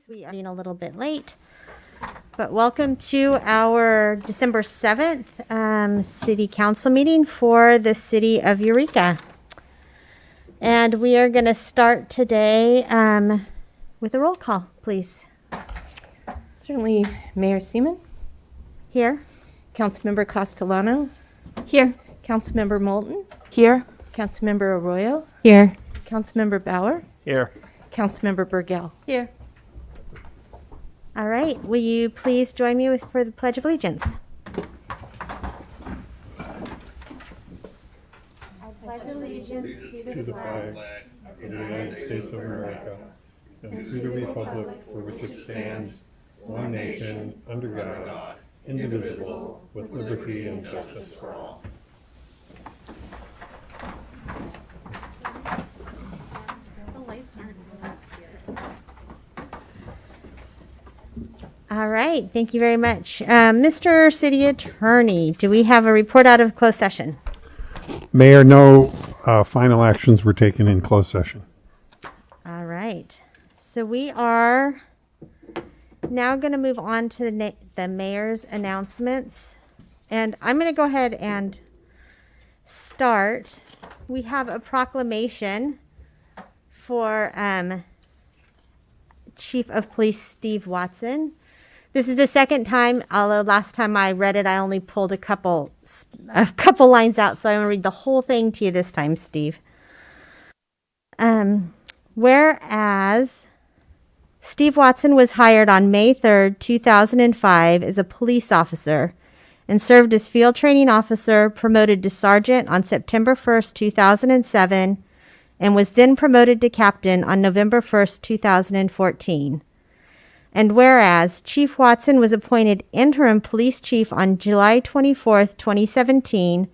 We are running a little bit late, but welcome to our December 7th City Council meeting for the City of Eureka. And we are going to start today with a roll call, please. Certainly, Mayor Seaman. Here. Councilmember Castellano. Here. Councilmember Moulton. Here. Councilmember Arroyo. Here. Councilmember Bauer. Here. Councilmember Burgell. Here. All right. Will you please join me for the Pledge of Allegiance? I pledge allegiance to the flag of the United States of America and to the republic for which it stands, one nation, under God, indivisible, with liberty and justice for all. The lights aren't All right. Thank you very much. Mr. City Attorney, do we have a report out of closed session? Mayor, no final actions were taken in closed session. All right. So we are now going to move on to the mayor's announcements. And I'm going to go ahead and start. We have a proclamation for Chief of Police Steve Watson. This is the second time, although last time I read it, I only pulled a couple lines out, so I'm going to read the whole thing to you this time, Steve. Whereas Steve Watson was hired on May 3rd, 2005 as a police officer and served as field training officer, promoted to sergeant on September 1st, 2007, and was then promoted to captain on November 1st, 2014. And whereas Chief Watson was appointed interim police chief on July 24th, 2017,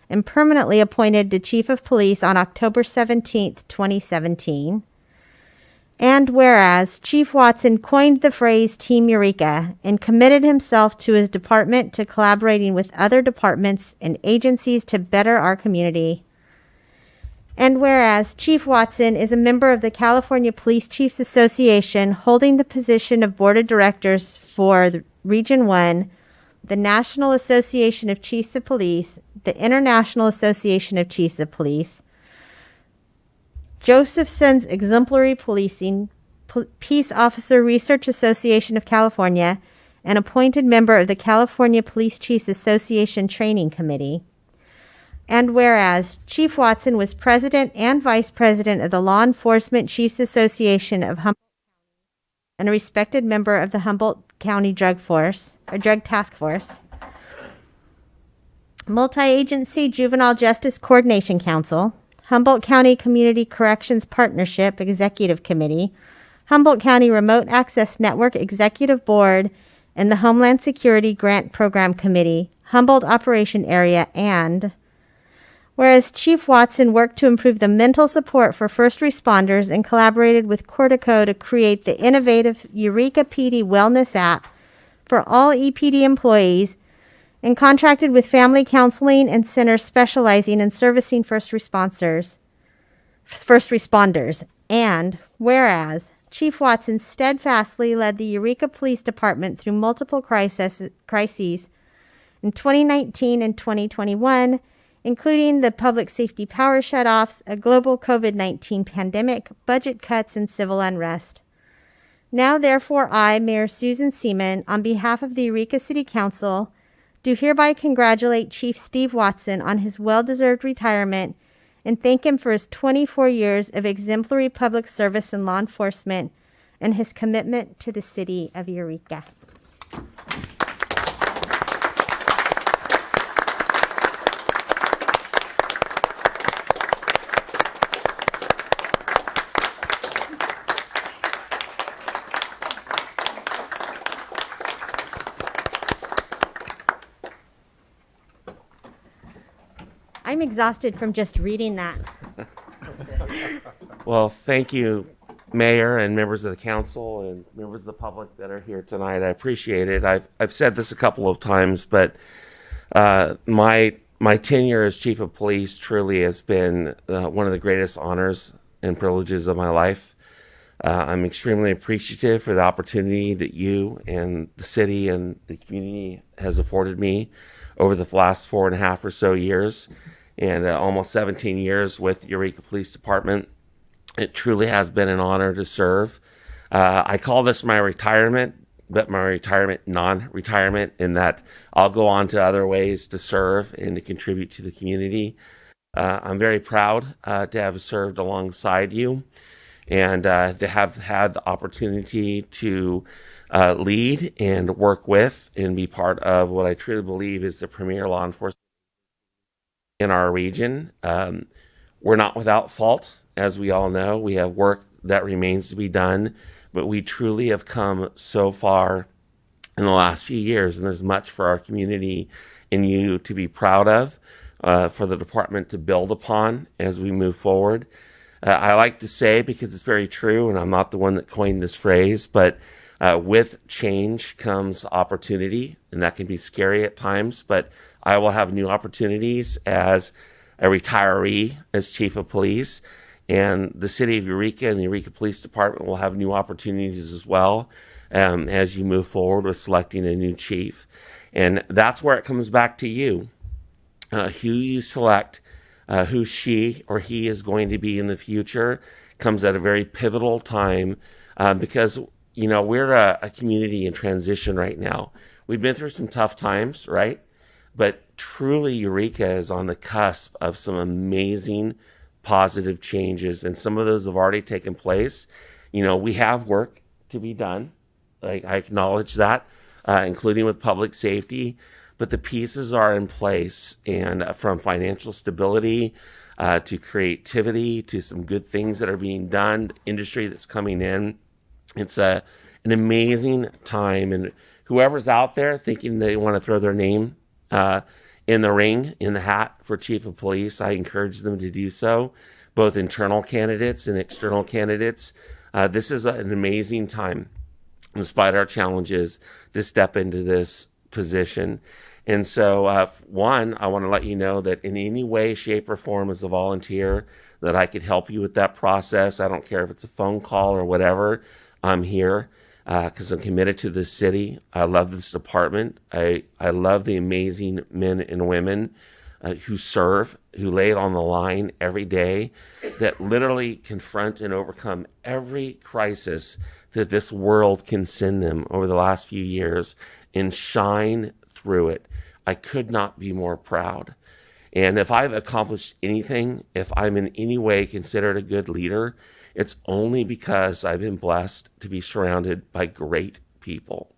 and permanently appointed to chief of police on October 17th, 2017. And whereas Chief Watson coined the phrase Team Eureka and committed himself to his department to collaborating with other departments and agencies to better our community. And whereas Chief Watson is a member of the California Police Chiefs Association, holding the position of Board of Directors for the Region 1, the National Association of Chiefs of Police, the International Association of Chiefs of Police, Josephson's Exemplary Policing, Peace Officer Research Association of California, and appointed member of the California Police Chiefs Association Training Committee. And whereas Chief Watson was president and vice president of the Law Enforcement Chiefs Association of Humboldt and a respected member of the Humboldt County Drug Task Force, Multi-Agency Juvenile Justice Coordination Council, Humboldt County Community Corrections Partnership Executive Committee, Humboldt County Remote Access Network Executive Board, and the Homeland Security Grant Program Committee, Humboldt Operation Area, and whereas Chief Watson worked to improve the mental support for first responders and collaborated with Cortico to create the innovative Eureka PD Wellness app for all EPD employees, and contracted with family counseling and centers specializing in servicing first responders. And whereas Chief Watson steadfastly led the Eureka Police Department through multiple crises in 2019 and 2021, including the public safety power shutoffs, a global COVID-19 pandemic, budget cuts, and civil unrest. Now, therefore, I, Mayor Susan Seaman, on behalf of the Eureka City Council, do hereby congratulate Chief Steve Watson on his well-deserved retirement and thank him for his 24 years of exemplary public service and law enforcement and his commitment to the city of Eureka. I'm exhausted from just reading that. Well, thank you, Mayor and members of the council and members of the public that are here tonight. I appreciate it. I've said this a couple of times, but my tenure as chief of police truly has been one of the greatest honors and privileges of my life. I'm extremely appreciative for the opportunity that you and the city and the community has afforded me over the last 4.5 or so years, and almost 17 years with Eureka Police Department. It truly has been an honor to serve. I call this my retirement, but my retirement non-retirement, in that I'll go on to other ways to serve and to contribute to the community. I'm very proud to have served alongside you, and to have had the opportunity to lead and work with and be part of what I truly believe is the premier law enforcement in our region. We're not without fault, as we all know. We have work that remains to be done, but we truly have come so far in the last few years, and there's much for our community and you to be proud of, for the department to build upon as we move forward. I like to say, because it's very true, and I'm not the one that coined this phrase, but with change comes opportunity, and that can be scary at times, but I will have new opportunities as a retiree, as chief of police, and the city of Eureka and the Eureka Police Department will have new opportunities as well, as you move forward with selecting a new chief. And that's where it comes back to you. Who you select, who she or he is going to be in the future, comes at a very pivotal time, because, you know, we're a community in transition right now. We've been through some tough times, right? But truly, Eureka is on the cusp of some amazing positive changes, and some of those have already taken place. You know, we have work to be done. Like, I acknowledge that, including with public safety, but the pieces are in place, and from financial stability to creativity to some good things that are being done, industry that's coming in. It's an amazing time, and whoever's out there thinking they want to throw their name in the ring, in the hat for chief of police, I encourage them to do so, both internal candidates and external candidates. This is an amazing time, despite our challenges, to step into this position. And so, one, I want to let you know that in any way, shape, or form as a volunteer, that I could help you with that process. I don't care if it's a phone call or whatever. I'm here because I'm committed to this city. I love this department. I love the amazing men and women who serve, who lay it on the line every day, that literally confront and overcome every crisis that this world can send them over the last few years and shine through it. I could not be more proud. And if I've accomplished anything, if I'm in any way considered a good leader, it's only because I've been blessed to be surrounded by great people.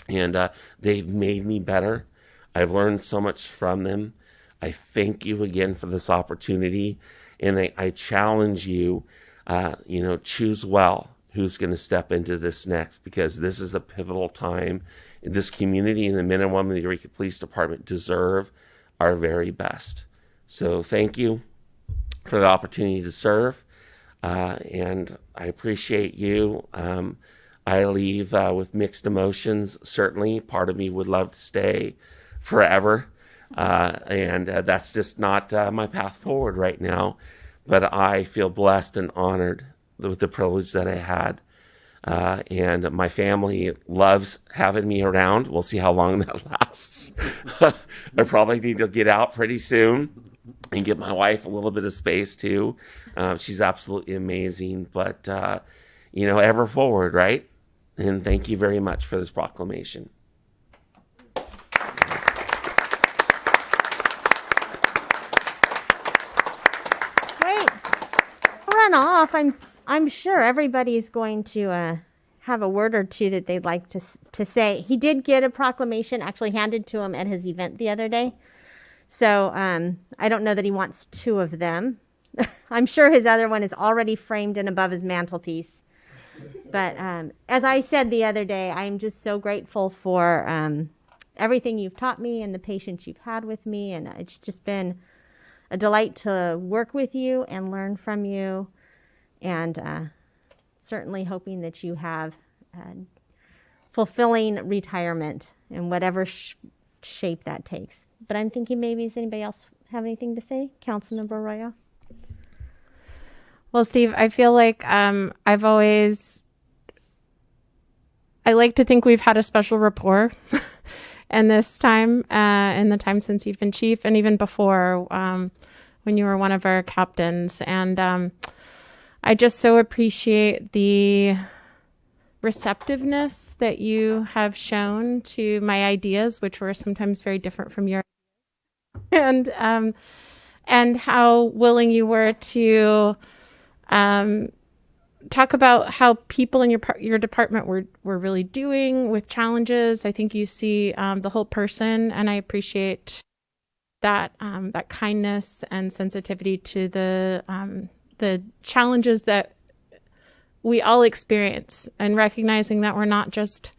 And they've made me better. I've learned so much from them. I thank you again for this opportunity. And I challenge you, choose well who's going to step into this next, because this is a pivotal time. This community and the men and women of the Eureka Police Department deserve our very best. So thank you for the opportunity to serve. And I appreciate you. I leave with mixed emotions. Certainly, part of me would love to stay forever. And that's just not my path forward right now. But I feel blessed and honored with the privilege that I had. And my family loves having me around. We'll see how long that lasts. I probably need to get out pretty soon and give my wife a little bit of space too. She's absolutely amazing, but ever forward, right? And thank you very much for this proclamation. Great. Run off. I'm sure everybody's going to have a word or two that they'd like to say. He did get a proclamation actually handed to him at his event the other day. So I don't know that he wants two of them. I'm sure his other one is already framed and above his mantelpiece. But as I said the other day, I'm just so grateful for everything you've taught me and the patience you've had with me. And it's just been a delight to work with you and learn from you. And certainly hoping that you have fulfilling retirement in whatever shape that takes. But I'm thinking maybe, does anybody else have anything to say? Councilmember Arroyo? Well, Steve, I feel like I like to think we've had a special rapport. And this time, in the time since you've been chief, and even before, when you were one of our captains. And I just so appreciate the receptiveness that you have shown to my ideas, which were sometimes very different from your, and how willing you were to talk about how people in your department were really doing with challenges. I think you see the whole person, and I appreciate that that kindness and sensitivity to the challenges that we all experience, and recognizing that we're not just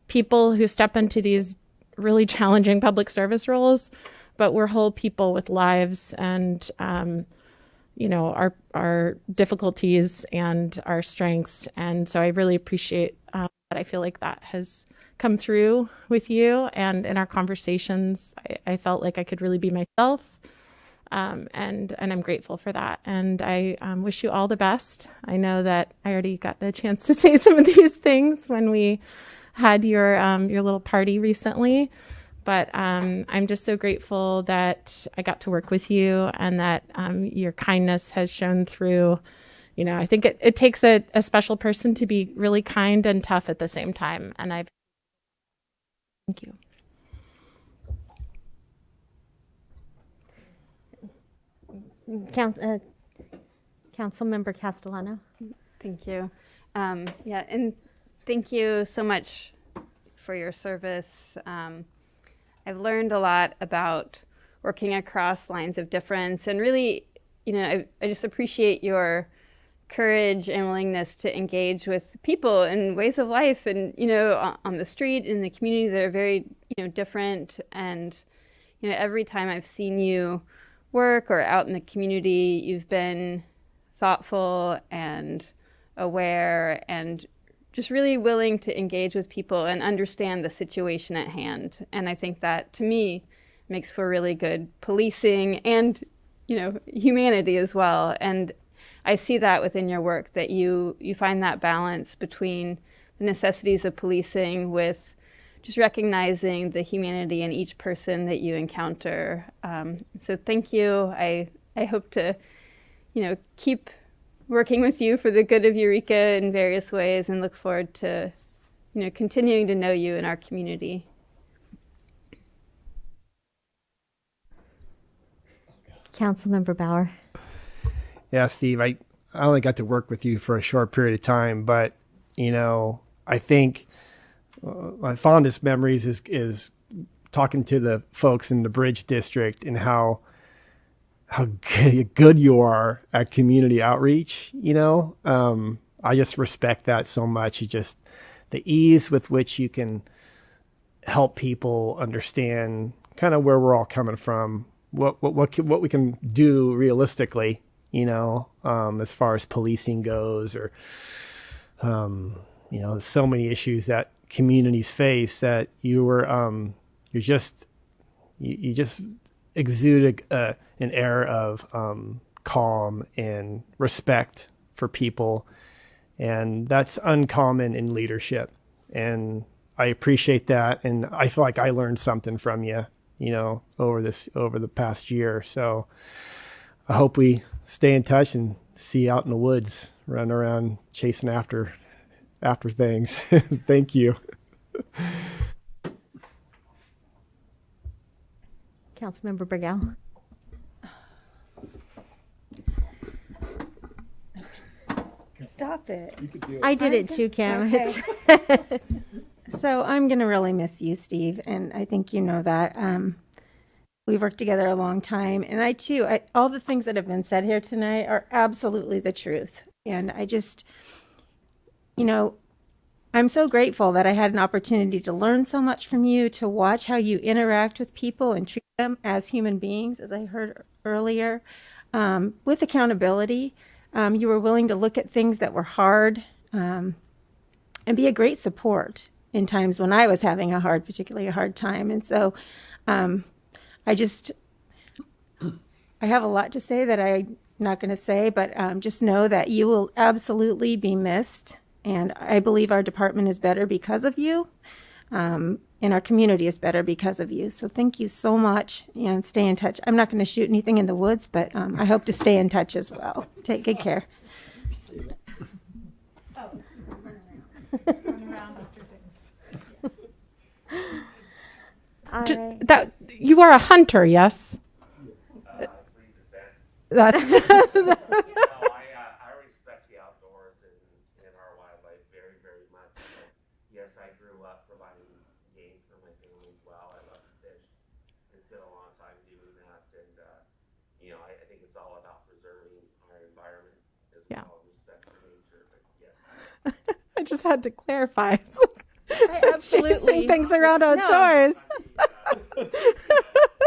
people who step into these really challenging public service roles, but we're whole people with lives and our difficulties and our strengths. And so I really appreciate that. I feel like that has come through with you, and in our conversations, I felt like I could really be myself. And I'm grateful for that. And I wish you all the best. I know that I already got the chance to say some of these things when we had your little party recently. But I'm just so grateful that I got to work with you, and that your kindness has shown through. I think it takes a special person to be really kind and tough at the same time. And thank you. Councilmember Castellano. Thank you. And thank you so much for your service. I've learned a lot about working across lines of difference, and really, I just appreciate your courage and willingness to engage with people in ways of life, and on the street, in the community, that are very different. And every time I've seen you work or out in the community, you've been thoughtful and aware and just really willing to engage with people and understand the situation at hand. And I think that, to me, makes for really good policing and, humanity as well. And I see that within your work, that you find that balance between the necessities of policing with just recognizing the humanity in each person that you encounter. So thank you. I hope to, keep working with you for the good of Eureka in various ways, and look forward to, continuing to know you in our community. Councilmember Bauer. Yeah, Steve, I only got to work with you for a short period of time, but, I think my fondest memories is talking to the folks in the Bridge District, and how good you are at community outreach. I just respect that so much. It's just the ease with which you can help people understand kind of where we're all coming from, what we can do realistically, as far as policing goes, or there's so many issues that communities face, that you just exude an air of calm and respect for people, and that's uncommon in leadership. And I appreciate that, and I feel like I learned something from you, over the past year. So I hope we stay in touch and see you out in the woods, running around chasing after things. Thank you. Councilmember Burgell. Stop it. I did it too, Kim. Okay. So I'm going to really miss you, Steve, and I think you know that. We've worked together a long time, and all the things that have been said here tonight are absolutely the truth. And I just, I'm so grateful that I had an opportunity to learn so much from you, to watch how you interact with people and treat them as human beings, as I heard earlier, with accountability. You were willing to look at things that were hard, and be a great support in times when I was having particularly a hard time. And so I have a lot to say that I not going to say, but just know that you will absolutely be missed. And I believe our department is better because of you. And our community is better because of you. So thank you so much, and stay in touch. I'm not going to shoot anything in the woods, but I hope to stay in touch as well. Take good care. All right. That you are a hunter, yes? That's I respect the outdoors and our wildlife very, very much. But yes, I grew up providing game for my family as well. I love to fish. It's been a long time doing that, and I think it's all about preserving our environment as well, respect for nature. But yes, I just had to clarify. I absolutely Chasing things around outdoors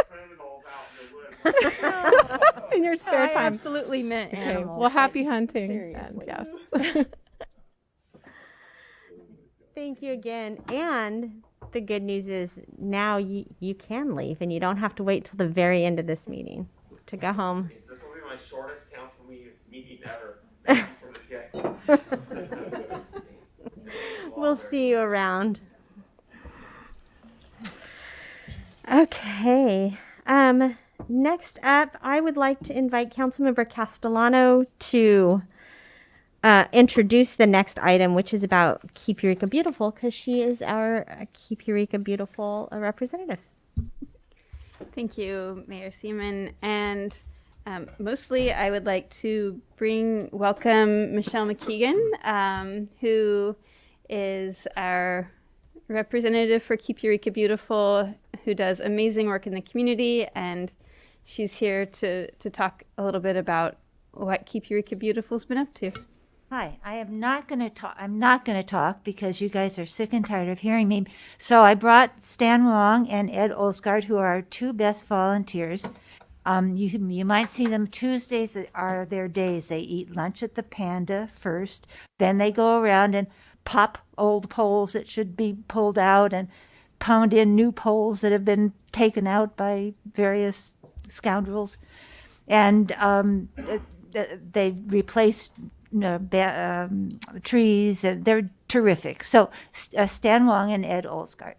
criminals out in the woods. in your spare I time. absolutely meant Okay, animals. well, happy hunting. Seriously. And yes. Thank you again. And the good news is now you can leave, and you don't have to wait till the very end of this meeting to go home. This will be my shortest council meeting ever. Thank you for the gift. We'll see you around. Okay. Next up, I would like to invite Councilmember Castellano to introduce the next item, which is about Keep Eureka Beautiful, because she is our Keep Eureka Beautiful representative. Thank you, Mayor Seaman. And mostly I would like to welcome Michelle McKeegan, who is our representative for Keep Eureka Beautiful, who does amazing work in the community, and she's here to talk a little bit about what Keep Eureka Beautiful's been up to. Hi, I am not going to talk. I'm not going to talk because you guys are sick and tired of hearing me. So I brought Stan Wong and Ed Olsgaard, who are our two best volunteers. You might see them. Tuesdays are their days. They eat lunch at the Panda first. Then they go around and pop old poles that should be pulled out and pound in new poles that have been taken out by various scoundrels. And they replace trees, and they're terrific. So Stan Wong and Ed Olsgaard.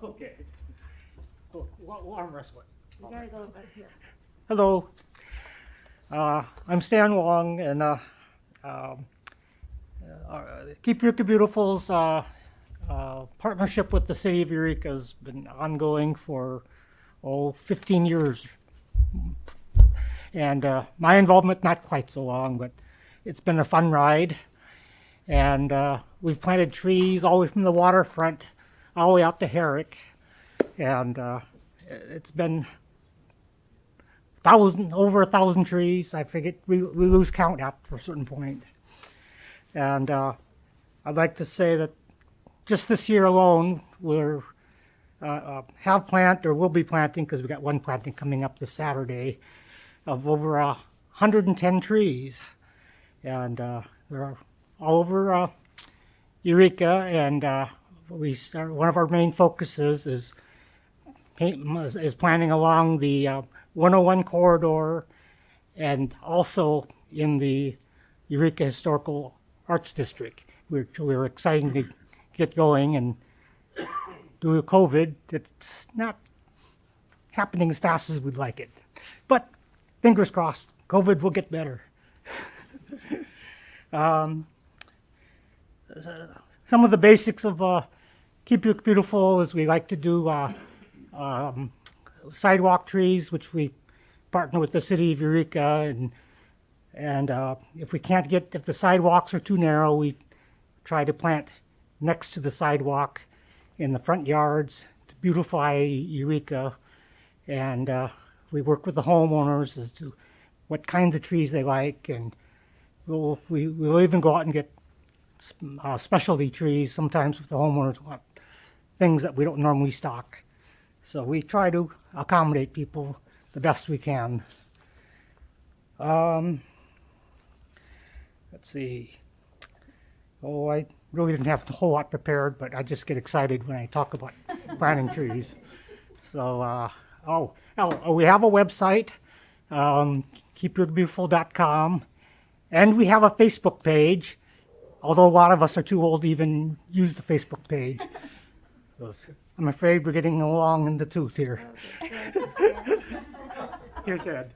Okay. We'll arm wrestle it. You gotta go back here. Hello. I'm Stan Wong, and Keep Eureka Beautiful's partnership with the city of Eureka has been ongoing for 15 years. And my involvement, not quite so long, but it's been a fun ride. And we've planted trees all the way from the waterfront all the way out to Herrick. And it's been over 1,000 trees. I forget, we lose count after a certain point. And I'd like to say that just this year alone, we're have planted, or will be planting, because we got one planting coming up this Saturday, of over 110 trees. And they're all over Eureka, and one of our main focuses is planting along the 101 corridor, and also in the Eureka Historical Arts District. We're excited to get going, and due to COVID, it's not happening as fast as we'd like it. But fingers crossed, COVID will get better. Some of the basics of Keep Eureka Beautiful is we like to do sidewalk trees, which we partner with the city of Eureka, and if the sidewalks are too narrow, we try to plant next to the sidewalk in the front yards to beautify Eureka. And we work with the homeowners as to what kinds of trees they like, and we'll even go out and get specialty trees sometimes if the homeowners want things that we don't normally stock. So we try to accommodate people the best we can. Let's see. I really didn't have a whole lot prepared, but I just get excited when I talk about planting trees. So, we have a website, keepyourbeautiful.com, and we have a Facebook page, although a lot of us are too old to even use the Facebook page. I'm afraid we're getting along in the tooth here. Here's Ed.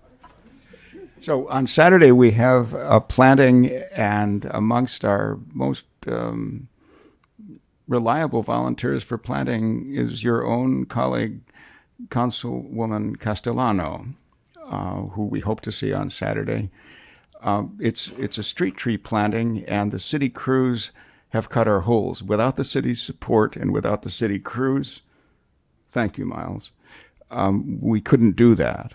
So on Saturday we have a planting, and amongst our most reliable volunteers for planting is your own colleague, Councilwoman Castellano, who we hope to see on Saturday. It's a street tree planting, and the city crews have cut our holes. Without the city's support and without the city crews, thank you, Miles, we couldn't do that.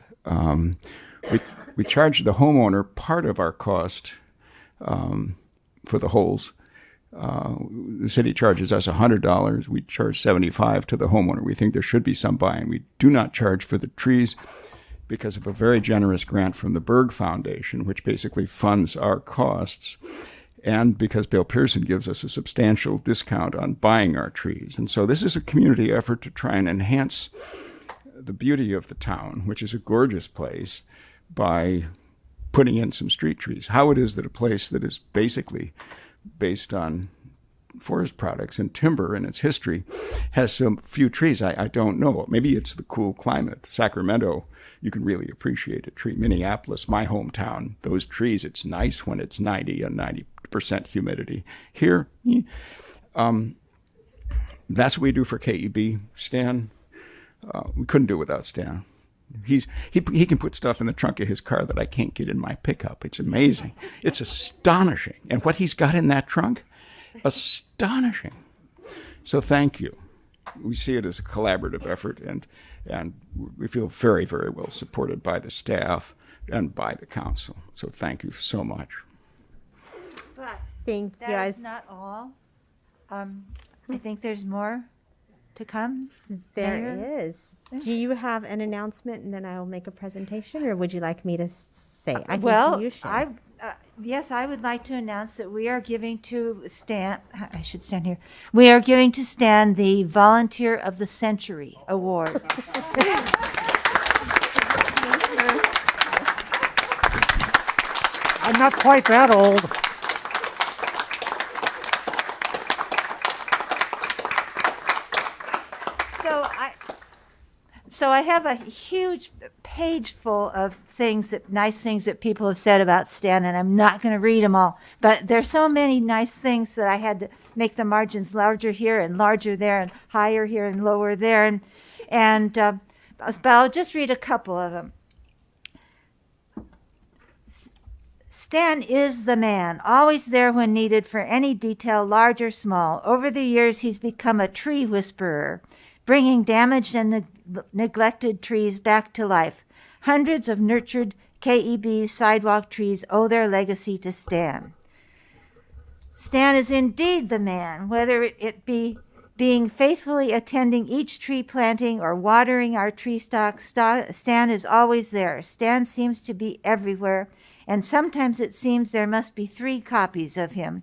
We charge the homeowner part of our cost for the holes. The city charges us $100. We charge $75 to the homeowner. We think there should be some buy-in. We do not charge for the trees because of a very generous grant from the Berg Foundation, which basically funds our costs, and because Bill Pearson gives us a substantial discount on buying our trees. And so this is a community effort to try and enhance the beauty of the town, which is a gorgeous place, by putting in some street trees. How it is that a place that is basically based on forest products and timber and its history has so few trees, I don't know. Maybe it's the cool climate. Sacramento, you can really appreciate a tree. Minneapolis, my hometown, those trees, it's nice when it's 90 and 90% humidity. Here, that's what we do for KEB. Stan, we couldn't do it without Stan. He can put stuff in the trunk of his car that I can't get in my pickup. It's amazing. It's astonishing. And what he's got in that trunk, astonishing. So thank you. We see it as a collaborative effort, and we feel very, very well supported by the staff and by the council. So thank you so much. But Thank you. that is not all. I think there's more to come. There Mayor? is. Do you have an announcement, and then I will make a presentation, or would you like me to say? I Well, think you should. Yes, I would like to announce that we are giving to Stan, I should stand here. We are giving to Stan the Volunteer of the Century Award. I'm not quite that old. So I have a huge page full of nice things that people have said about Stan, and I'm not going to read them all. But there's so many nice things that I had to make the margins larger here and larger there and higher here and lower there. But I'll just read a couple of them. Stan is the man, always there when needed for any detail, large or small. Over the years, he's become a tree whisperer, bringing damaged and neglected trees back to life. Hundreds of nurtured KEB sidewalk trees owe their legacy to Stan. Stan is indeed the man, whether it be being faithfully attending each tree planting or watering our tree stocks. Stan is always there. Stan seems to be everywhere, and sometimes it seems there must be 3 copies of him.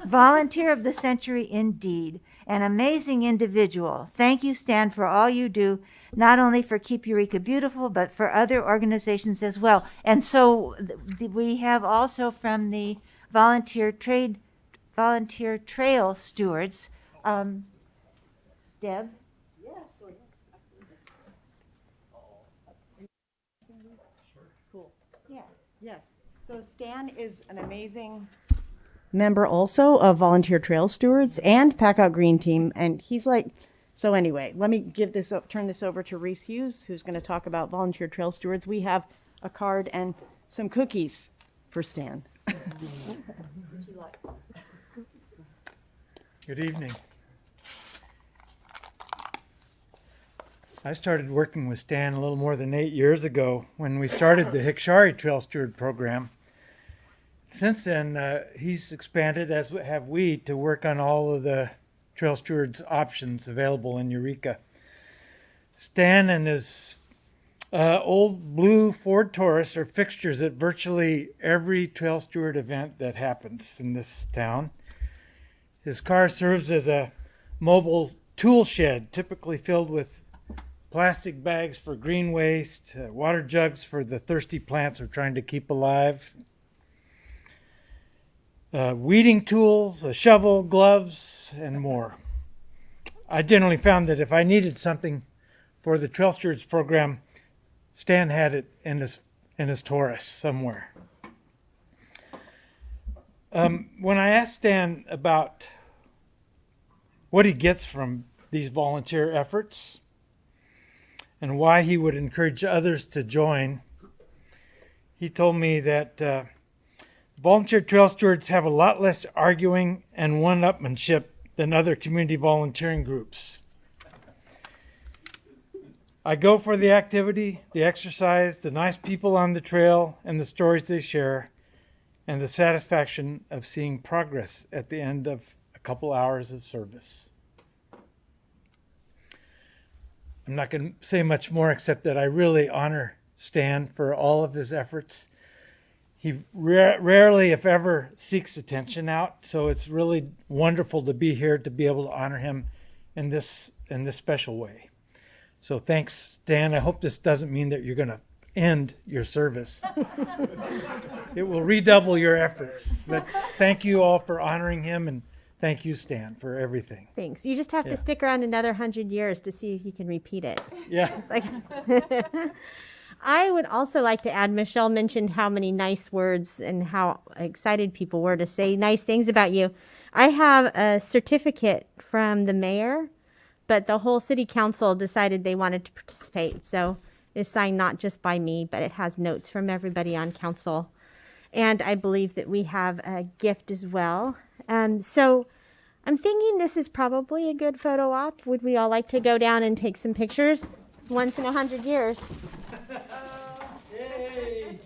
Volunteer of the century indeed. An amazing individual. Thank you, Stan, for all you do, not only for Keep Eureka Beautiful, but for other organizations as well. And so we have also from the volunteer trail stewards. Deb? Yes, absolutely. Cool. Yeah. Yes. So Stan is an amazing member also of Volunteer Trail Stewards and Pack Out Green Team. And he's like, so anyway, let me turn this over to Reese Hughes, who's going to talk about Volunteer Trail Stewards. We have a card and some cookies for Stan. Good evening. I started working with Stan a little more than 8 years ago when we started the Hikshari Trail Steward program. Since then, he's expanded, as have we, to work on all of the Trail Stewards options available in Eureka. Stan and his old blue Ford Taurus are fixtures at virtually every Trail Steward event that happens in this town. His car serves as a mobile tool shed, typically filled with plastic bags for green waste, water jugs for the thirsty plants we're trying to keep alive, weeding tools, a shovel, gloves, and more. I generally found that if I needed something for the Trail Stewards program, Stan had it in his Taurus somewhere. When I asked Stan about what he gets from these volunteer efforts and why he would encourage others to join, he told me that volunteer trail stewards have a lot less arguing and one-upmanship than other community volunteering groups. I go for the activity, the exercise, the nice people on the trail, and the stories they share, and the satisfaction of seeing progress at the end of a couple hours of service. I'm not going to say much more except that I really honor Stan for all of his efforts. He rarely, if ever, seeks attention out, so it's really wonderful to be here to be able to honor him in this special way. So thanks, Stan. I hope this doesn't mean that you're going to end your service. It will redouble your efforts. But thank you all for honoring him, and thank you, Stan, for everything. Thanks. You just have to stick around another 100 years to see if you can repeat it. Yeah. I would also like to add, Michelle mentioned how many nice words and how excited people were to say nice things about you. I have a certificate from the mayor, but the whole city council decided they wanted to participate. So it's signed not just by me, but it has notes from everybody on council. And I believe that we have a gift as well. So I'm thinking this is probably a good photo op. Would we all like to go down and take some pictures? Once in 100 years. Yay!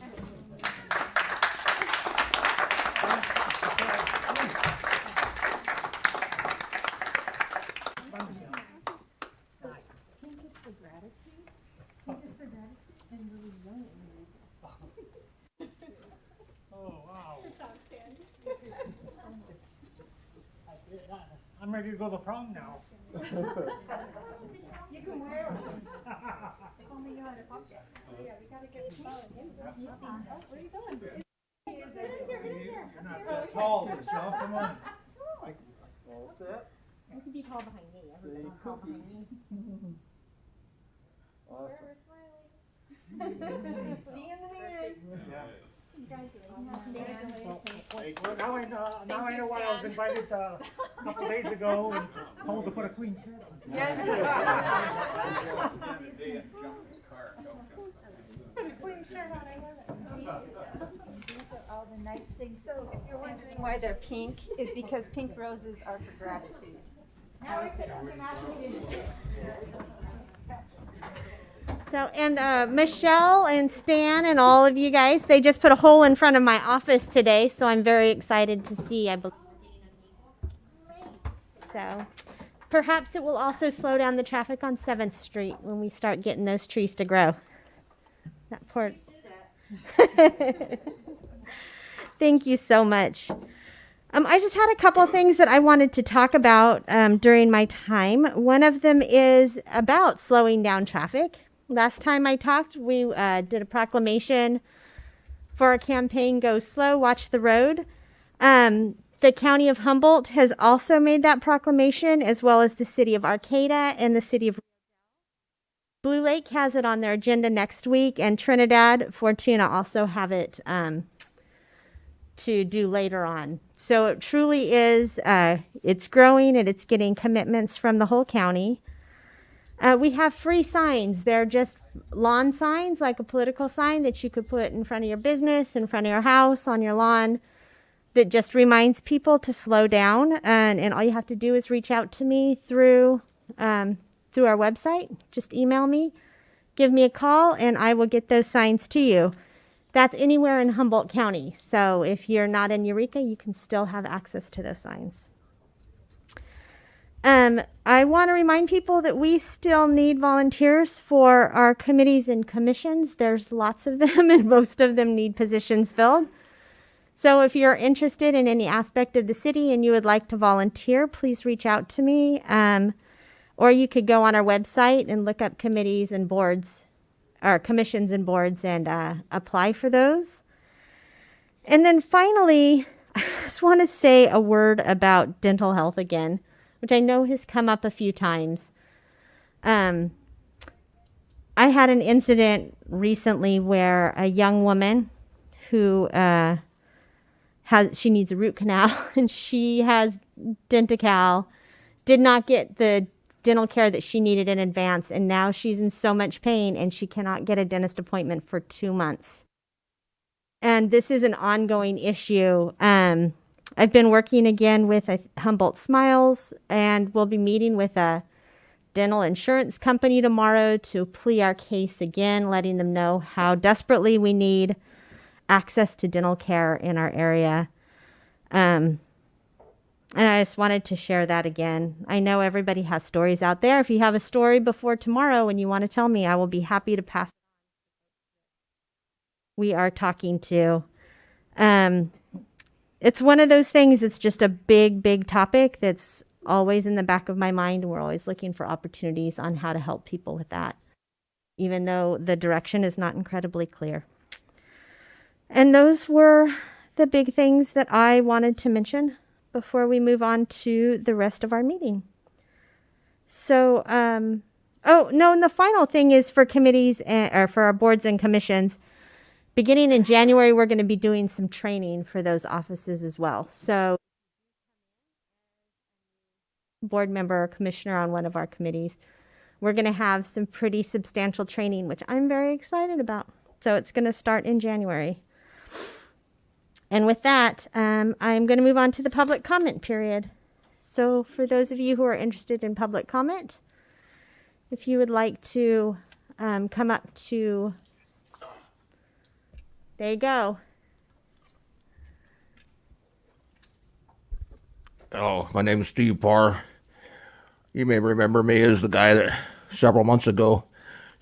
I'm ready to go to prom now. You can wear it. Call me on it. Yeah, we gotta get started. Where are you going? You're not that tall, Michelle. Come on. All set. You can be tall behind me. Everybody's tall behind me. Awesome. See you in the hand. Yeah. Now I know why I was invited a couple days ago and told to put a clean shirt on. Yes. Put a clean shirt on, I love it. These are all the nice things. So if you're wondering why they're pink, is because pink roses are for gratitude. Now we can So, and Michelle and Stan and all of you guys, they just put a hole in front of my office today, so I'm very excited to see. I believe. So, perhaps it will also slow down the traffic on 7th Street when we start getting those trees to grow. That poor. Thank you so much. I just had a couple of things that I wanted to talk about during my time. One of them is about slowing down traffic. Last time I talked, we did a proclamation for our campaign, Go Slow, Watch the Road. The County of Humboldt has also made that proclamation, as well as the City of Arcata and the City of Blue Lake has it on their agenda next week, and Trinidad, Fortuna also have it to do later on. So it truly is, it's growing and it's getting commitments from the whole county. We have free signs. They're just lawn signs, like a political sign that you could put in front of your business, in front of your house, on your lawn, that just reminds people to slow down. And all you have to do is reach out to me through our website. Just email me, give me a call, and I will get those signs to you. That's anywhere in Humboldt County. So if you're not in Eureka, you can still have access to those signs. I want to remind people that we still need volunteers for our committees and commissions. There's lots of them, and most of them need positions filled. So if you're interested in any aspect of the city and you would like to volunteer, please reach out to me. Or you could go on our website and look up committees and boards, or commissions and boards, and apply for those. And then finally, I just want to say a word about dental health again, which I know has come up a few times. I had an incident recently where a young woman who she needs a root canal and she has Dentacal, did not get the dental care that she needed in advance, and now she's in so much pain and she cannot get a dentist appointment for 2 months. And this is an ongoing issue. I've been working again with Humboldt Smiles, and we'll be meeting with a dental insurance company tomorrow to plea our case again, letting them know how desperately we need access to dental care in our area. And I just wanted to share that again. I know everybody has stories out there. If you have a story before tomorrow and you want to tell me, I will be happy to pass it on. We are talking to. It's one of those things, it's just a big, big topic that's always in the back of my mind, and we're always looking for opportunities on how to help people with that, even though the direction is not incredibly clear. And those were the big things that I wanted to mention before we move on to the rest of our meeting. So, and the final thing is for committees or for our boards and commissions. Beginning in January, we're going to be doing some training for those offices as well. So, board member or commissioner on one of our committees, we're going to have some pretty substantial training, which I'm very excited about. So it's going to start in January. And with that, I'm going to move on to the public comment period. So for those of you who are interested in public comment, if you would like to come up to, there you go. Oh, my name is Steve Parr. You may remember me as the guy that several months ago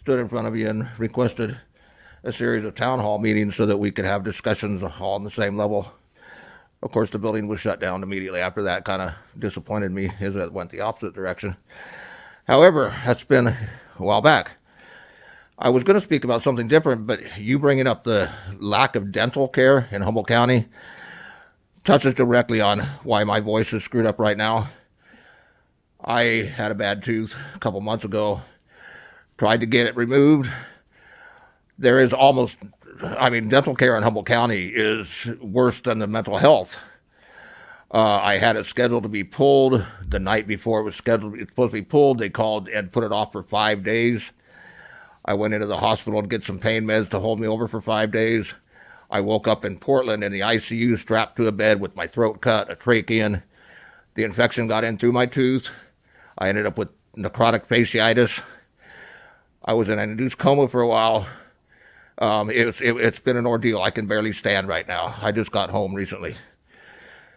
stood in front of you and requested a series of town hall meetings so that we could have discussions all on the same level. Of course, the building was shut down immediately after that. Kind of disappointed me as it went the opposite direction. However, that's been a while back. I was going to speak about something different, but you bringing up the lack of dental care in Humboldt County touches directly on why my voice is screwed up right now. I had a bad tooth a couple months ago, tried to get it removed. There is dental care in Humboldt County is worse than the mental health. I had it scheduled to be pulled the night before it was supposed to be pulled. They called and put it off for 5 days. I went into the hospital to get some pain meds to hold me over for 5 days. I woke up in Portland in the ICU strapped to a bed with my throat cut, a trachea in. The infection got in through my tooth. I ended up with necrotic fasciitis. I was in an induced coma for a while. It's been an ordeal. I can barely stand right now. I just got home recently.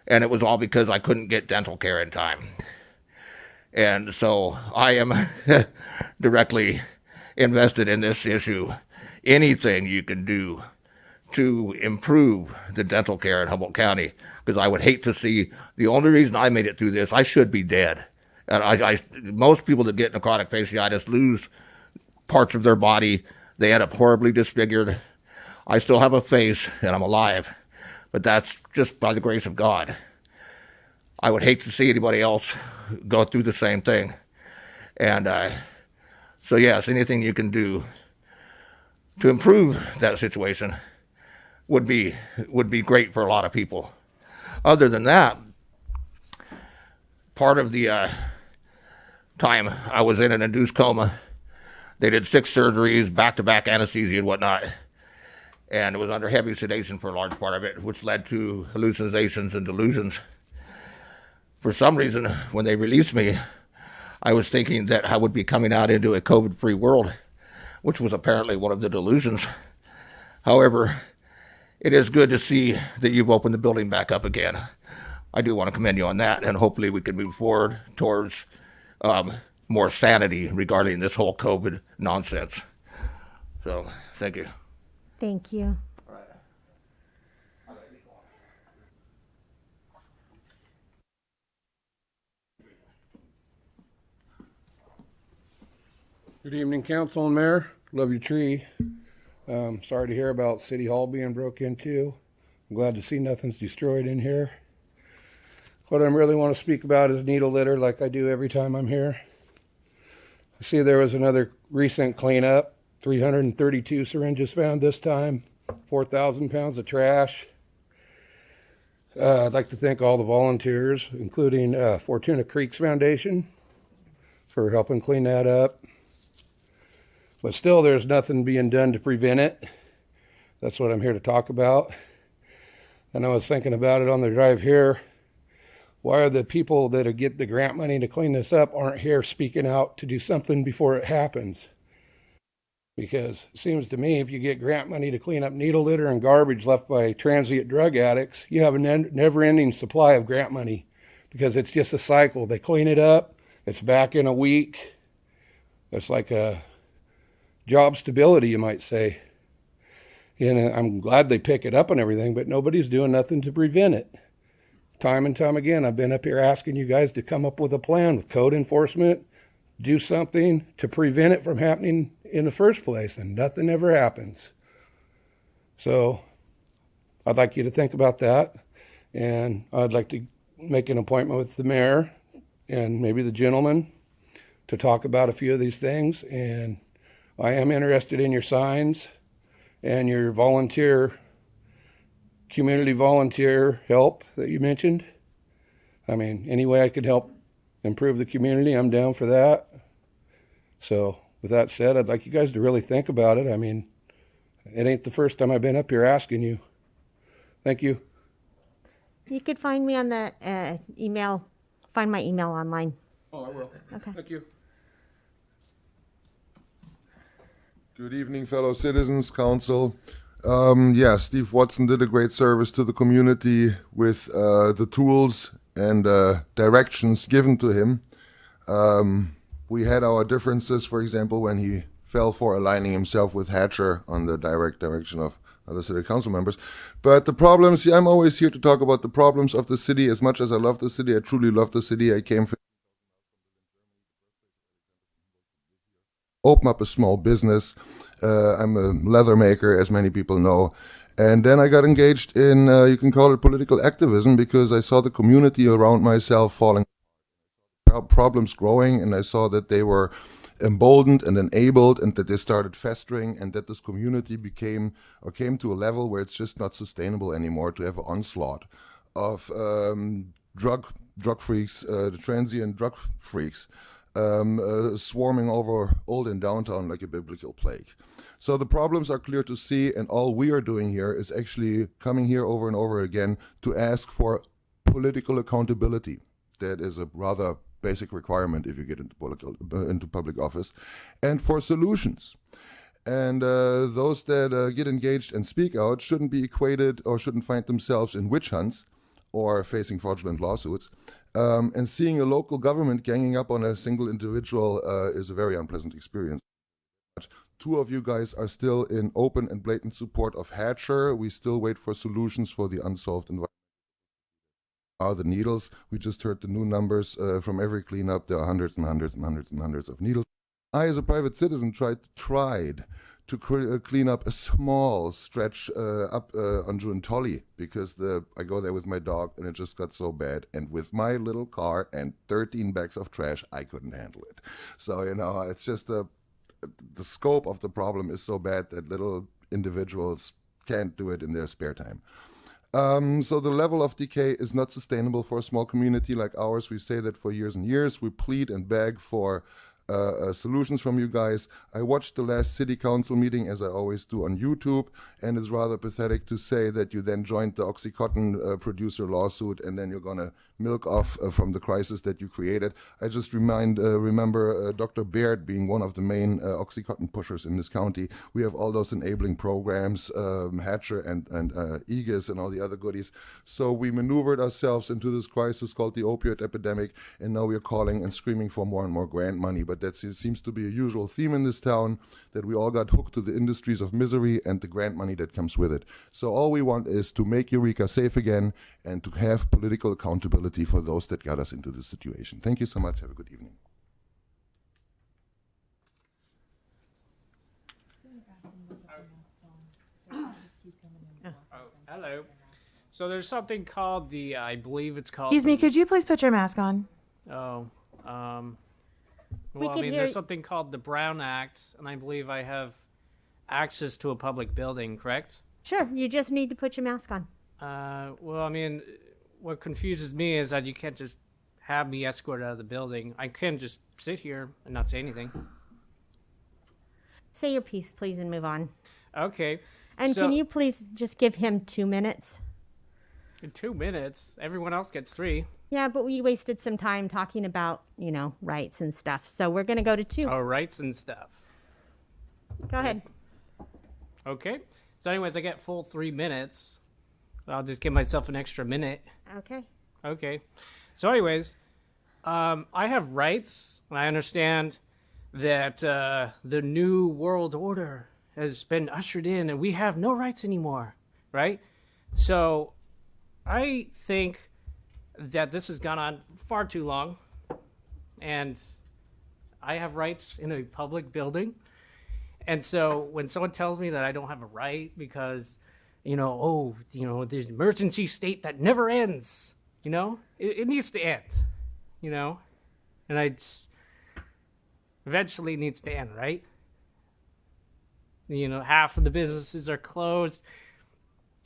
And it was all because I couldn't get dental care in time. And so I am directly invested in this issue. Anything you can do to improve the dental care in Humboldt County, because I would hate to see, the only reason I made it through this, I should be dead. And most people that get necrotic fasciitis lose parts of their body. They end up horribly disfigured. I still have a face and I'm alive, but that's just by the grace of God. I would hate to see anybody else go through the same thing. And so yes, anything you can do to improve that situation would be great for a lot of people. Other than that, part of the time I was in an induced coma, they did 6 surgeries, back-to-back anesthesia and whatnot, and it was under heavy sedation for a large part of it, which led to hallucinations and delusions. For some reason, when they released me, I was thinking that I would be coming out into a COVID-free world, which was apparently one of the delusions. However, it is good to see that you've opened the building back up again. I do want to commend you on that, and hopefully we can move forward towards more sanity regarding this whole COVID nonsense. So, thank you. Thank you. Good evening, Council and Mayor. Love your tree. Sorry to hear about City Hall being broke into. I'm glad to see nothing's destroyed in here. What I really want to speak about is needle litter, like I do every time I'm here. I see there was another recent cleanup. 332 syringes found this time. 4,000 pounds of trash. I'd like to thank all the volunteers, including Fortuna Creeks Foundation, for helping clean that up. But still, there's nothing being done to prevent it. That's what I'm here to talk about. And I was thinking about it on the drive here. Why are the people that get the grant money to clean this up aren't here speaking out to do something before it happens? Because it seems to me if you get grant money to clean up needle litter and garbage left by transient drug addicts, you have a never-ending supply of grant money because it's just a cycle. They clean it up, it's back in a week. It's like a job stability, you might say. And I'm glad they pick it up and everything, but nobody's doing nothing to prevent it. Time and time again, I've been up here asking you guys to come up with a plan with code enforcement, do something to prevent it from happening in the first place, and nothing ever happens. So I'd like you to think about that, and I'd like to make an appointment with the mayor and maybe the gentleman to talk about a few of these things. And I am interested in your signs and your community volunteer help that you mentioned. I mean, any way I could help improve the community, I'm down for that. So with that said, I'd like you guys to really think about it. I mean, it ain't the first time I've been up here asking you. Thank you. You could find me on the email, find my email online. Oh, I will. Okay. Thank you. Good evening, fellow citizens, council. Steve Watson did a great service to the community with the tools and directions given to him. We had our differences, for example, when he fell for aligning himself with Hatcher on the direct direction of other city council members. But the problems, I'm always here to talk about the problems of the city. As much as I love the city, I truly love the city. I came from open up a small business. I'm a leather maker, as many people know. And then I got engaged in, you can call it political activism, because I saw the community around myself falling, problems growing, and I saw that they were emboldened and enabled, and that they started festering, and that this community came to a level where it's just not sustainable anymore to have an onslaught of drug freaks, the transient drug freaks, swarming over Old and Downtown like a biblical plague. So the problems are clear to see, and all we are doing here is actually coming here over and over again to ask for political accountability. That is a rather basic requirement if you get into public office, and for solutions. And those that get engaged and speak out shouldn't be equated or shouldn't find themselves in witch hunts or facing fraudulent lawsuits. And seeing a local government ganging up on a single individual is a very unpleasant experience. Two of you guys are still in open and blatant support of Hatcher. We still wait for solutions for the unsolved environment. The needles. We just heard the new numbers from every cleanup. There are hundreds and hundreds and hundreds and hundreds of needles. I, as a private citizen, tried to clean up a small stretch up on Juntolli, because I go there with my dog and it just got so bad. And with my little car and 13 bags of trash, I couldn't handle it. So, it's just the scope of the problem is so bad that little individuals can't do it in their spare time. So the level of decay is not sustainable for a small community like ours. We say that for years and years. We plead and beg for solutions from you guys. I watched the last city council meeting, as I always do, on YouTube, and it's rather pathetic to say that you then joined the Oxycontin producer lawsuit, and then you're going to milk off from the crisis that you created. I just remember Dr. Baird being one of the main Oxycontin pushers in this county. We have all those enabling programs, Hatcher and Aegis and all the other goodies. So we maneuvered ourselves into this crisis called the opioid epidemic, and now we're calling and screaming for more and more grant money. But that seems to be a usual theme in this town, that we all got hooked to the industries of misery and the grant money that comes with it. So all we want is to make Eureka safe again and to have political accountability for those that got us into this situation. Thank you so much. Have a good evening. Hello. So there's something called I believe it's called. Excuse me, could you please put your mask on? Oh, We well, I could mean, hear- there's something called the Brown Act, and I believe I have access to a public building, correct? Sure, you just need to put your mask on. Well, I mean, what confuses me is that you can't just have me escorted out of the building. I can just sit here and not say anything. Say your piece, please, and move on. Okay. And so- can you please just give him 2 minutes? In 2 minutes, everyone else gets 3. Yeah, but we wasted some time talking about, rights and stuff. So we're going to go to 2. Oh, rights and stuff. Go ahead. Okay. So anyways, I get full 3 minutes. I'll just give myself an extra minute. Okay. Okay. So anyways, I have rights, and I understand that the new world order has been ushered in, and we have no rights anymore, right? So I think that this has gone on far too long, and I have rights in a public building. And so when someone tells me that I don't have a right because, there's emergency state that never ends, it needs to end, and eventually it needs to end, right? Half of the businesses are closed.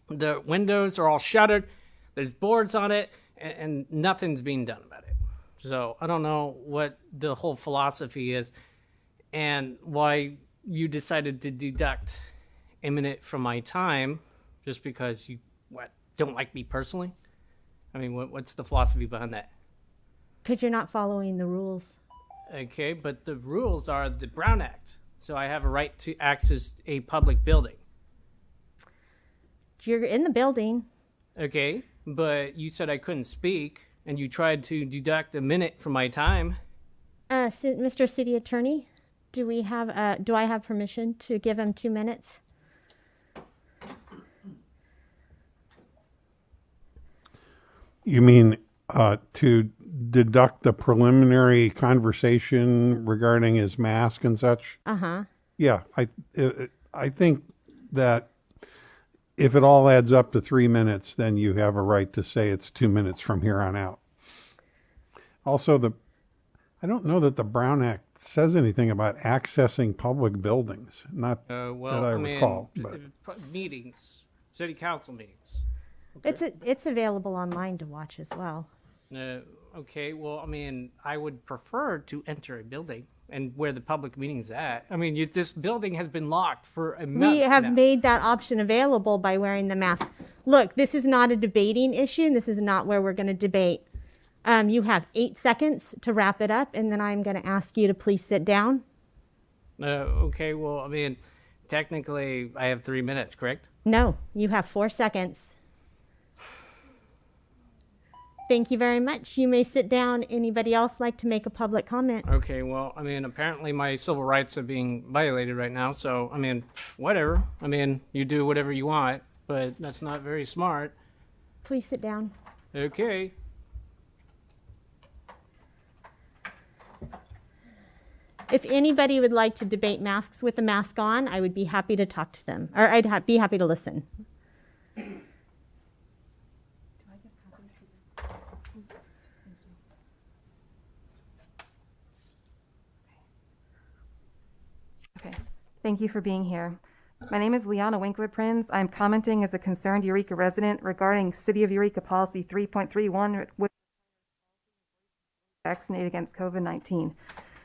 The windows are all shuttered. There's boards on it, and nothing's being done about it. So I don't know what the whole philosophy is and why you decided to deduct a minute from my time just because you don't like me personally. I mean, what's the philosophy behind that? Because you're not following the rules. Okay, but the rules are the Brown Act, so I have a right to access a public building. You're in the building. Okay, but you said I couldn't speak, and you tried to deduct a minute from my time. Mr. City Attorney, do I have permission to give him 2 minutes? You mean to deduct the preliminary conversation regarding his mask and such? Uh-huh. Yeah, I think that if it all adds up to 3 minutes, then you have a right to say it's 2 minutes from here on out. Also, I don't know that the Brown Act says anything about accessing public buildings. Not that I recall. But. Meetings, city council meetings. It's available online to watch as well. Okay, well, I mean, I would prefer to enter a building and where the public meeting's at. I mean, this building has been locked for a month We have now. made that option available by wearing the mask. Look, this is not a debating issue, and this is not where we're going to debate. You have 8 seconds to wrap it up, and then I'm going to ask you to please sit down. Okay, well, I mean, technically, I have 3 minutes, correct? No, you have 4 seconds. Thank you very much. You may sit down. Anybody else like to make a public comment? Okay, well, I mean, apparently my civil rights are being violated right now, so, I mean, whatever. I mean, you do whatever you want, but that's not very smart. Please sit down. Okay. If anybody would like to debate masks with a mask on, I would be happy to talk to them, or I'd be happy to listen. Okay. Thank you for being here. My name is Liana Winkler-Prinz. I'm commenting as a concerned Eureka resident regarding City of Eureka Policy 3.31, which vaccinate against COVID-19.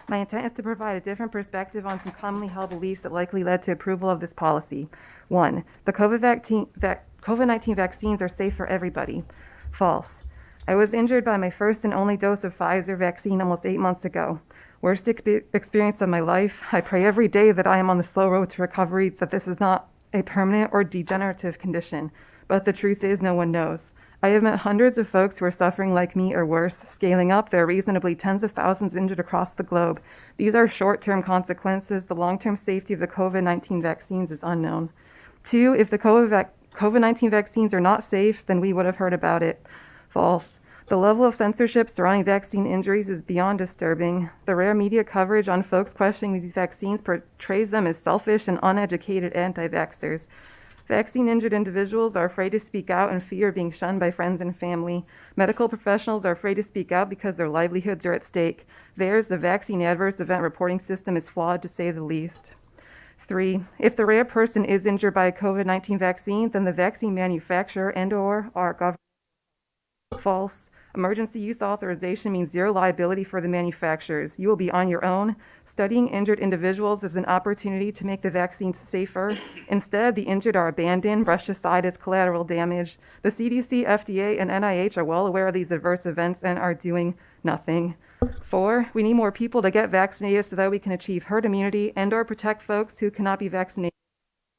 My intent is to provide a different perspective on some commonly held beliefs that likely led to approval of this policy. 1. The COVID-19 vaccines are safe for everybody. False. I was injured by my first and only dose of Pfizer vaccine almost 8 months ago. Worst experience of my life. I pray every day that I am on the slow road to recovery, that this is not a permanent or degenerative condition. But the truth is, no one knows. I have met hundreds of folks who are suffering like me or worse. Scaling up, there are reasonably tens of thousands injured across the globe. These are short-term consequences. The long-term safety of the COVID-19 vaccines is unknown. 2, if the COVID-19 vaccines are not safe, then we would have heard about it. False. The level of censorship surrounding vaccine injuries is beyond disturbing. The rare media coverage on folks questioning these vaccines portrays them as selfish and uneducated anti-vaxxers. Vaccine-injured individuals are afraid to speak out and fear being shunned by friends and family. Medical professionals are afraid to speak out because their livelihoods are at stake. VAERS, the Vaccine Adverse Event Reporting System, is flawed to say the least. 3, if the rare person is injured by a COVID-19 vaccine, then the vaccine manufacturer and/or our government. False. Emergency use authorization means zero liability for the manufacturers. You will be on your own. Studying injured individuals is an opportunity to make the vaccines safer. Instead, the injured are abandoned, brushed aside as collateral damage. The CDC, FDA, and NIH are well aware of these adverse events and are doing nothing. 4, we need more people to get vaccinated so that we can achieve herd immunity and/or protect folks who cannot be vaccinated.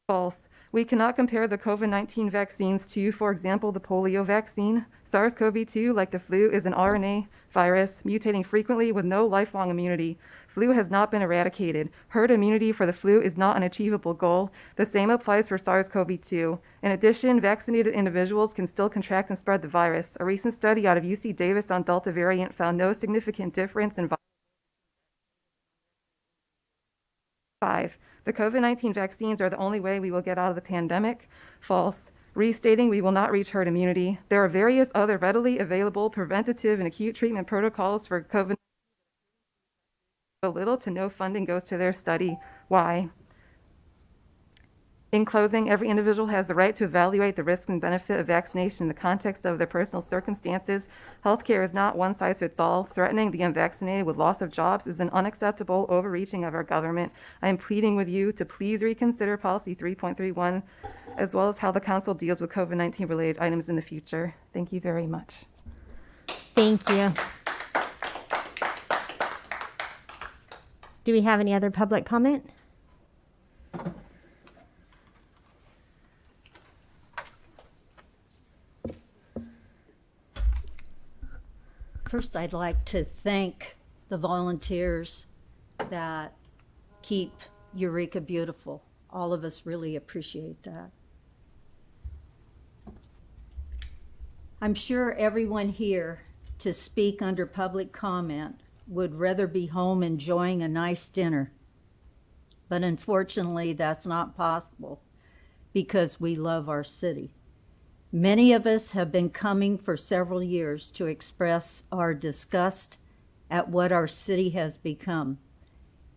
False. We cannot compare the COVID-19 vaccines to, for example, the polio vaccine. SARS-CoV-2, like the flu, is an RNA virus mutating frequently with no lifelong immunity. Flu has not been eradicated. Herd immunity for the flu is not an achievable goal. The same applies for SARS-CoV-2. In addition, vaccinated individuals can still contract and spread the virus. A recent study out of UC Davis on Delta variant found no significant difference in 5. The COVID-19 vaccines are the only way we will get out of the pandemic. False. Restating we will not reach herd immunity. There are various other readily available preventative and acute treatment protocols for COVID. Little to no funding goes to their study. Why? In closing, every individual has the right to evaluate the risk and benefit of vaccination in the context of their personal circumstances. Healthcare is not one size fits all. Threatening the unvaccinated with loss of jobs is an unacceptable overreaching of our government. I am pleading with you to please reconsider Policy 3.31, as well as how the Council deals with COVID-19 related items in the future. Thank you very much. Thank you. Do we have any other public comment? First, I'd like to thank the volunteers that keep Eureka beautiful. All of us really appreciate that. I'm sure everyone here to speak under public comment would rather be home enjoying a nice dinner. But unfortunately, that's not possible because we love our city. Many of us have been coming for several years to express our disgust at what our city has become,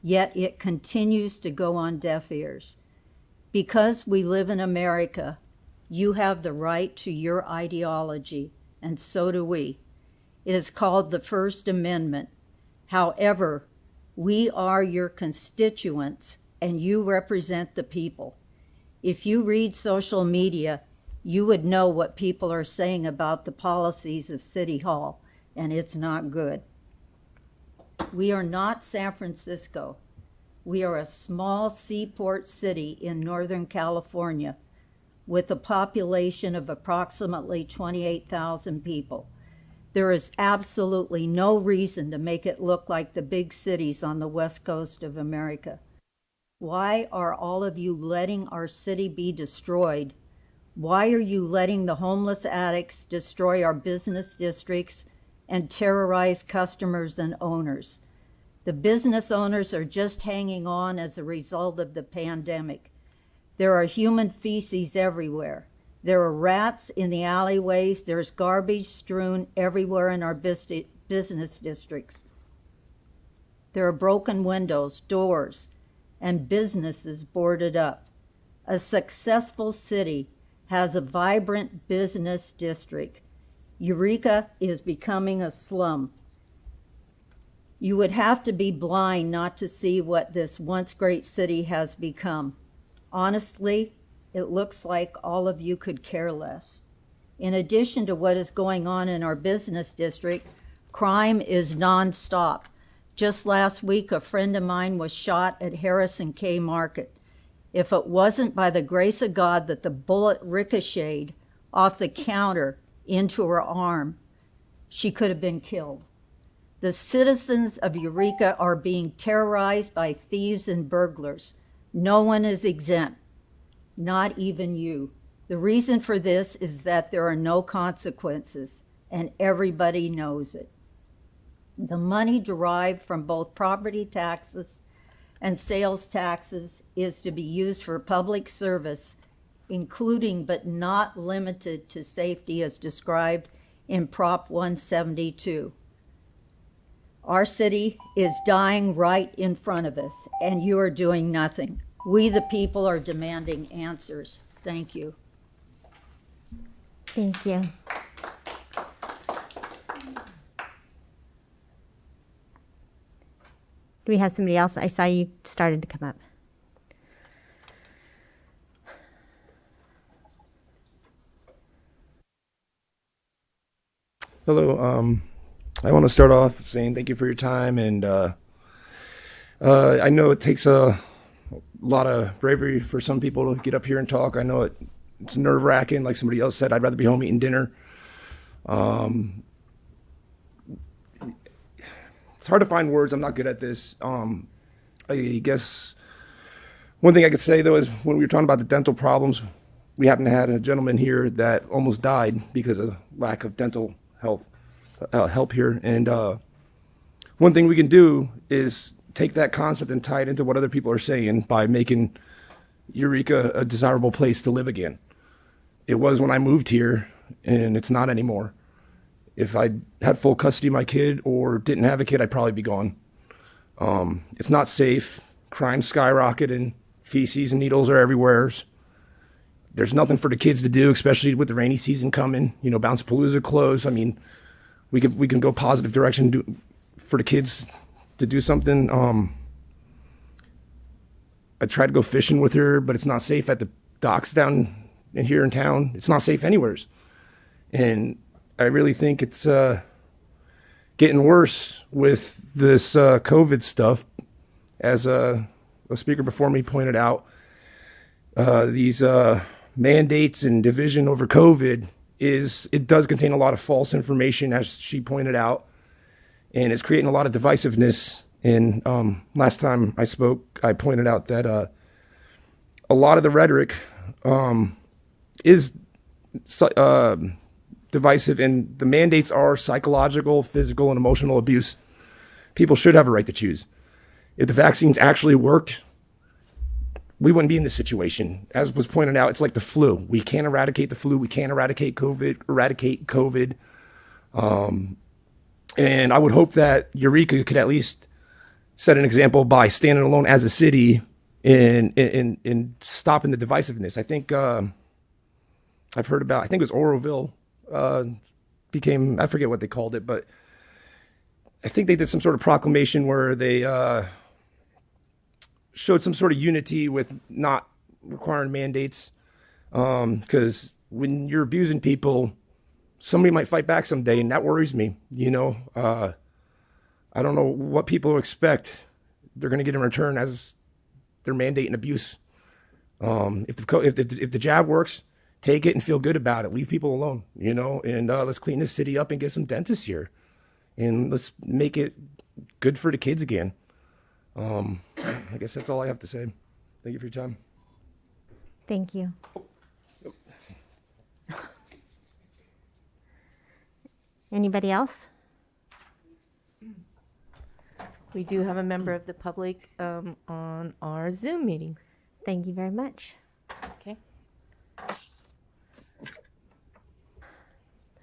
yet it continues to go on deaf ears. Because we live in America, you have the right to your ideology, and so do we. It is called the First Amendment. However, we are your constituents, and you represent the people. If you read social media, you would know what people are saying about the policies of City Hall, and it's not good. We are not San Francisco. We are a small seaport city in Northern California with a population of approximately 28,000 people. There is absolutely no reason to make it look like the big cities on the west coast of America. Why are all of you letting our city be destroyed? Why are you letting the homeless addicts destroy our business districts and terrorize customers and owners? The business owners are just hanging on as a result of the pandemic. There are human feces everywhere. There are rats in the alleyways. There's garbage strewn everywhere in our business districts. There are broken windows, doors, and businesses boarded up. A successful city has a vibrant business district. Eureka is becoming a slum. You would have to be blind not to see what this once great city has become. Honestly, it looks like all of you could care less. In addition to what is going on in our business district, crime is nonstop. Just last week, a friend of mine was shot at Harrison K Market. If it wasn't by the grace of God that the bullet ricocheted off the counter into her arm, she could have been killed. The citizens of Eureka are being terrorized by thieves and burglars. No one is exempt, not even you. The reason for this is that there are no consequences, and everybody knows it. The money derived from both property taxes and sales taxes is to be used for public service including but not limited to safety as described in Prop 172. Our city is dying right in front of us, and you are doing nothing. We, the people, are demanding answers. Thank you. Thank you. Do we have somebody else? I saw you started to come up. Hello. I want to start off saying thank you for your time, and I know it takes a lot of bravery for some people to get up here and talk. I know it's nerve-wracking. Like somebody else said, I'd rather be home eating dinner. It's hard to find words. I'm not good at this. I guess one thing I could say, though, is when we were talking about the dental problems, we happen to have a gentleman here that almost died because of lack of dental help here. And one thing we can do is take that concept and tie it into what other people are saying by making Eureka a desirable place to live again. It was when I moved here, and it's not anymore. If I had full custody of my kid or didn't have a kid, I'd probably be gone. It's not safe. Crime skyrocketing. Feces and needles are everywhere. There's nothing for the kids to do, especially with the rainy season coming. You know, Bounce-A-Palooza closed. I mean, we can go positive direction for the kids to do something. I tried to go fishing with her, but it's not safe at the docks down in here in town. It's not safe anywhere. And I really think it's getting worse with this COVID stuff. As a speaker before me pointed out, these mandates and division over COVID it does contain a lot of false information, as she pointed out, and it's creating a lot of divisiveness. And last time I spoke, I pointed out that a lot of the rhetoric is divisive, and the mandates are psychological, physical, and emotional abuse. People should have a right to choose. If the vaccines actually worked, we wouldn't be in this situation. As was pointed out, it's like the flu. We can't eradicate the flu. We can't eradicate COVID. And I would hope that Eureka could at least set an example by standing alone as a city in stopping the divisiveness. I think I've heard about, I think it was Oroville, I forget what they called it, but I think they did some sort of proclamation where they showed some sort of unity with not requiring mandates. Because when you're abusing people, somebody might fight back someday, and that worries me. You know, I don't know what people expect they're going to get in return as they're mandating abuse. If the jab works, take it and feel good about it. Leave people alone, you know, and let's clean this city up and get some dentists here, and let's make it good for the kids again. I guess that's all I have to say. Thank you for your time. Thank you. Anybody else? We do have a member of the public on our Zoom meeting. Thank you very much. Okay.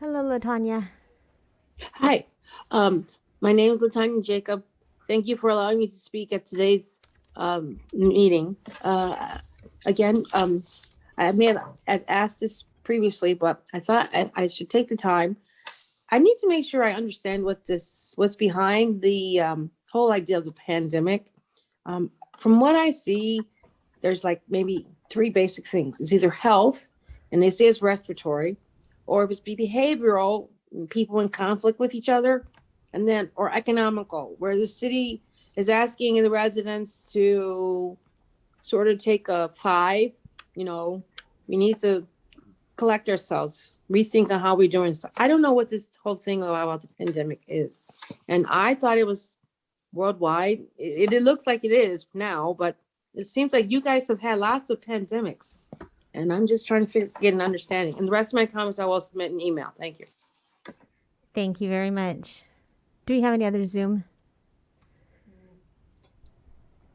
Hello, LaTanya. Hi, my name is LaTanya Jacob. Thank you for allowing me to speak at today's meeting. Again, I may have asked this previously, but I thought I should take the time. I need to make sure I understand what's behind the whole idea of the pandemic. From what I see, there's like maybe three basic things. It's either health, and they say it's respiratory, or if it's behavioral, people in conflict with each other, and then, or economical, where the city is asking the residents to sort of take a 5, you know, we need to collect ourselves, rethink on how we're doing stuff. I don't know what this whole thing about the pandemic is. And I thought it was worldwide. It looks like it is now, but it seems like you guys have had lots of pandemics. And I'm just trying to get an understanding. And the rest of my comments I will submit an email. Thank you. Thank you very much. Do we have any other Zoom?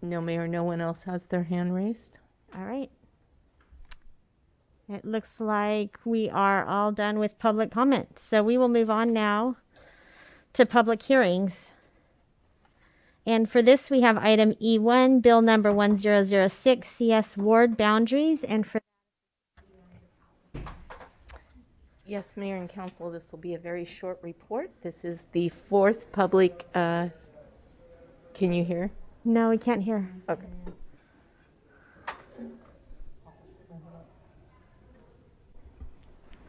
No, Mayor, no one else has their hand raised. All right. It looks like we are all done with public comment. So we will move on now to public hearings. And for this, we have item E1, bill number 1006, CS ward boundaries. And for Yes, Mayor and Council, this will be a very short report. This is the fourth public, can you hear? No, we can't hear. Okay.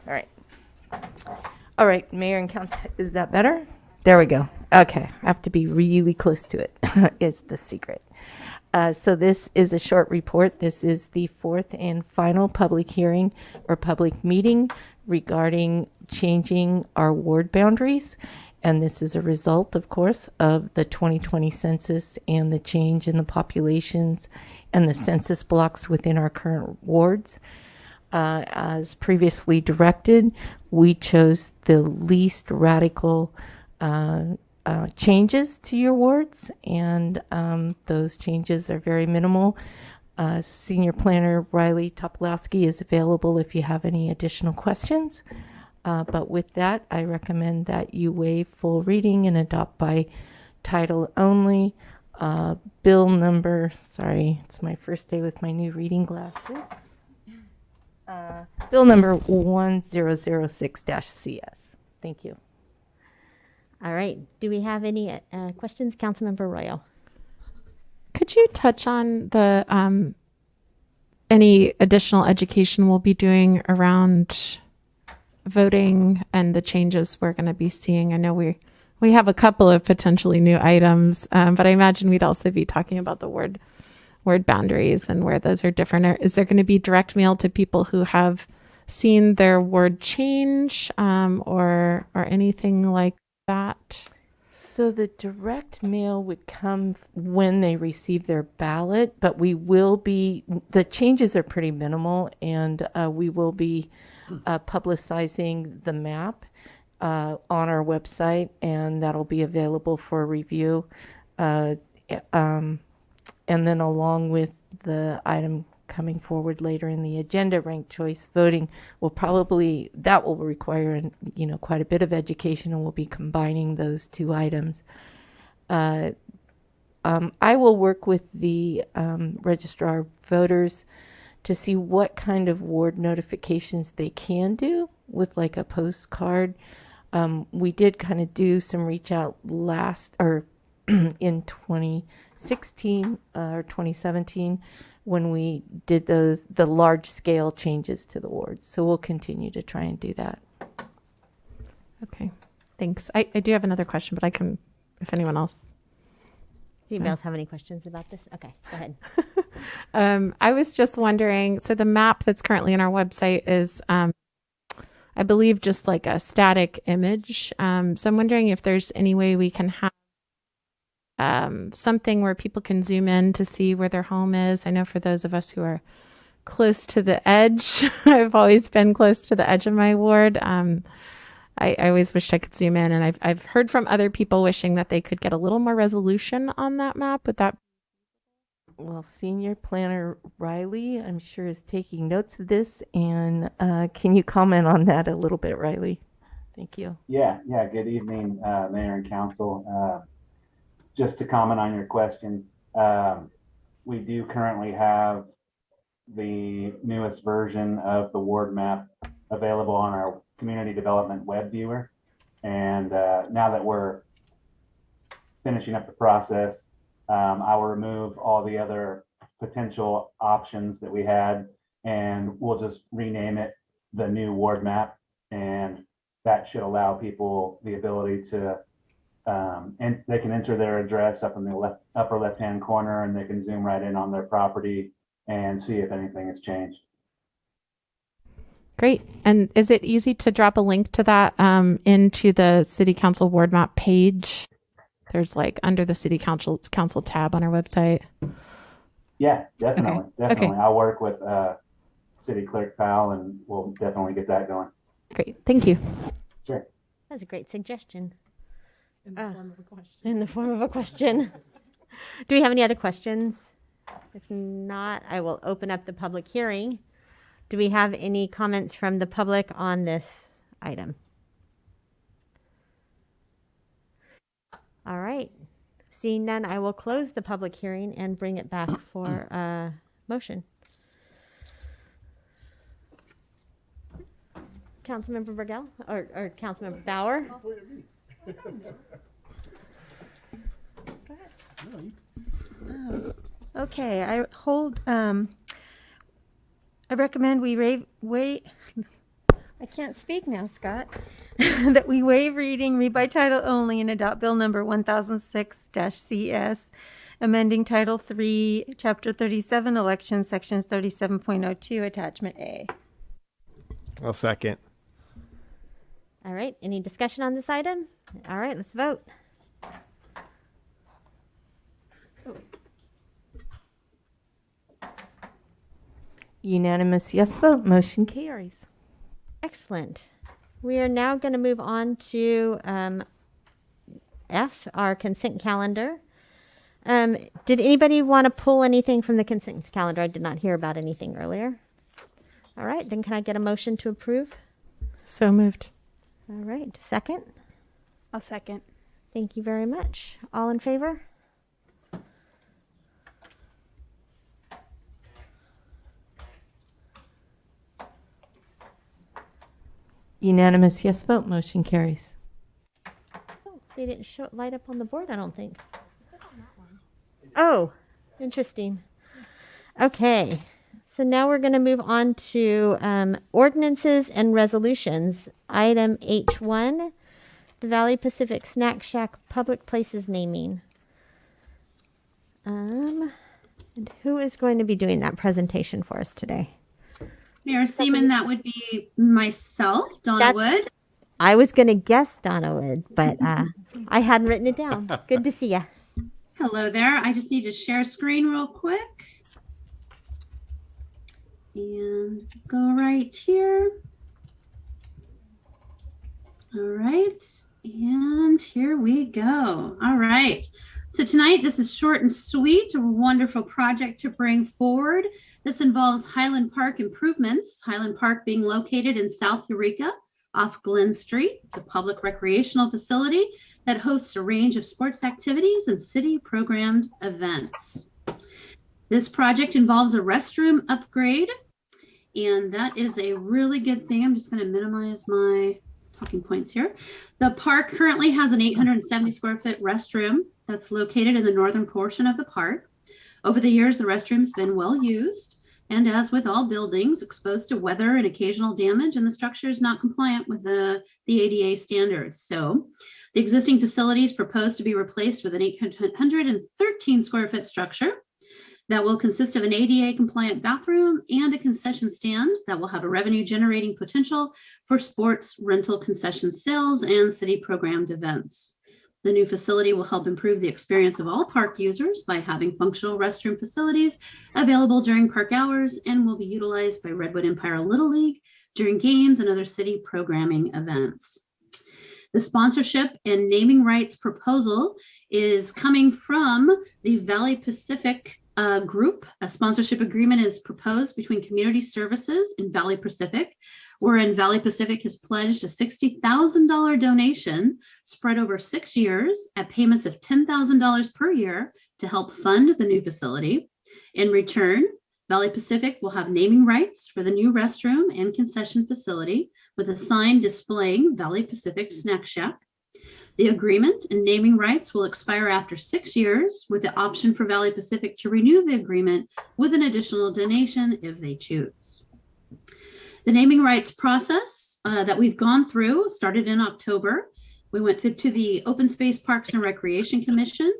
All right. All right, Mayor and Council, is that better? There we go. Okay, I have to be really close to it, is the secret. So this is a short report. This is the fourth and final public hearing or public meeting regarding changing our ward boundaries. And this is a result, of course, of the 2020 census and the change in the populations and the census blocks within our current wards. As previously directed, we chose the least radical changes to your wards, and those changes are very minimal. Senior Planner Riley Topolowski is available if you have any additional questions. But with that, I recommend that you waive full reading and adopt by title only. Bill number, sorry, it's my first day with my new reading glasses. Bill number 1006-CS. Thank you. All right. Do we have any questions? Councilmember Royal. Could you touch on the any additional education we'll be doing around voting and the changes we're going to be seeing? I know we have a couple of potentially new items, but I imagine we'd also be talking about the word boundaries and where those are different. Is there going to be direct mail to people who have seen their word change or anything like that? So the direct mail would come when they receive their ballot, but the changes are pretty minimal, and we will be publicizing the map on our website, and that'll be available for review. And then along with the item coming forward later in the agenda, ranked choice voting will require quite a bit of education, and we'll be combining those two items. I will work with the registrar of voters to see what kind of ward notifications they can do with like a postcard. We did kind of do some reach out in 2016 or 2017 when we did the large scale changes to the wards. So we'll continue to try and do that. Okay, thanks. I do have another question, but I can, if anyone else. Do you else have any questions about this? Okay, go ahead. I was just wondering, so the map that's currently on our website is, I believe, just like a static image. So I'm wondering if there's any way we can have something where people can zoom in to see where their home is. I know for those of us who are close to the edge, I've always been close to the edge of my ward. I always wished I could zoom in, and I've heard from other people wishing that they could get a little more resolution on that map. Would that? Well, Senior Planner Riley, I'm sure, is taking notes of this, and can you comment on that a little bit, Riley? Thank you. Yeah. Good evening, Mayor and Council. Just to comment on your question, we do currently have the newest version of the ward map available on our community development web viewer. And now that we're finishing up the process, I will remove all the other potential options that we had, and we'll just rename it the new ward map. And that should allow people the ability to and they can enter their address up in the upper left-hand corner, and they can zoom right in on their property and see if anything has changed. Great. And is it easy to drop a link to that into the City Council Ward Map page? There's like under the City Council tab on our website. Yeah, definitely. Okay. Definitely. Okay. I'll work with City Clerk Powell, and we'll definitely get that going. Great. Thank you. Sure. That's a great suggestion. In the form of a question. In the form of a question. Do we have any other questions? If not, I will open up the public hearing. Do we have any comments from the public on this item? All right. Seeing none, I will close the public hearing and bring it back for a motion. Councilmember Burgell or Councilmember Bauer? Okay, I recommend we wait. I can't speak now, Scott. That we waive reading, read by title only, and adopt Bill number 1006-CS, amending Title 3, Chapter 37, Elections, Sections 37.02, Attachment A. I'll second. All right. Any discussion on this item? All right. Let's vote. Unanimous yes vote. Motion carries. Excellent. We are now going to move on to F, our consent calendar. Did anybody want to pull anything from the consent calendar? I did not hear about anything earlier. All right. Then can I get a motion to approve? So moved. All right. Second? I'll second. Thank you very much. All in favor? Unanimous yes vote. Motion carries. Oh, they didn't light up on the board, I don't think. Oh, interesting. Okay. So now we're going to move on to ordinances and resolutions. Item H1, the Valley Pacific Snack Shack public places naming. And who is going to be doing that presentation for us today? Mayor Seaman, that would be myself, Donna Wood. I was going to guess Donna Wood, but I hadn't written it down. Good to see you. Hello there. I just need to share screen real quick. And go right here. All right. And here we go. All right. So tonight, this is short and sweet, a wonderful project to bring forward. This involves Highland Park improvements, Highland Park being located in South Eureka off Glen Street. It's a public recreational facility that hosts a range of sports activities and city programmed events. This project involves a restroom upgrade, and that is a really good thing. I'm just going to minimize my talking points here. The park currently has an 870 square foot restroom that's located in the northern portion of the park. Over the years, the restroom's been well used, and as with all buildings, exposed to weather and occasional damage, and the structure is not compliant with the ADA standards. So the existing facility is proposed to be replaced with an 813 square foot structure that will consist of an ADA compliant bathroom and a concession stand that will have a revenue generating potential for sports, rental, concession sales, and city programmed events. The new facility will help improve the experience of all park users by having functional restroom facilities available during park hours and will be utilized by Redwood Empire Little League during games and other city programming events. The sponsorship and naming rights proposal is coming from the Valley Pacific group. A sponsorship agreement is proposed between Community Services and Valley Pacific, wherein Valley Pacific has pledged a $60,000 donation spread over 6 years at payments of $10,000 per year to help fund the new facility. In return, Valley Pacific will have naming rights for the new restroom and concession facility with a sign displaying Valley Pacific Snack Shack. The agreement and naming rights will expire after 6 years, with the option for Valley Pacific to renew the agreement with an additional donation if they choose. The naming rights process that we've gone through started in October. We went through to the Open Space Parks and Recreation Commission,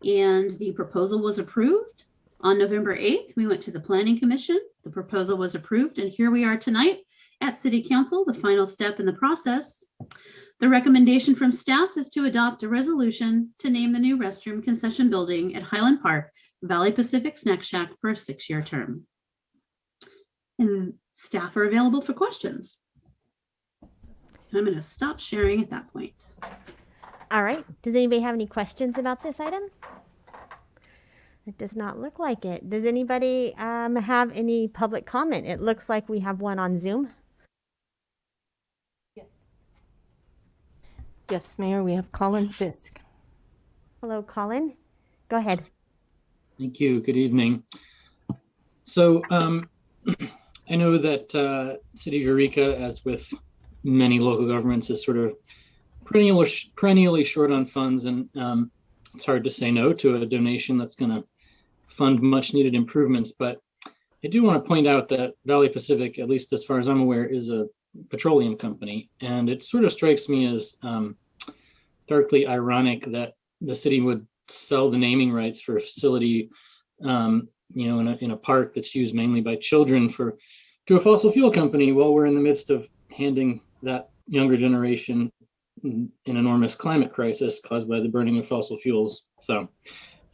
and the proposal was approved. On November 8th, we went to the Planning Commission. The proposal was approved, and here we are tonight at City Council, the final step in the process. The recommendation from staff is to adopt a resolution to name the new restroom concession building at Highland Park Valley Pacific Snack Shack for a 6-year term. And staff are available for questions. I'm going to stop sharing at that point. All right. Does anybody have any questions about this item? It does not look like it. Does anybody have any public comment? It looks like we have one on Zoom. Yes, Mayor, we have Colin Fisk. Hello, Colin. Go ahead. Thank you. Good evening. So I know that City of Eureka, as with many local governments, is sort of perennially short on funds, and it's hard to say no to a donation that's going to fund much needed improvements. But I do want to point out that Valley Pacific, at least as far as I'm aware, is a petroleum company. And it sort of strikes me as darkly ironic that the city would sell the naming rights for a facility, in a park that's used mainly by children to a fossil fuel company, while we're in the midst of handing that younger generation an enormous climate crisis caused by the burning of fossil fuels. So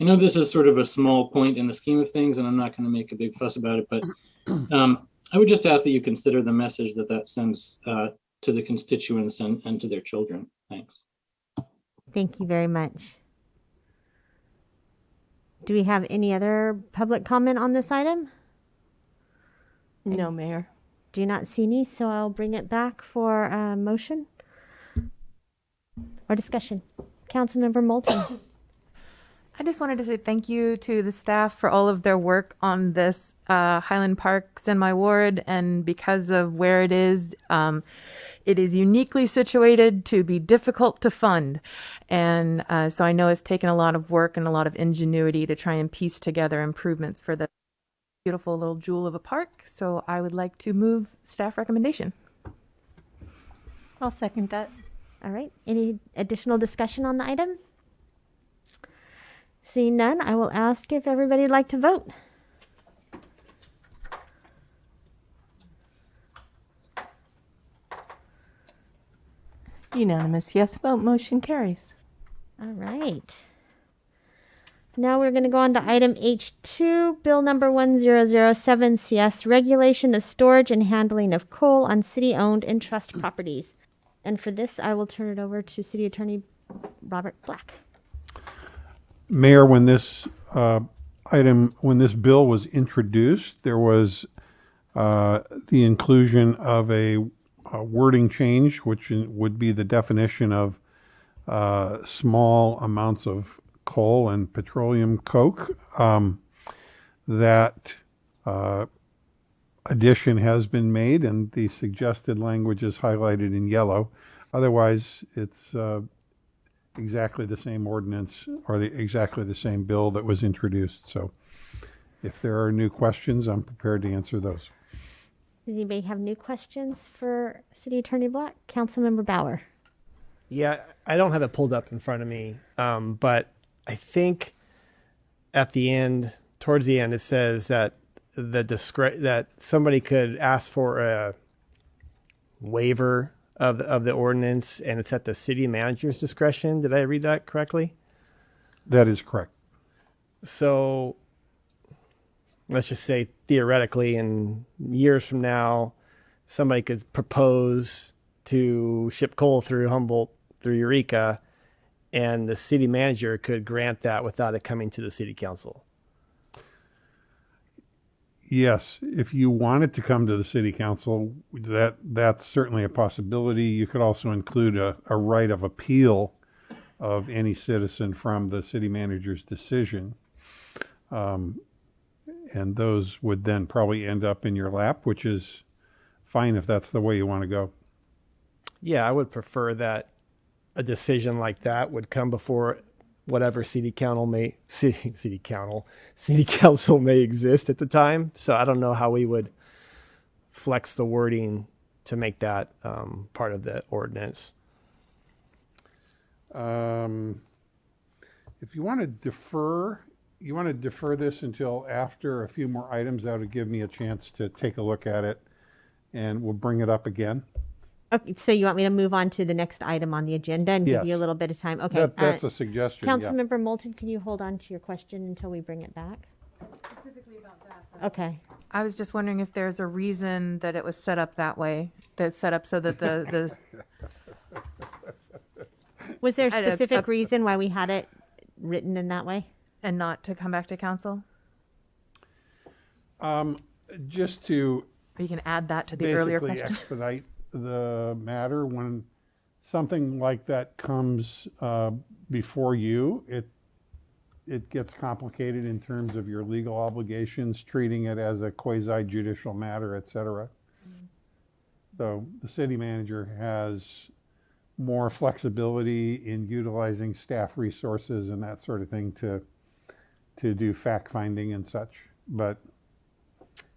I know this is sort of a small point in the scheme of things, and I'm not going to make a big fuss about it, but I would just ask that you consider the message that sends to the constituents and to their children. Thanks. Thank you very much. Do we have any other public comment on this item? No, Mayor. Do not see any, so I'll bring it back for a motion or discussion. Councilmember Moulton. I just wanted to say thank you to the staff for all of their work on this. Highland Park's in my ward, and because of where it is uniquely situated to be difficult to fund. And so I know it's taken a lot of work and a lot of ingenuity to try and piece together improvements for the beautiful little jewel of a park. So I would like to move staff recommendation. I'll second that. All right. Any additional discussion on the item? Seeing none, I will ask if everybody would like to vote. Unanimous yes vote, motion carries. All right. Now we're going to go on to item H2, Bill number 1007 CS, Regulation of Storage and Handling of Coal on City-Owned and Trust Properties. And for this, I will turn it over to City Attorney Robert Black. Mayor, when this bill was introduced, there was the inclusion of a wording change, which would be the definition of small amounts of coal and petroleum coke. That addition has been made, and the suggested language is highlighted in yellow. Otherwise, it's exactly the same ordinance or exactly the same bill that was introduced. So if there are new questions, I'm prepared to answer those. Does anybody have new questions for City Attorney Black? Councilmember Bauer. Yeah, I don't have it pulled up in front of me, but I think at the end, towards the end, it says that that somebody could ask for a waiver of the ordinance, and it's at the city manager's discretion. Did I read that correctly? That is correct. So let's just say theoretically, in years from now, somebody could propose to ship coal through Humboldt, through Eureka, and the city manager could grant that without it coming to the city council. Yes, if you wanted to come to the city council, that's certainly a possibility. You could also include a right of appeal of any citizen from the city manager's decision. And those would then probably end up in your lap, which is fine if that's the way you want to go. Yeah, I would prefer that a decision like that would come before whatever city council may exist at the time. So I don't know how we would flex the wording to make that part of the ordinance. If you want to defer this until after a few more items, that would give me a chance to take a look at it, and we'll bring it up again. Okay, so you want me to move on to the next item on the agenda and give you a little bit of time? Okay. That's a suggestion. Councilmember Moulton, can you hold on to your question until we bring it back? Specifically about that. Okay. I was just wondering if there's a reason that it was set up that way, that's set up so that the Was there a specific reason why we had it written in that way? and not to come back to council? Just to Or you can add that to the earlier basically question. expedite the matter, when something like that comes before you, it gets complicated in terms of your legal obligations, treating it as a quasi-judicial matter, et cetera. So the city manager has more flexibility in utilizing staff resources and that sort of thing to do fact finding and such. But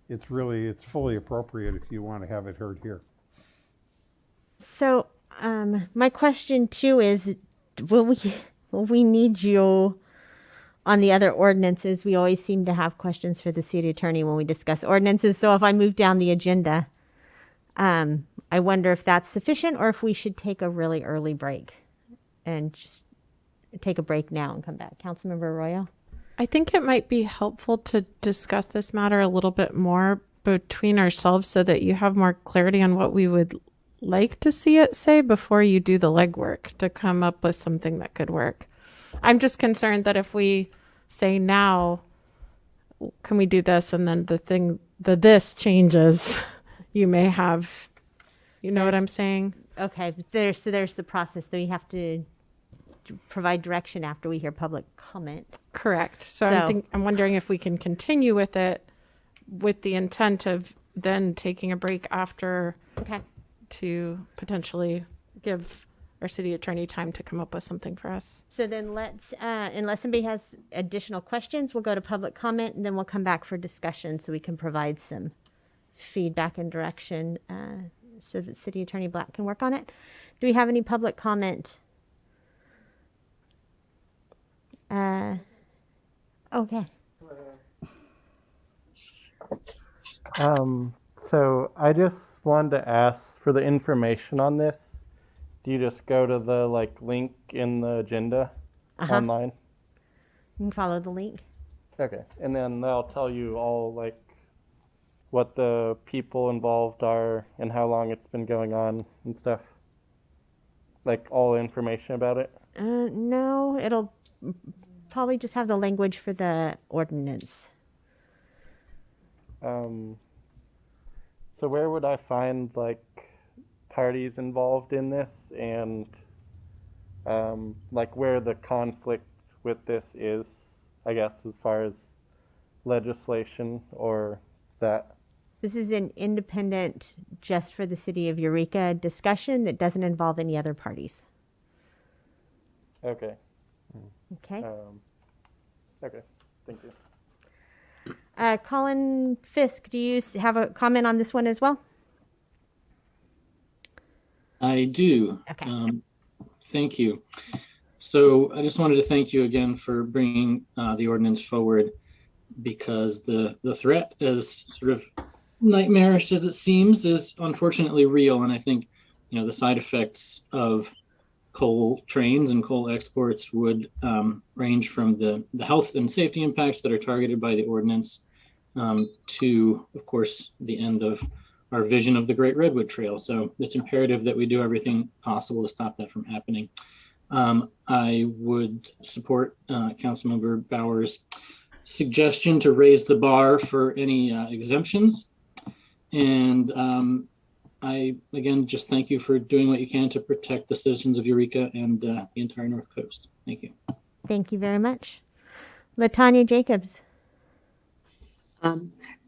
it's fully appropriate if you want to have it heard here. So, my question too is, will we need you on the other ordinances? We always seem to have questions for the city attorney when we discuss ordinances. So if I move down the agenda, I wonder if that's sufficient or if we should take a really early break and just take a break now and come back. Councilmember Arroyo? I think it might be helpful to discuss this matter a little bit more between ourselves so that you have more clarity on what we would like to see it say before you do the legwork to come up with something that could work. I'm just concerned that if we say now, can we do this, and then this changes, you may have, you know what I'm saying? Okay, but there's the process that we have to provide direction after we hear public comment. Correct. So I'm wondering if we can continue with it with the intent of then taking a break after. Okay. To potentially give our city attorney time to come up with something for us. So then let's, unless somebody has additional questions, we'll go to public comment and then we'll come back for discussion so we can provide some feedback and direction so that City Attorney Black can work on it. Do we have any public comment? Okay. So I just wanted to ask for the information on this. Do you just go to the link in the agenda online? You can follow the link. Okay, and then they'll tell you all what the people involved are and how long it's been going on and stuff. All the information about it. No, it'll probably just have the language for the ordinance. So where would I find parties involved in this and where the conflict with this is, I guess, as far as legislation or that? This is an independent, just for the city of Eureka discussion that doesn't involve any other parties. Okay. Okay. Okay, thank you. Colin Fisk, do you have a comment on this one as well? I do. Okay. Thank you. So I just wanted to thank you again for bringing the ordinance forward, because the threat, as sort of nightmarish as it seems, is unfortunately real. And I think, the side effects of coal trains and coal exports would range from the health and safety impacts that are targeted by the ordinance to, of course, the end of our vision of the Great Redwood Trail. So it's imperative that we do everything possible to stop that from happening. I would support Councilmember Bauer's suggestion to raise the bar for any exemptions. And I, again, just thank you for doing what you can to protect the citizens of Eureka and the entire North Coast. Thank you. Thank you very much. LaTanya Jacobs.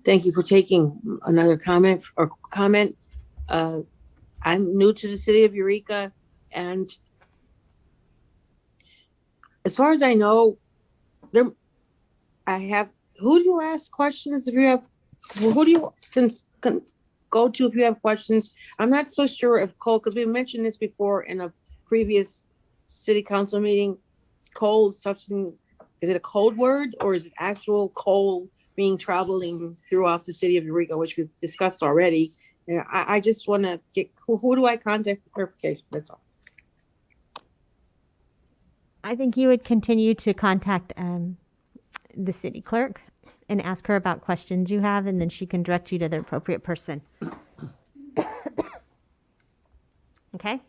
Thank you for taking another comment. I'm new to the city of Eureka, and as far as I know, who do you ask questions if you have, who do you can go to if you have questions? I'm not so sure if coal, because we mentioned this before in a previous city council meeting, coal, something, is it a code word or is it actual coal being traveling throughout the city of Eureka, which we've discussed already? I just want to get, who do I contact for clarification? That's all. I think you would continue to contact the city clerk and ask her about questions you have, and then she can direct you to the appropriate person. Okay?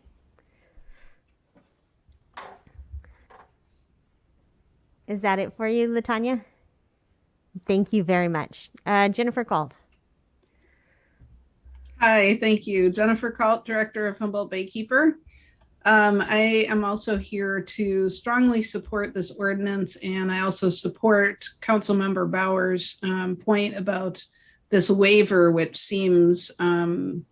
Is that it for you, Latanya? Thank you very much. Jennifer Galt. Hi, thank you. Jennifer Kalt, Director of Humboldt Baykeeper. I am also here to strongly support this ordinance, and I also support Councilmember Bauer's point about this waiver, which seems, I'm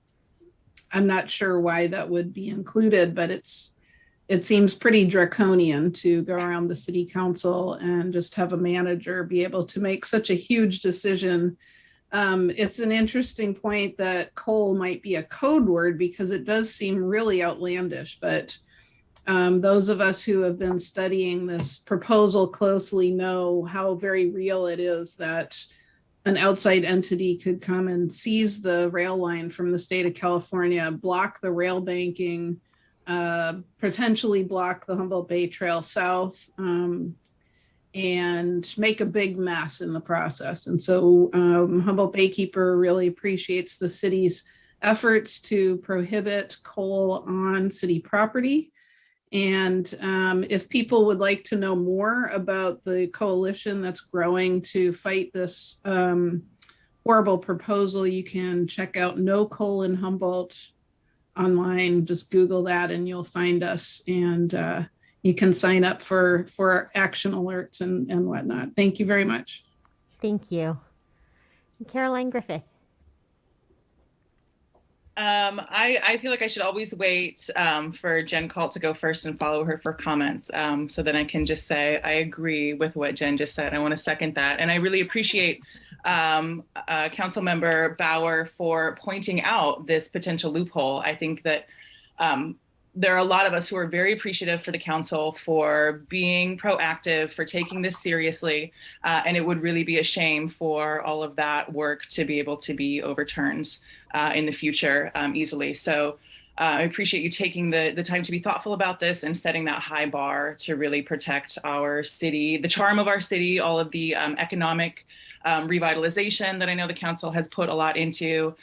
not sure why that would be included, but it seems pretty draconian to go around the city council and just have a manager be able to make such a huge decision. It's an interesting point that coal might be a code word because it does seem really outlandish, but those of us who have been studying this proposal closely know how very real it is that an outside entity could come and seize the rail line from the state of California, block the rail banking, potentially block the Humboldt Bay Trail South, and make a big mess in the process. And so Humboldt Baykeeper really appreciates the city's efforts to prohibit coal on city property. And if people would like to know more about the coalition that's growing to fight this horrible proposal, you can check out No Coal in Humboldt online. Just Google that and you'll find us. And you can sign up for action alerts and whatnot. Thank you very much. Thank you. Caroline Griffith. I feel like I should always wait for Jen Calt to go first and follow her for comments. So then I can just say, I agree with what Jen just said. I want to second that. And I really appreciate Councilmember Bauer for pointing out this potential loophole. I think that there are a lot of us who are very appreciative for the council for being proactive, for taking this seriously, and it would really be a shame for all of that work to be able to be overturned in the future easily. So I appreciate you taking the time to be thoughtful about this and setting that high bar to really protect our city, the charm of our city, all of the economic revitalization that I know the council has put a lot into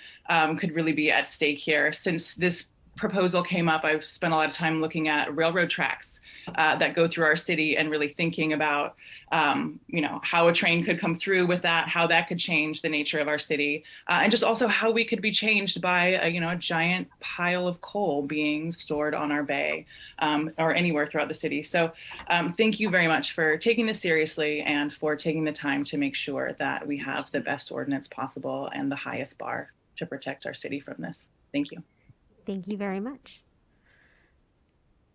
could really be at stake here. Since this proposal came up, I've spent a lot of time looking at railroad tracks that go through our city and really thinking about, how a train could come through with that, how that could change the nature of our city, and just also how we could be changed by a giant pile of coal being stored on our bay or anywhere throughout the city. So thank you very much for taking this seriously and for taking the time to make sure that we have the best ordinance possible and the highest bar to protect our city from this. Thank you. Thank you very much.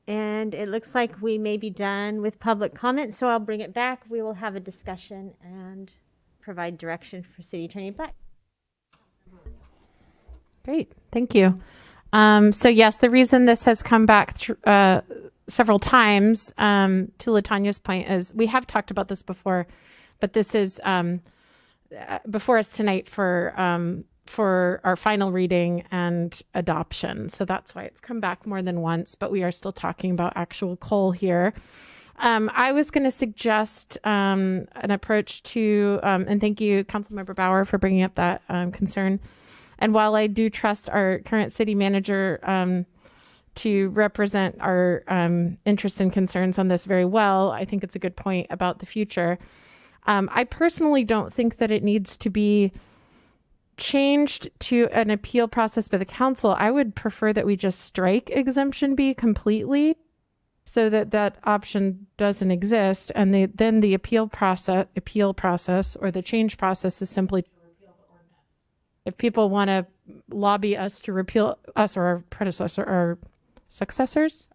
And it looks like we may be done with public comment, so I'll bring it back. We will have a discussion and provide direction for City Attorney Black. Great, thank you. So yes, the reason this has come back several times, to Latanya's point, is we have talked about this before, but this is before us tonight for our final reading and adoption. So that's why it's come back more than once, but we are still talking about actual coal here. I was going to suggest an approach to, and thank you, Councilmember Bauer, for bringing up that concern. And while I do trust our current city manager to represent our interests and concerns on this very well, I think it's a good point about the future. I personally don't think that it needs to be changed to an appeal process by the council. I would prefer that we just strike exemption B completely so that that option doesn't exist. And then the appeal process or the change process is simply to repeal the ordinance. If people want to lobby us to repeal us or our predecessor or successors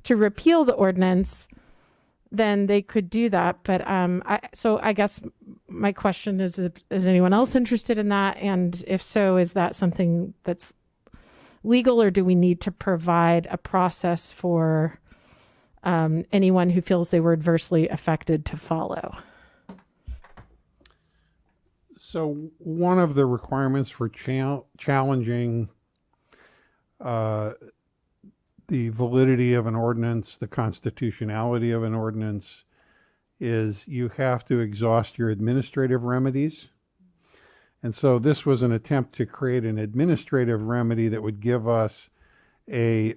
to repeal the ordinance, then they could do that. But I guess my question is anyone else interested in that? And if so, is that something that's legal, or do we need to provide a process for anyone who feels they were adversely affected to follow? So one of the requirements for challenging the validity of an ordinance, the constitutionality of an ordinance, is you have to exhaust your administrative remedies. And so this was an attempt to create an administrative remedy that would give us a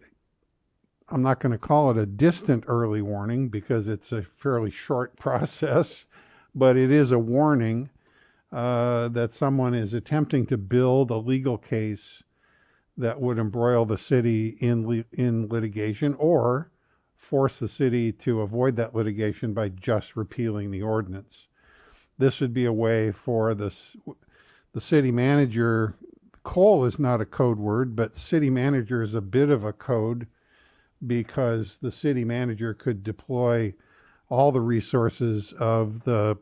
I'm not going to call it a distant early warning because it's a fairly short process, but it is a warning that someone is attempting to build a legal case that would embroil the city in litigation or force the city to avoid that litigation by just repealing the ordinance. This would be a way for the city manager. Coal is not a code word, but city manager is a bit of a code because the city manager could deploy all the resources of the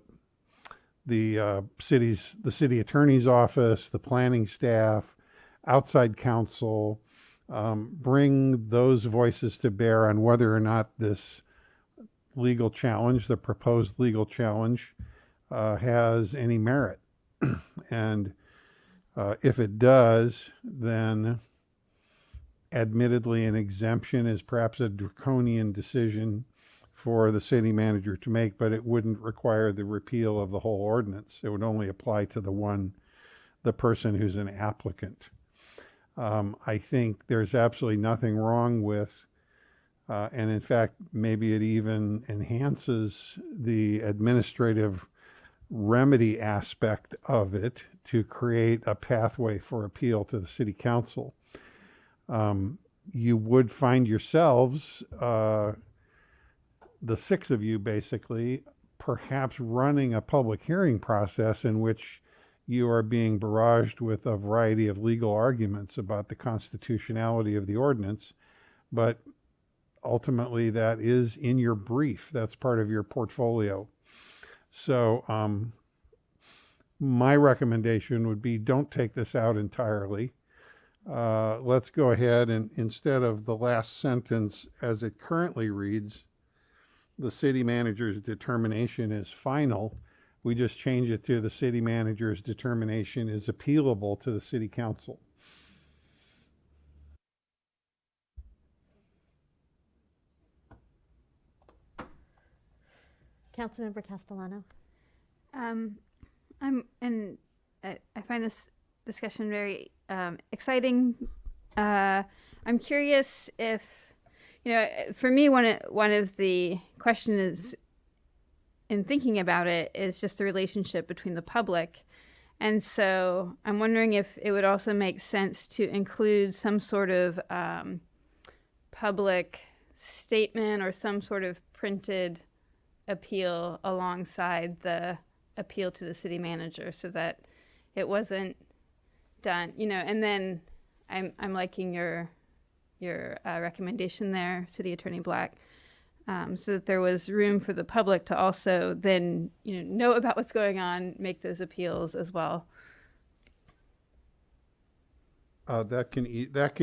city attorney's office, the planning staff, outside counsel, bring those voices to bear on whether or not this legal challenge, the proposed legal challenge, has any merit. And if it does, then admittedly an exemption is perhaps a draconian decision for the city manager to make, but it wouldn't require the repeal of the whole ordinance. It would only apply to the person who's an applicant. I think there's absolutely nothing wrong with, and in fact, maybe it even enhances the administrative remedy aspect of it to create a pathway for appeal to the city council. You would find yourselves, the six of you basically, perhaps running a public hearing process in which you are being barraged with a variety of legal arguments about the constitutionality of the ordinance, but ultimately that is in your brief. That's part of your portfolio. So my recommendation would be don't take this out entirely. Let's go ahead and instead of the last sentence as it currently reads, the city manager's determination is final, we just change it to the city manager's determination is appealable to the city council. Councilmember Castellano. I find this discussion very exciting. I'm curious if, for me, one of the questions in thinking about it is just the relationship between the public. And so I'm wondering if it would also make sense to include some sort of public statement or some sort of printed appeal alongside the appeal to the city manager so that it wasn't done, and then I'm liking your recommendation there, City Attorney Black, so that there was room for the public to also then know about what's going on, make those appeals as well. That can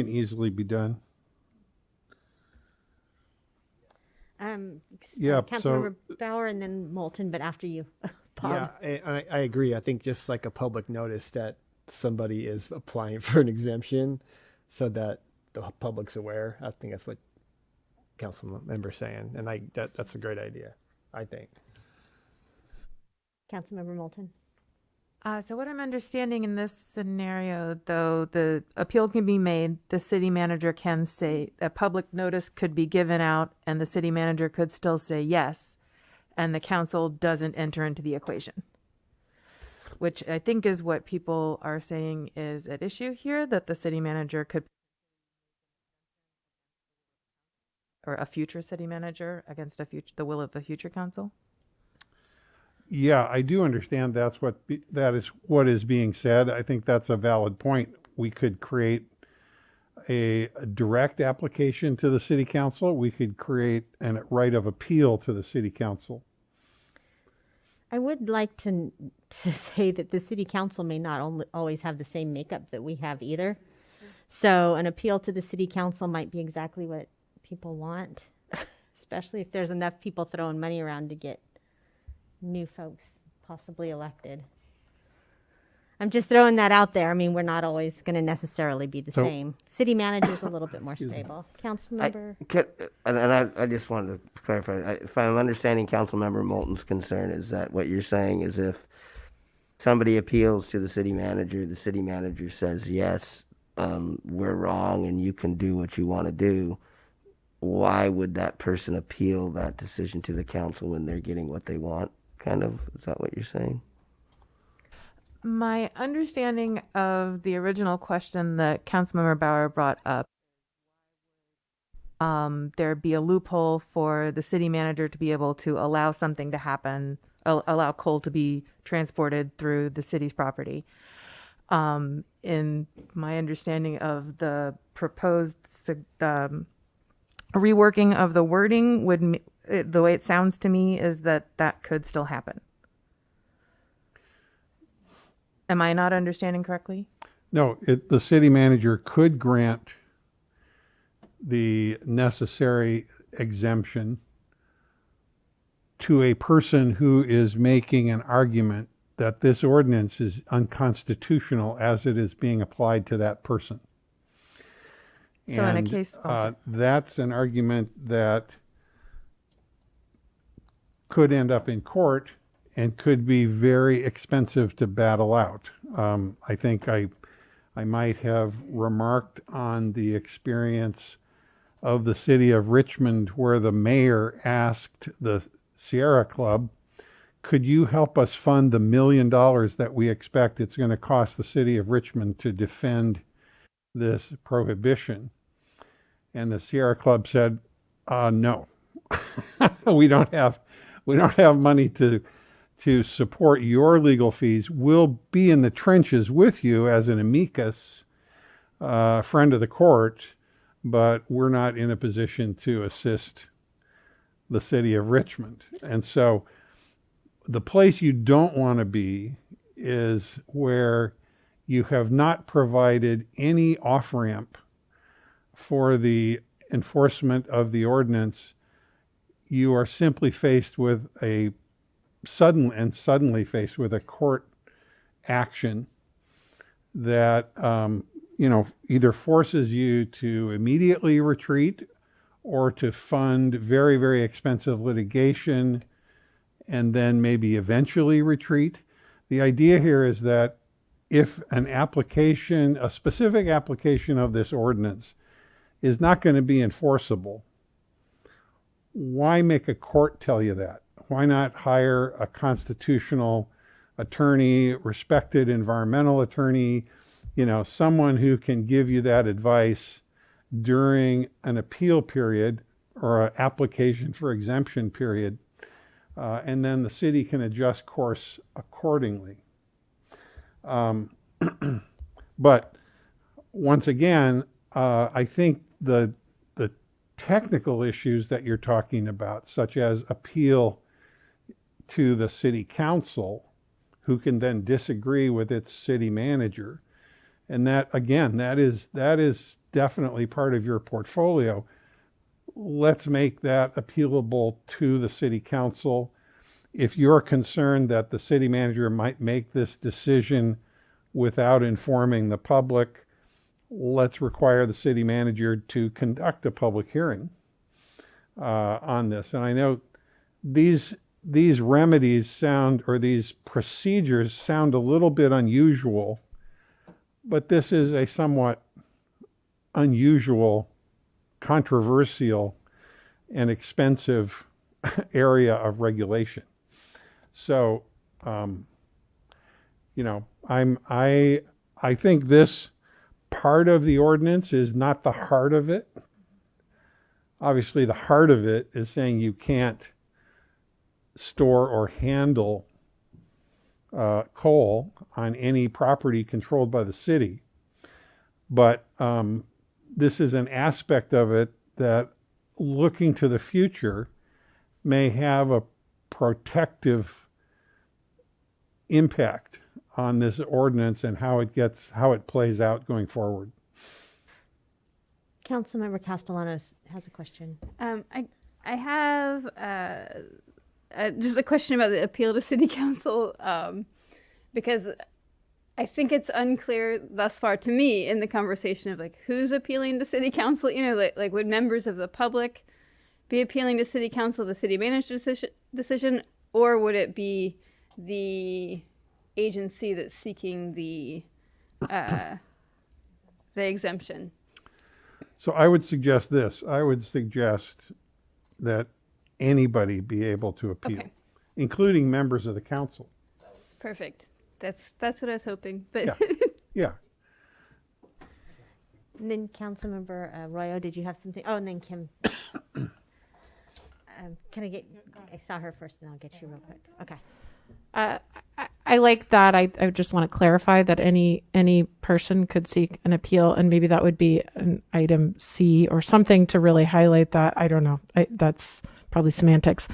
easily be done. Councilmember Bauer and then Moulton, but after you, Bob. Yeah, I agree. I think just like a public notice that somebody is applying for an exemption so that the public's aware. I think that's what council member's saying. And that's a great idea, I think. Councilmember Moulton. So what I'm understanding in this scenario, though, the appeal can be made, the city manager can say a public notice could be given out and the city manager could still say yes, and the council doesn't enter into the equation, which I think is what people are saying is at issue here, that the city manager could, or a future city manager against the will of the future council. Yeah, I do understand that is what is being said. I think that's a valid point. We could create a direct application to the city council. We could create a right of appeal to the city council. I would like to say that the city council may not always have the same makeup that we have either. So an appeal to the city council might be exactly what people want, especially if there's enough people throwing money around to get new folks possibly elected. I'm just throwing that out there. I mean, we're not always going to necessarily be the same. City manager is a little bit more stable. Councilmember? I just wanted to clarify. If I'm understanding Councilmember Moulton's concern, is that what you're saying is if somebody appeals to the city manager says, yes, we're wrong and you can do what you want to do, why would that person appeal that decision to the council when they're getting what they want? Kind of, is that what you're saying? My understanding of the original question that Councilmember Bauer brought up, there'd be a loophole for the city manager to be able to allow something to happen, allow coal to be transported through the city's property. In my understanding of the proposed reworking of the wording, the way it sounds to me is that could still happen. Am I not understanding correctly? No, the city manager could grant the necessary exemption to a person who is making an argument that this ordinance is unconstitutional as it is being applied to that person. So in a case, that's an argument that could end up in court and could be very expensive to battle out. I think I might have remarked on the experience of the city of Richmond where the mayor asked the Sierra Club, could you help us fund the $1 million that we expect it's going to cost the city of Richmond to defend this prohibition? And the Sierra Club said, no, we don't have money to support your legal fees. We'll be in the trenches with you as an amicus, friend of the court, but we're not in a position to assist the city of Richmond. And so the place you don't want to be is where you have not provided any off-ramp for the enforcement of the ordinance. You are simply faced with suddenly faced with a court action that either forces you to immediately retreat or to fund very, very expensive litigation and then maybe eventually retreat. The idea here is that if a specific application of this ordinance is not going to be enforceable, why make a court tell you that? Why not hire a constitutional attorney, respected environmental attorney, someone who can give you that advice during an appeal period or an application for exemption period, and then the city can adjust course accordingly. But once again, I think the technical issues that you're talking about, such as appeal to the city council, who can then disagree with its city manager, and that is definitely part of your portfolio. Let's make that appealable to the city council. If you're concerned that the city manager might make this decision without informing the public, let's require the city manager to conduct a public hearing on this. And I know these remedies these procedures sound a little bit unusual, but this is a somewhat unusual, controversial, and expensive area of regulation. So, I think this part of the ordinance is not the heart of it. Obviously, the heart of it is saying you can't store or handle coal on any property controlled by the city. But this is an aspect of it that, looking to the future, may have a protective impact on this ordinance and how it plays out going forward. Councilmember Castellanos has a question. I have just a question about the appeal to city council, because I think it's unclear thus far to me in the conversation of who's appealing to city council. Like would members of the public be appealing to city council, the city manager decision, or would it be the agency that's seeking the exemption? So I would suggest this. I would suggest that anybody be able to appeal, Okay. including members of the council. Perfect. That's what I was hoping. But Yeah. Yeah. And then Councilmember Arroyo, did you have something? Oh, and then Kim. Can I get? I saw her first, and I'll get you real quick. Okay. I like that. I just want to clarify that any person could seek an appeal, and maybe that would be an item C or something to really highlight that. I don't know. That's probably semantics.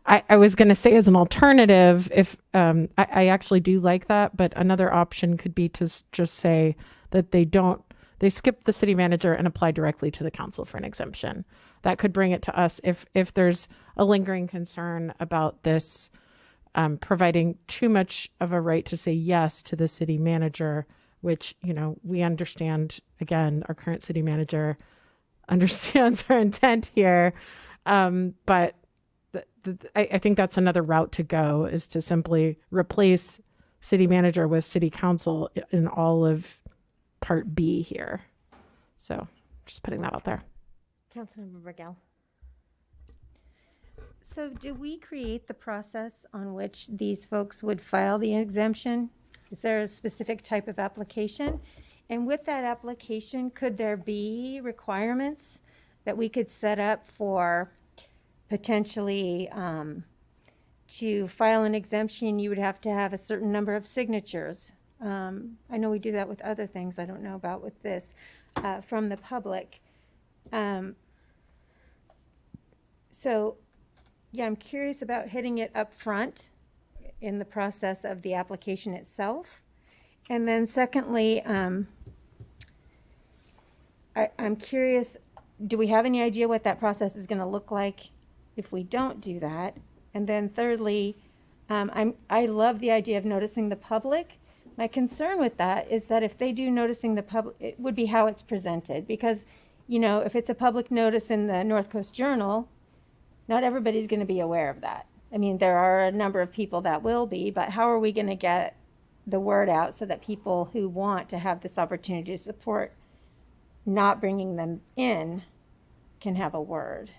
I was going to say as an alternative, if I actually do like that, but another option could be to just say that they skip the city manager and apply directly to the council for an exemption. That could bring it to us if there's a lingering concern about this providing too much of a right to say yes to the city manager, which, we understand, again, our current city manager understands our intent here. But I think that's another route to go, is to simply replace city manager with city council in all of part B here. So just putting that out there. Councilmember Burgell. So do we create the process on which these folks would file the exemption? Is there a specific type of application? And with that application, could there be requirements that we could set up for potentially to file an exemption? You would have to have a certain number of signatures. I know we do that with other things. I don't know about with this, from the public. So, yeah, I'm curious about hitting it up front in the process of the application itself. And then secondly, I'm curious, do we have any idea what that process is going to look like if we don't do that? And then thirdly, I love the idea of noticing the public. My concern with that is that if they do noticing the public, it would be how it's presented. Because, if it's a public notice in the North Coast Journal, not everybody's going to be aware of that. I mean, there are a number of people that will be, but how are we going to get the word out so that people who want to have this opportunity to support not bringing them in can have a word?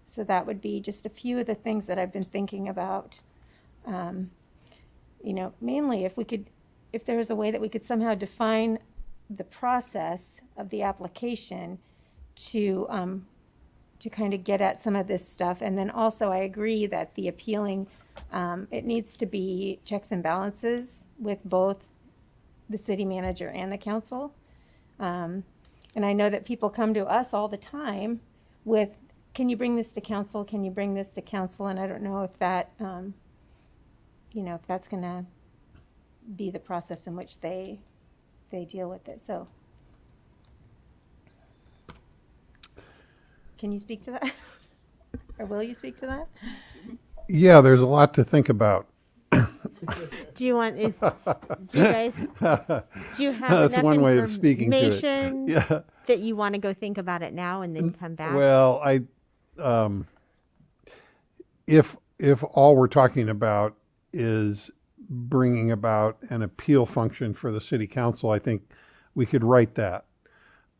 So that would be just a few of the things that I've been thinking about. Mainly if there was a way that we could somehow define the process of the application to kind of get at some of this stuff. And then also I agree that the appealing, it needs to be checks and balances with both the city manager and the council. And I know that people come to us all the time with, can you bring this to council? Can you bring this to council? And I don't know if that, if that's going to be the process in which they deal with it. So can you speak to that? Or will you speak to that? Yeah, there's a lot to think about. Do you guys, do you have That's enough one way of speaking to it. information Yeah. that you want to go think about it now and then come back? Well, if all we're talking about is bringing about an appeal function for the city council, I think we could write that.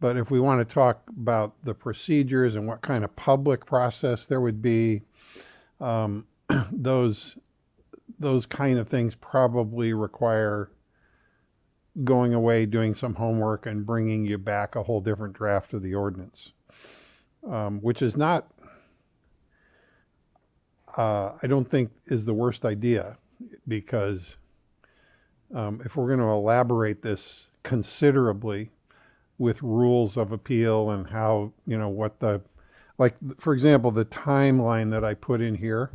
But if we want to talk about the procedures and what kind of public process there would be, those kind of things probably require going away, doing some homework, and bringing you back a whole different draft of the ordinance, which is not, I don't think is the worst idea, because if we're going to elaborate this considerably with rules of appeal and how, for example, the timeline that I put in here,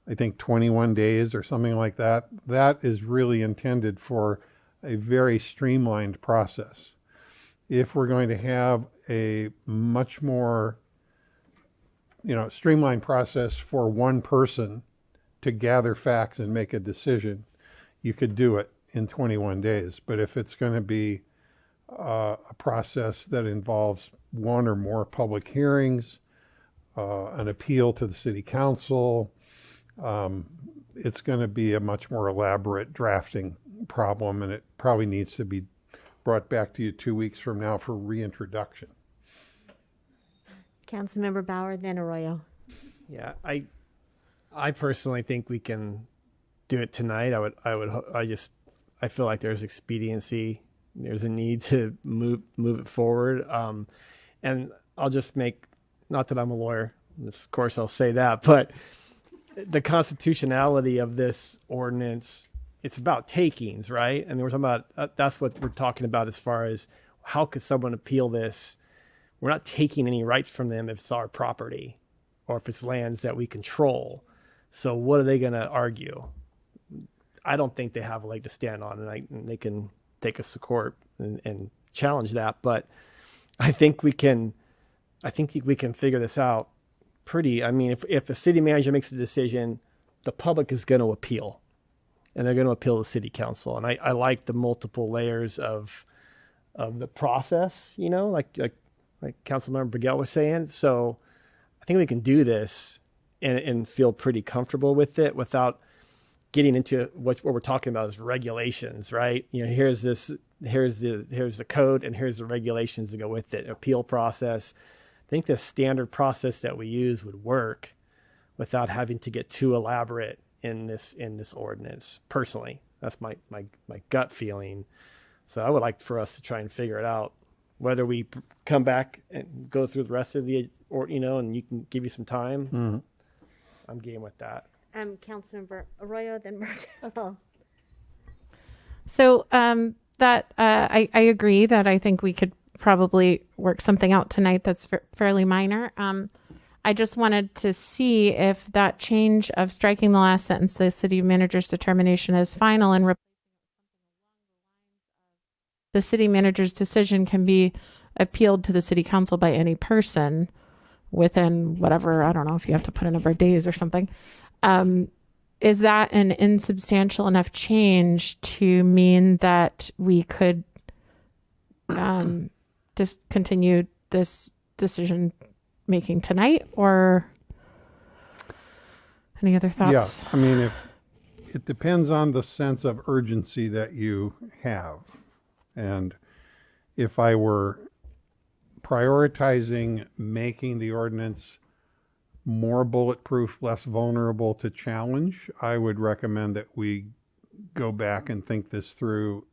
I think 21 days or something like that, that is really intended for a very streamlined process. If we're going to have a much more, streamlined process for one person to gather facts and make a decision, you could do it in 21 days. But if it's going to be a process that involves one or more public hearings, an appeal to the city council, it's going to be a much more elaborate drafting problem, and it probably needs to be brought back to you 2 weeks from now for reintroduction. Councilmember Bauer, then Arroyo. Yeah, I personally think we can do it tonight. I feel like there's expediency. There's a need to move it forward. And I'll just make, not that I'm a lawyer, of course I'll say that, but the constitutionality of this ordinance, it's about takings, right? And we're talking about, that's what we're talking about as far as how could someone appeal this? We're not taking any rights from them if it's our property or if it's lands that we control. So what are they going to argue? I don't think they have a leg to stand on, and they can take us to court and challenge that. But I think we can figure this out pretty. I mean, if a city manager makes a decision, the public is going to appeal, and they're going to appeal to city council. And I like the multiple layers of the process, like Councilmember Brigel was saying. So I think we can do this and feel pretty comfortable with it without getting into what we're talking about is regulations, right? Here's the code and here's the regulations to go with it. Appeal process. I think the standard process that we use would work without having to get too elaborate in this ordinance. Personally, that's my gut feeling. So I would like for us to try and figure it out, whether we come back and go through the rest of and you can give you some time. Mm-hmm. I'm game with that. Councilmember Arroyo, then Markel. So I agree that I think we could probably work something out tonight that's fairly minor. I just wanted to see if that change of striking the last sentence, the city manager's determination is final, and the city manager's decision can be appealed to the city council by any person within whatever, I don't know if you have to put a number of days or something. Is that an insubstantial enough change to mean that we could discontinue this decision making tonight, or any other thoughts? Yeah, I mean, it depends on the sense of urgency that you have. And if I were prioritizing making the ordinance more bulletproof, less vulnerable to challenge, I would recommend that we go back and think this through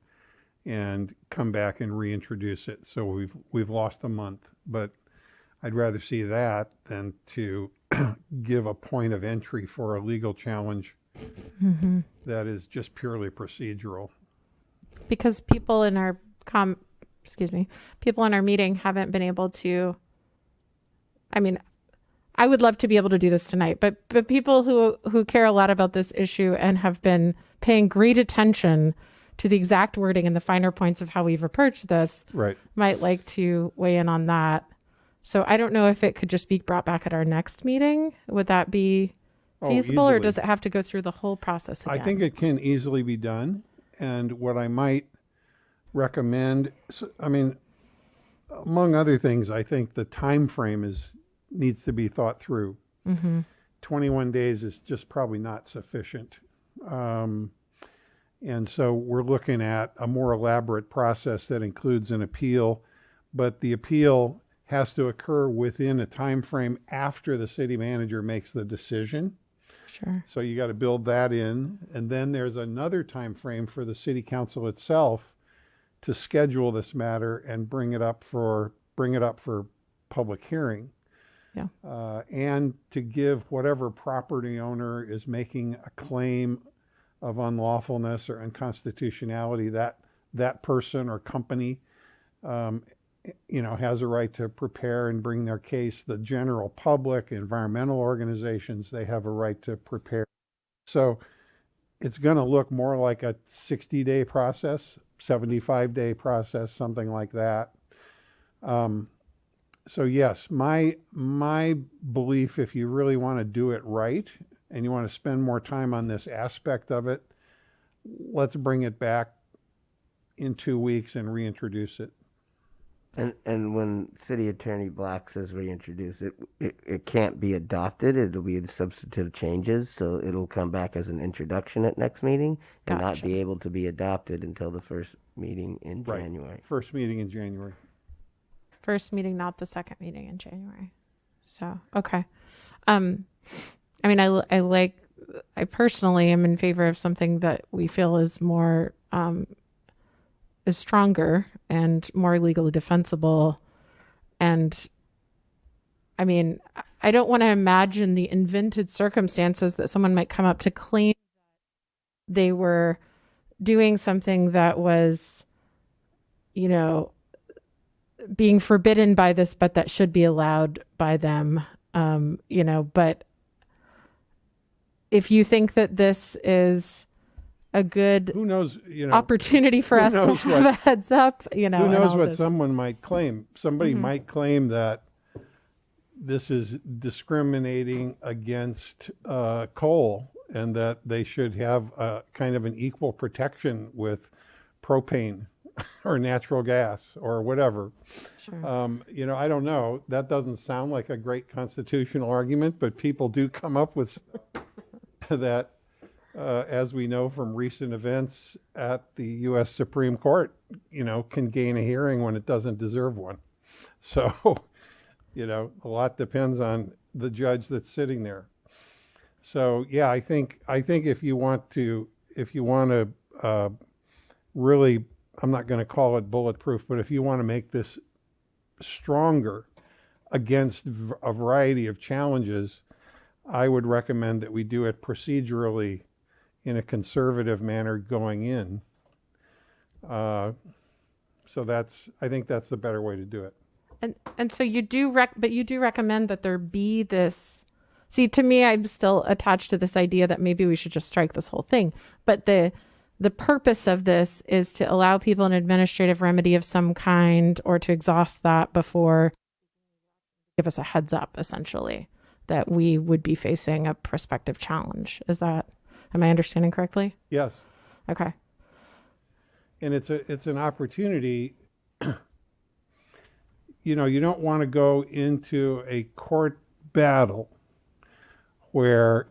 and come back and reintroduce it. So we've lost a month, but I'd rather see that than to give a point of entry for a legal challenge that is just purely procedural. Because people in our meeting haven't been able to. I mean, I would love to be able to do this tonight, but people who care a lot about this issue and have been paying great attention to the exact wording and the finer points of how we've approached this, right, might like to weigh in on that. So I don't know if it could just be brought back at our next meeting. Would that be feasible, or does it have to go through the whole process again? I think it can easily be done. And what I might recommend, I mean, among other things, I think the time frame needs to be thought through. 21 days is just probably not sufficient. And so we're looking at a more elaborate process that includes an appeal, but the appeal has to occur within a time frame after the city manager makes the decision. Sure. So you got to build that in, and then there's another time frame for the city council itself to schedule this matter and bring it up for public hearing. Yeah. And to give whatever property owner is making a claim of unlawfulness or unconstitutionality, that person or company, has a right to prepare and bring their case. The general public, environmental organizations, they have a right to prepare. So it's going to look more like a 60-day process, 75-day process, something like that. So yes, my belief, if you really want to do it right and you want to spend more time on this aspect of it, let's bring it back in 2 weeks and reintroduce it. And when City Attorney Black says reintroduce it, it can't be adopted. It'll be the substantive changes, so it'll come back as an introduction at next meeting and not be able to be adopted until the first meeting in January. First meeting in January. First meeting, not the second meeting in January. So, okay. I mean, I personally am in favor of something that we feel is more, is stronger and more legally defensible. And I mean, I don't want to imagine the invented circumstances that someone might come up to claim they were doing something that was, being forbidden by this, but that should be allowed by them. But if you think that this is a good opportunity for us to have a heads up, who knows what someone might claim. Somebody might claim that this is discriminating against coal and that they should have kind of an equal protection with propane or natural gas or whatever. Sure. I don't know. That doesn't sound like a great constitutional argument, but people do come up with that, as we know from recent events at the U.S. Supreme Court, can gain a hearing when it doesn't deserve one. So, a lot depends on the judge that's sitting there. So, yeah, I think if you want to really, I'm not going to call it bulletproof, but if you want to make this stronger against a variety of challenges, I would recommend that we do it procedurally in a conservative manner going in. So I think that's the better way to do it. And so you do but you do recommend that there be this. See, to me, I'm still attached to this idea that maybe we should just strike this whole thing. But the purpose of this is to allow people an administrative remedy of some kind, or to exhaust that before give us a heads up, essentially, that we would be facing a prospective challenge. Am I understanding correctly? Yes. Okay. And it's an opportunity. You don't want to go into a court battle where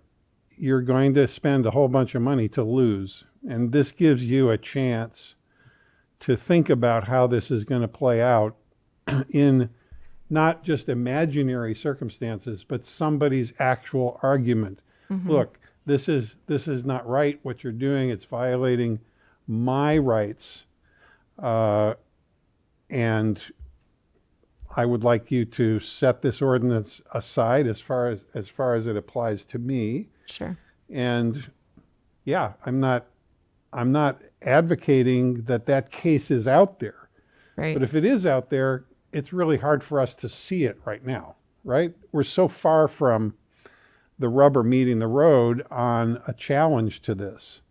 you're going to spend a whole bunch of money to lose. And this gives you a chance to think about how this is going to play out in not just imaginary circumstances, but somebody's actual argument. Mm-hmm. Look, this is not right what you're doing. It's violating my rights. And I would like you to set this ordinance aside as far as it applies to me. Sure. And yeah, I'm not advocating that case is out there. Right. But if it is out there, it's really hard for us to see it right now, right? We're so far from the rubber meeting the road on a challenge to this.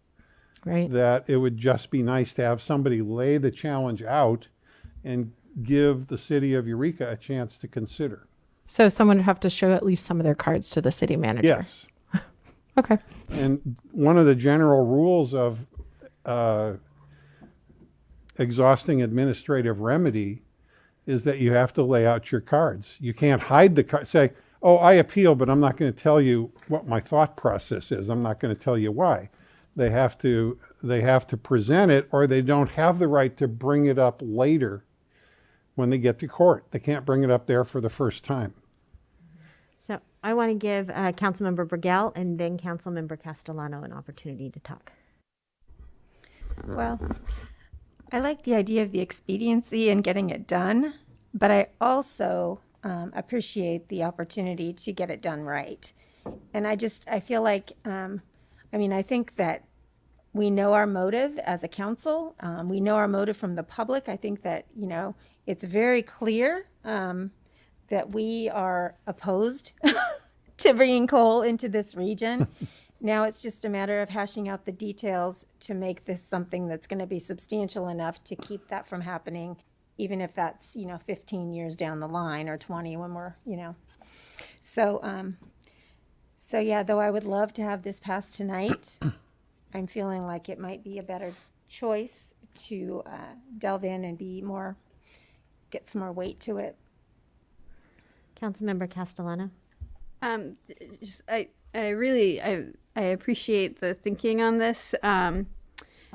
Right. That it would just be nice to have somebody lay the challenge out and give the city of Eureka a chance to consider. So someone would have to show at least some of their cards to the city manager. Yes. Okay. And one of the general rules of exhausting administrative remedy is that you have to lay out your cards. You can't hide the card. Say, oh, I appeal, but I'm not going to tell you what my thought process is. I'm not going to tell you why. They have to present it, or they don't have the right to bring it up later when they get to court. They can't bring it up there for the first time. So I want to give Councilmember Burgell and then Councilmember Castellano an opportunity to talk. Well, I like the idea of the expediency and getting it done, but I also appreciate the opportunity to get it done right. And I feel like, I think that we know our motive as a council. We know our motive from the public. I think that, it's very clear that we are opposed to bringing coal into this region. Now it's just a matter of hashing out the details to make this something that's going to be substantial enough to keep that from happening, even if that's, 15 years down the line or 20 when we're, So yeah, though I would love to have this passed tonight, I'm feeling like it might be a better choice to delve in and get some more weight to it. Councilmember Castellano. I appreciate the thinking on this.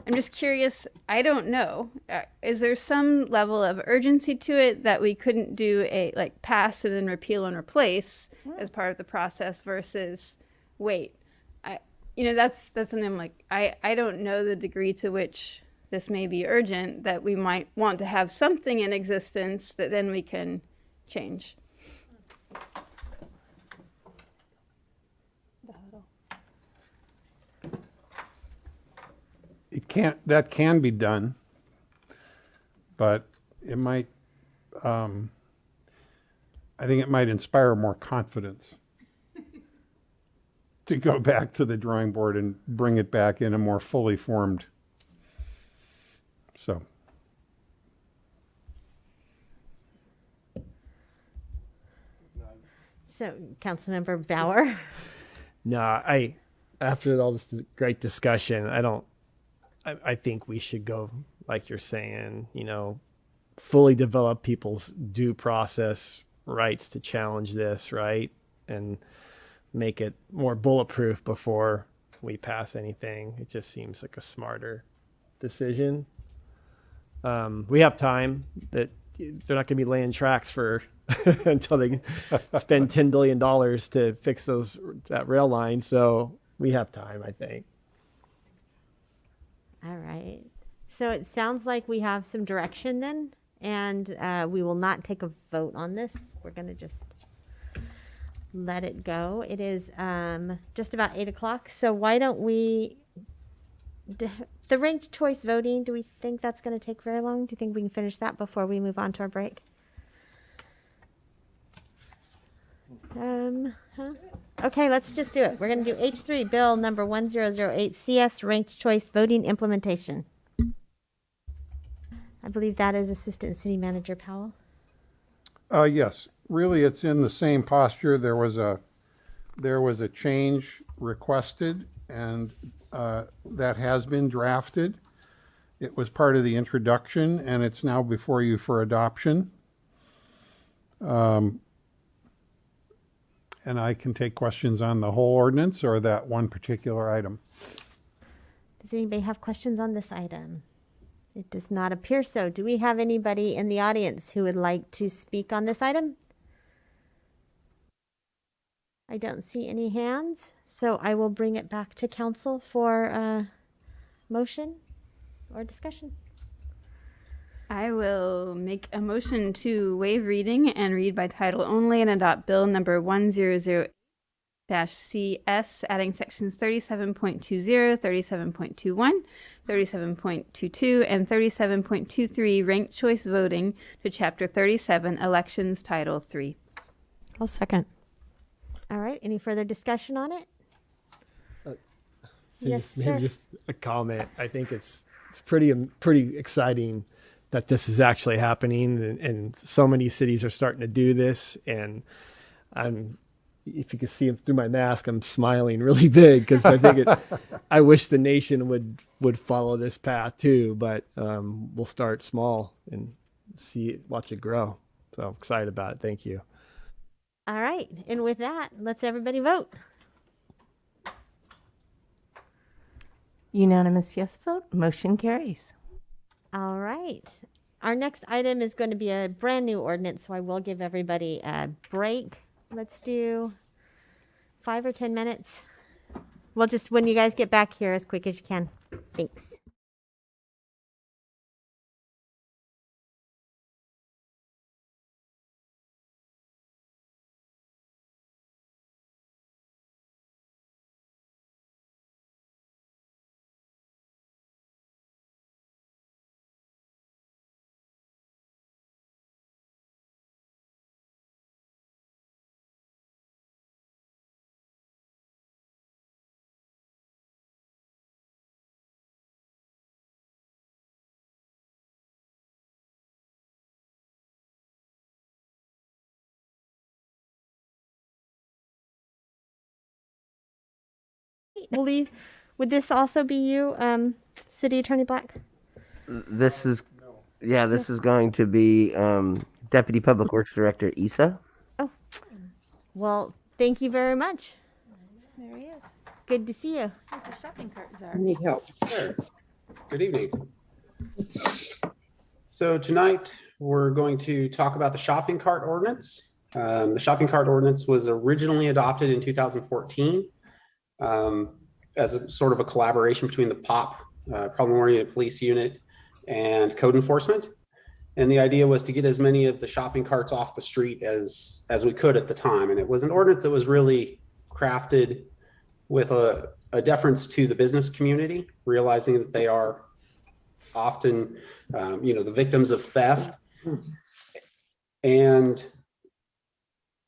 I'm just curious, I don't know. Is there some level of urgency to it that we couldn't do a like pass and then repeal and replace as part of the process versus wait? That's something I'm like, I don't know the degree to which this may be urgent that we might want to have something in existence that then we can change. That can be done, but it might, I think it might inspire more confidence to go back to the drawing board and bring it back in a more fully formed. So. So, Councilmember Bauer. No, after all this great discussion, I think we should go, like you're saying, fully develop people's due process rights to challenge this, right? And make it more bulletproof before we pass anything. It just seems like a smarter decision. We have time that they're not going to be laying tracks for until they spend $10 billion to fix that rail line. So we have time, I think. All right. So it sounds like we have some direction then, and we will not take a vote on this. We're going to just let it go. It is just about 8 o'clock. So why don't we, the ranked choice voting, do we think that's going to take very long? Do you think we can finish that before we move on to our break? Okay, let's just do it. We're going to do H3, Bill number 1008, CS Ranked Choice Voting Implementation. I believe that is Assistant City Manager Powell. Yes, really, it's in the same posture. There was a change requested, and that has been drafted. It was part of the introduction, and it's now before you for adoption. And I can take questions on the whole ordinance or that one particular item. Does anybody have questions on this item? It does not appear so. Do we have anybody in the audience who would like to speak on this item? I don't see any hands, so I will bring it back to council for motion or discussion. I will make a motion to waive reading and read by title only and adopt Bill number 1008-CS, adding sections 37.20, 37.21, 37.22, and 37.23 ranked choice voting to Chapter 37, Elections, Title 3. I'll second. All right. Any further discussion on it? Yes, maybe just a comment. I think it's pretty exciting that this is actually happening, and so many cities are starting to do this. And if you can see through my mask, I'm smiling really big because I think I wish the nation would follow this path too. But we'll start small and watch it grow. So I'm excited about it. Thank you. All right. And with that, let's everybody vote. Unanimous yes vote. Motion carries. All right. Our next item is going to be a brand new ordinance, so I will give everybody a break. Let's do 5 or 10 minutes. Well, just when you guys get back here as quick as you can. Thanks. Would this also be you, City Attorney Black? This is going to be Deputy Public Works Director Issa. Oh, well, thank you very much. There he is. Good to see you. The shopping carts are. I need help. Sure. Good evening. So tonight we're going to talk about the shopping cart ordinance. The shopping cart ordinance was originally adopted in 2014 as a sort of a collaboration between the POP, Problem-Oriented Police Unit, and code enforcement. And the idea was to get as many of the shopping carts off the street as we could at the time. And it was an ordinance that was really crafted with a deference to the business community, realizing that they are often, the victims of theft. And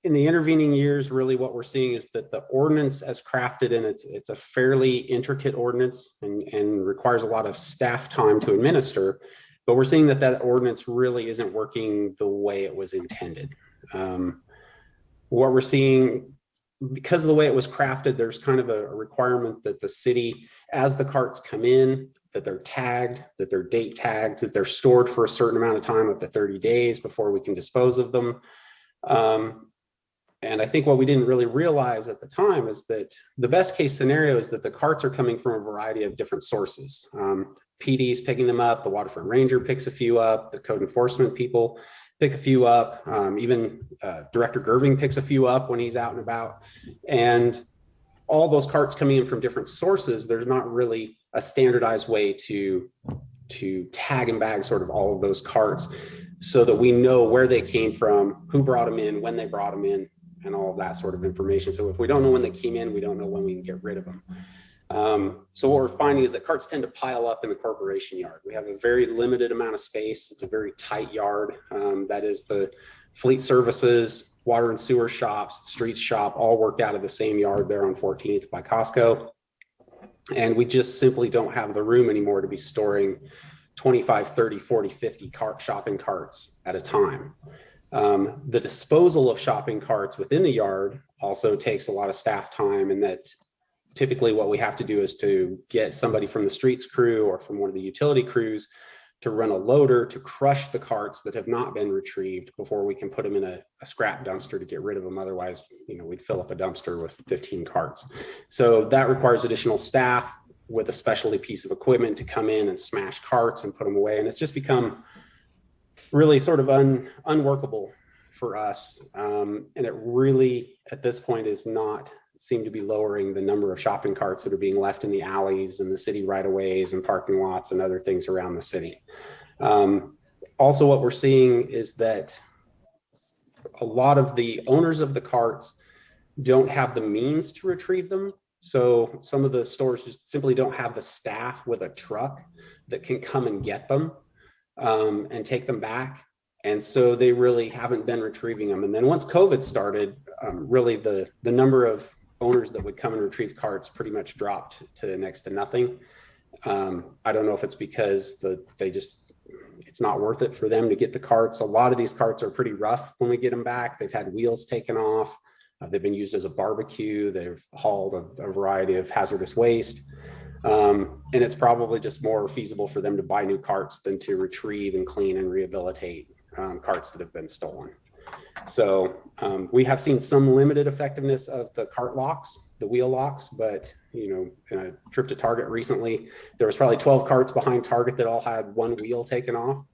in the intervening years, really what we're seeing is that the ordinance as crafted, and it's a fairly intricate ordinance and requires a lot of staff time to administer, but we're seeing that ordinance really isn't working the way it was intended. What we're seeing, because of the way it was crafted, there's kind of a requirement that the city, as the carts come in, that they're tagged, that they're date tagged, that they're stored for a certain amount of time, up to 30 days before we can dispose of them. And I think what we didn't really realize at the time is that the best case scenario is that the carts are coming from a variety of different sources. PD's picking them up, the Waterfront Ranger picks a few up, the code enforcement people pick a few up, even Director Gerving picks a few up when he's out and about. And all those carts coming in from different sources, there's not really a standardized way to tag and bag sort of all of those carts so that we know where they came from, who brought them in, when they brought them in, and all of that sort of information. So if we don't know when they came in, we don't know when we can get rid of them. So what we're finding is that carts tend to pile up in the corporation yard. We have a very limited amount of space. It's a very tight yard. That is the fleet services, water and sewer shops, streets shop, all worked out of the same yard there on 14th by Costco. And we just simply don't have the room anymore to be storing 25, 30, 40, 50 shopping carts at a time. The disposal of shopping carts within the yard also takes a lot of staff time, and that typically what we have to do is to get somebody from the streets crew or from one of the utility crews to run a loader to crush the carts that have not been retrieved before we can put them in a scrap dumpster to get rid of them. Otherwise, we'd fill up a dumpster with 15 carts. So that requires additional staff with a specialty piece of equipment to come in and smash carts and put them away. And it's just become really sort of unworkable for us. And it really, at this point, is not seem to be lowering the number of shopping carts that are being left in the alleys and the city right-of-ways and parking lots and other things around the city. Also, what we're seeing is that a lot of the owners of the carts don't have the means to retrieve them. So some of the stores just simply don't have the staff with a truck that can come and get them and take them back. And so they really haven't been retrieving them. And then once COVID started, really the number of owners that would come and retrieve carts pretty much dropped to next to nothing. I don't know if it's because it's not worth it for them to get the carts. A lot of these carts are pretty rough when we get them back. They've had wheels taken off. They've been used as a barbecue. They've hauled a variety of hazardous waste. And it's probably just more feasible for them to buy new carts than to retrieve and clean and rehabilitate carts that have been stolen. So we have seen some limited effectiveness of the cart locks, the wheel locks, but in a trip to Target recently, there was probably 12 carts behind Target that all had one wheel taken off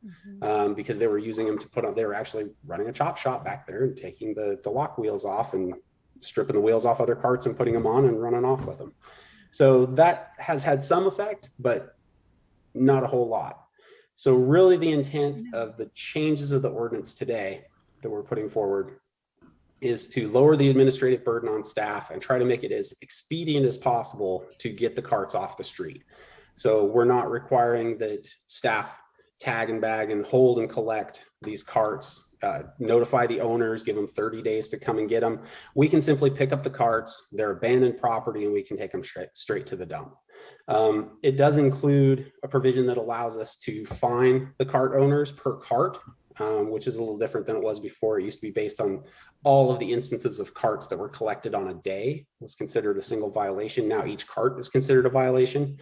because they were using them to put on, they were actually running a chop shop back there and taking the lock wheels off and stripping the wheels off other carts and putting them on and running off with them. So that has had some effect, but not a whole lot. So really the intent of the changes of the ordinance today that we're putting forward is to lower the administrative burden on staff and try to make it as expedient as possible to get the carts off the street. So we're not requiring that staff tag and bag and hold and collect these carts, notify the owners, give them 30 days to come and get them. We can simply pick up the carts, they're abandoned property, and we can take them straight to the dump. It does include a provision that allows us to fine the cart owners per cart, which is a little different than it was before. It used to be based on all of the instances of carts that were collected on a day was considered a single violation. Now each cart is considered a violation.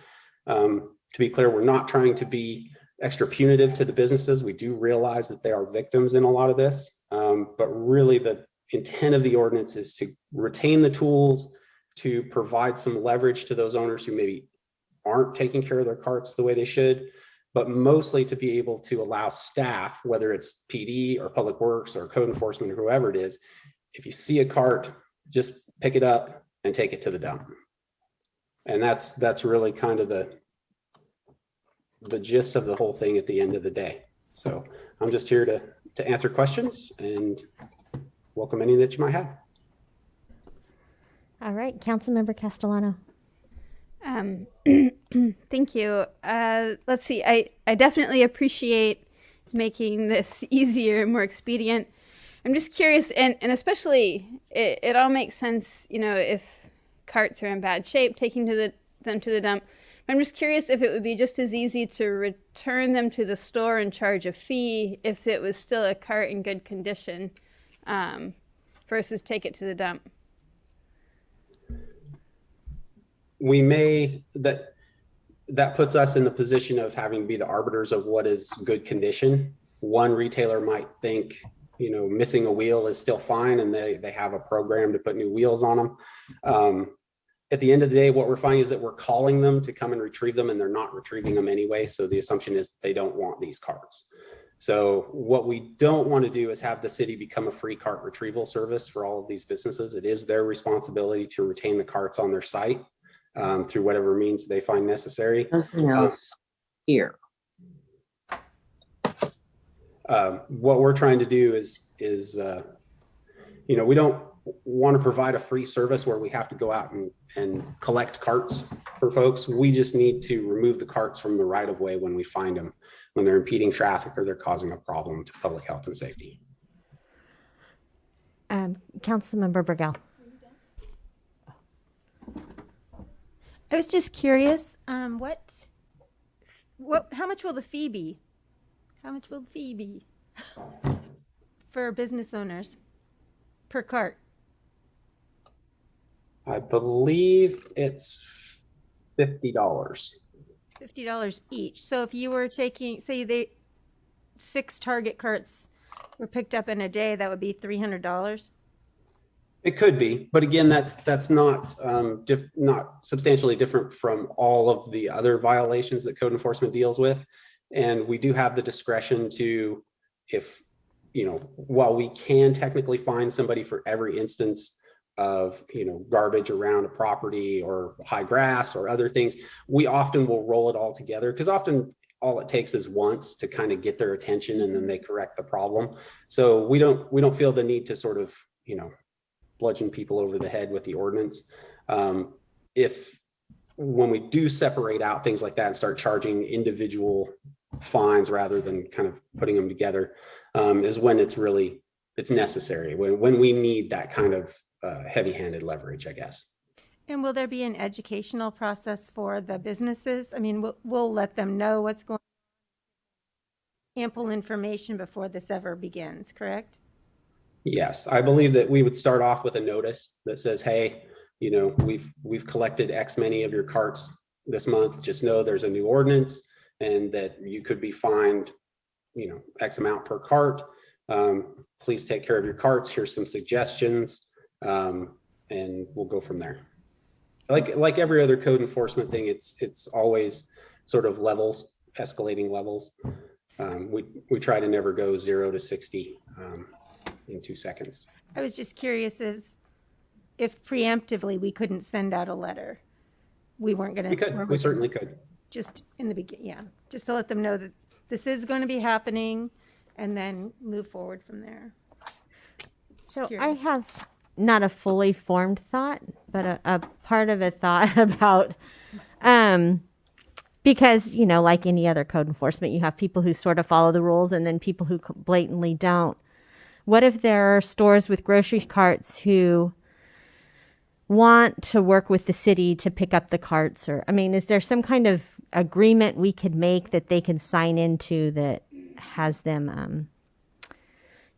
To be clear, we're not trying to be extra punitive to the businesses. We do realize that they are victims in a lot of this, but really the intent of the ordinance is to retain the tools to provide some leverage to those owners who maybe aren't taking care of their carts the way they should, but mostly to be able to allow staff, whether it's PD or Public Works or code enforcement or whoever it is, if you see a cart, just pick it up and take it to the dump. And that's really kind of the gist of the whole thing at the end of the day. So I'm just here to answer questions and welcome any that you might have. All right, Councilmember Castellano. Thank you. Let's see. I definitely appreciate making this easier and more expedient. I'm just curious, and especially it all makes sense, you know, if carts are in bad shape, taking them to the dump. I'm just curious if it would be just as easy to return them to the store and charge a fee if it was still a cart in good condition, versus take it to the dump. We may, that puts us in the position of having to be the arbiters of what is good condition. One retailer might think, you know, missing a wheel is still fine, and they have a program to put new wheels on them. At the end of the day, what we're finding is that we're calling them to come and retrieve them, and they're not retrieving them anyway. So the assumption is they don't want these carts. So what we don't want to do is have the city become a free cart retrieval service for all of these businesses. It is their responsibility to retain the carts on their site through whatever means they find necessary. Nothing else here. What we're trying to do is you know, we don't want to provide a free service where we have to go out and collect carts for folks. We just need to remove the carts from the right of way when we find them, when they're impeding traffic or they're causing a problem to public health and safety. Councilmember Burgell. I was just curious, how much will the fee be? How much will the fee be for business owners per cart? I believe it's $50. $50 each. So if you were taking, say 6 Target carts were picked up in a day, that would be $300. It could be, but again, that's not not substantially different from all of the other violations that code enforcement deals with. And we do have the discretion to, if, you know, while we can technically fine somebody for every instance of, you know, garbage around a property or high grass or other things, we often will roll it all together, because often all it takes is once to kind of get their attention and then they correct the problem. So we don't feel the need to sort of, you know, bludgeon people over the head with the ordinance. If when we do separate out things like that and start charging individual fines rather than kind of putting them together, is when it's necessary, when we need that kind of heavy-handed leverage, I guess. And will there be an educational process for the businesses? I mean, we'll let them know what's going on, ample information before this ever begins, correct? Yes, I believe that we would start off with a notice that says, hey, you know, we've collected X many of your carts this month. Just know there's a new ordinance and that you could be fined, you know, X amount per cart. Please take care of your carts. Here's some suggestions, and we'll go from there. Like every other code enforcement thing, it's always sort of levels, escalating levels. We try to never go 0 to 60 in 2 seconds. I was just curious if preemptively we couldn't send out a letter. We weren't going to. We could. We certainly could. Just in the beginning, yeah. Just to let them know that this is going to be happening, and then move forward from there. So I have not a fully formed thought, but a part of a thought about, because, you know, like any other code enforcement, you have people who sort of follow the rules and then people who blatantly don't. What if there are stores with grocery carts who want to work with the city to pick up the carts? Or, I mean, is there some kind of agreement we could make that they can sign into that has them,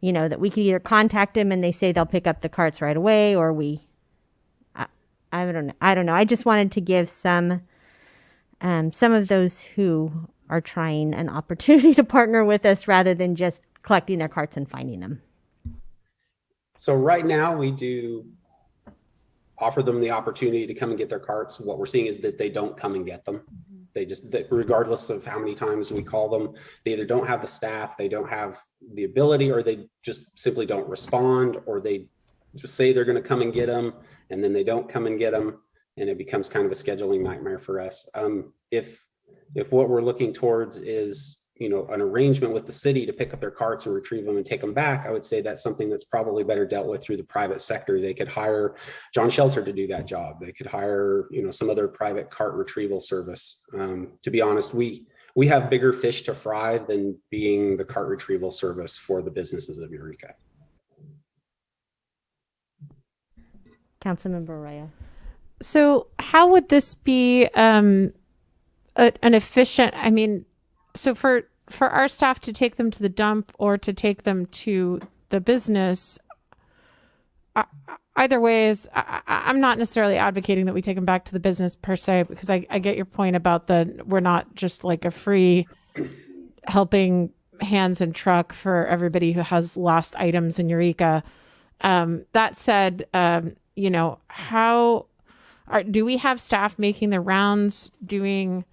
you know, that we could either contact them and they say they'll pick up the carts right away, or I don't know. I just wanted to give some of those who are trying an opportunity to partner with us rather than just collecting their carts and finding them. So right now we do offer them the opportunity to come and get their carts. What we're seeing is that they don't come and get them. regardless of how many times we call them, they either don't have the staff, they don't have the ability, or they just simply don't respond, or they just say they're going to come and get them and then they don't come and get them, and it becomes kind of a scheduling nightmare for us. If what we're looking towards is, an arrangement with the city to pick up their carts and retrieve them and take them back, I would say that's something that's probably better dealt with through the private sector. They could hire John Shelter to do that job. They could hire, some other private cart retrieval service. To be honest, we have bigger fish to fry than being the cart retrieval service for the businesses of Eureka. Councilmember Arroyo. So how would this be an efficient, so for our staff to take them to the dump or to take them to the business, either way is, I'm not necessarily advocating that we take them back to the business per se, because I get your point about we're not just like a free helping hands and truck for everybody who has lost items in Eureka. That said, do we have staff making the rounds, doing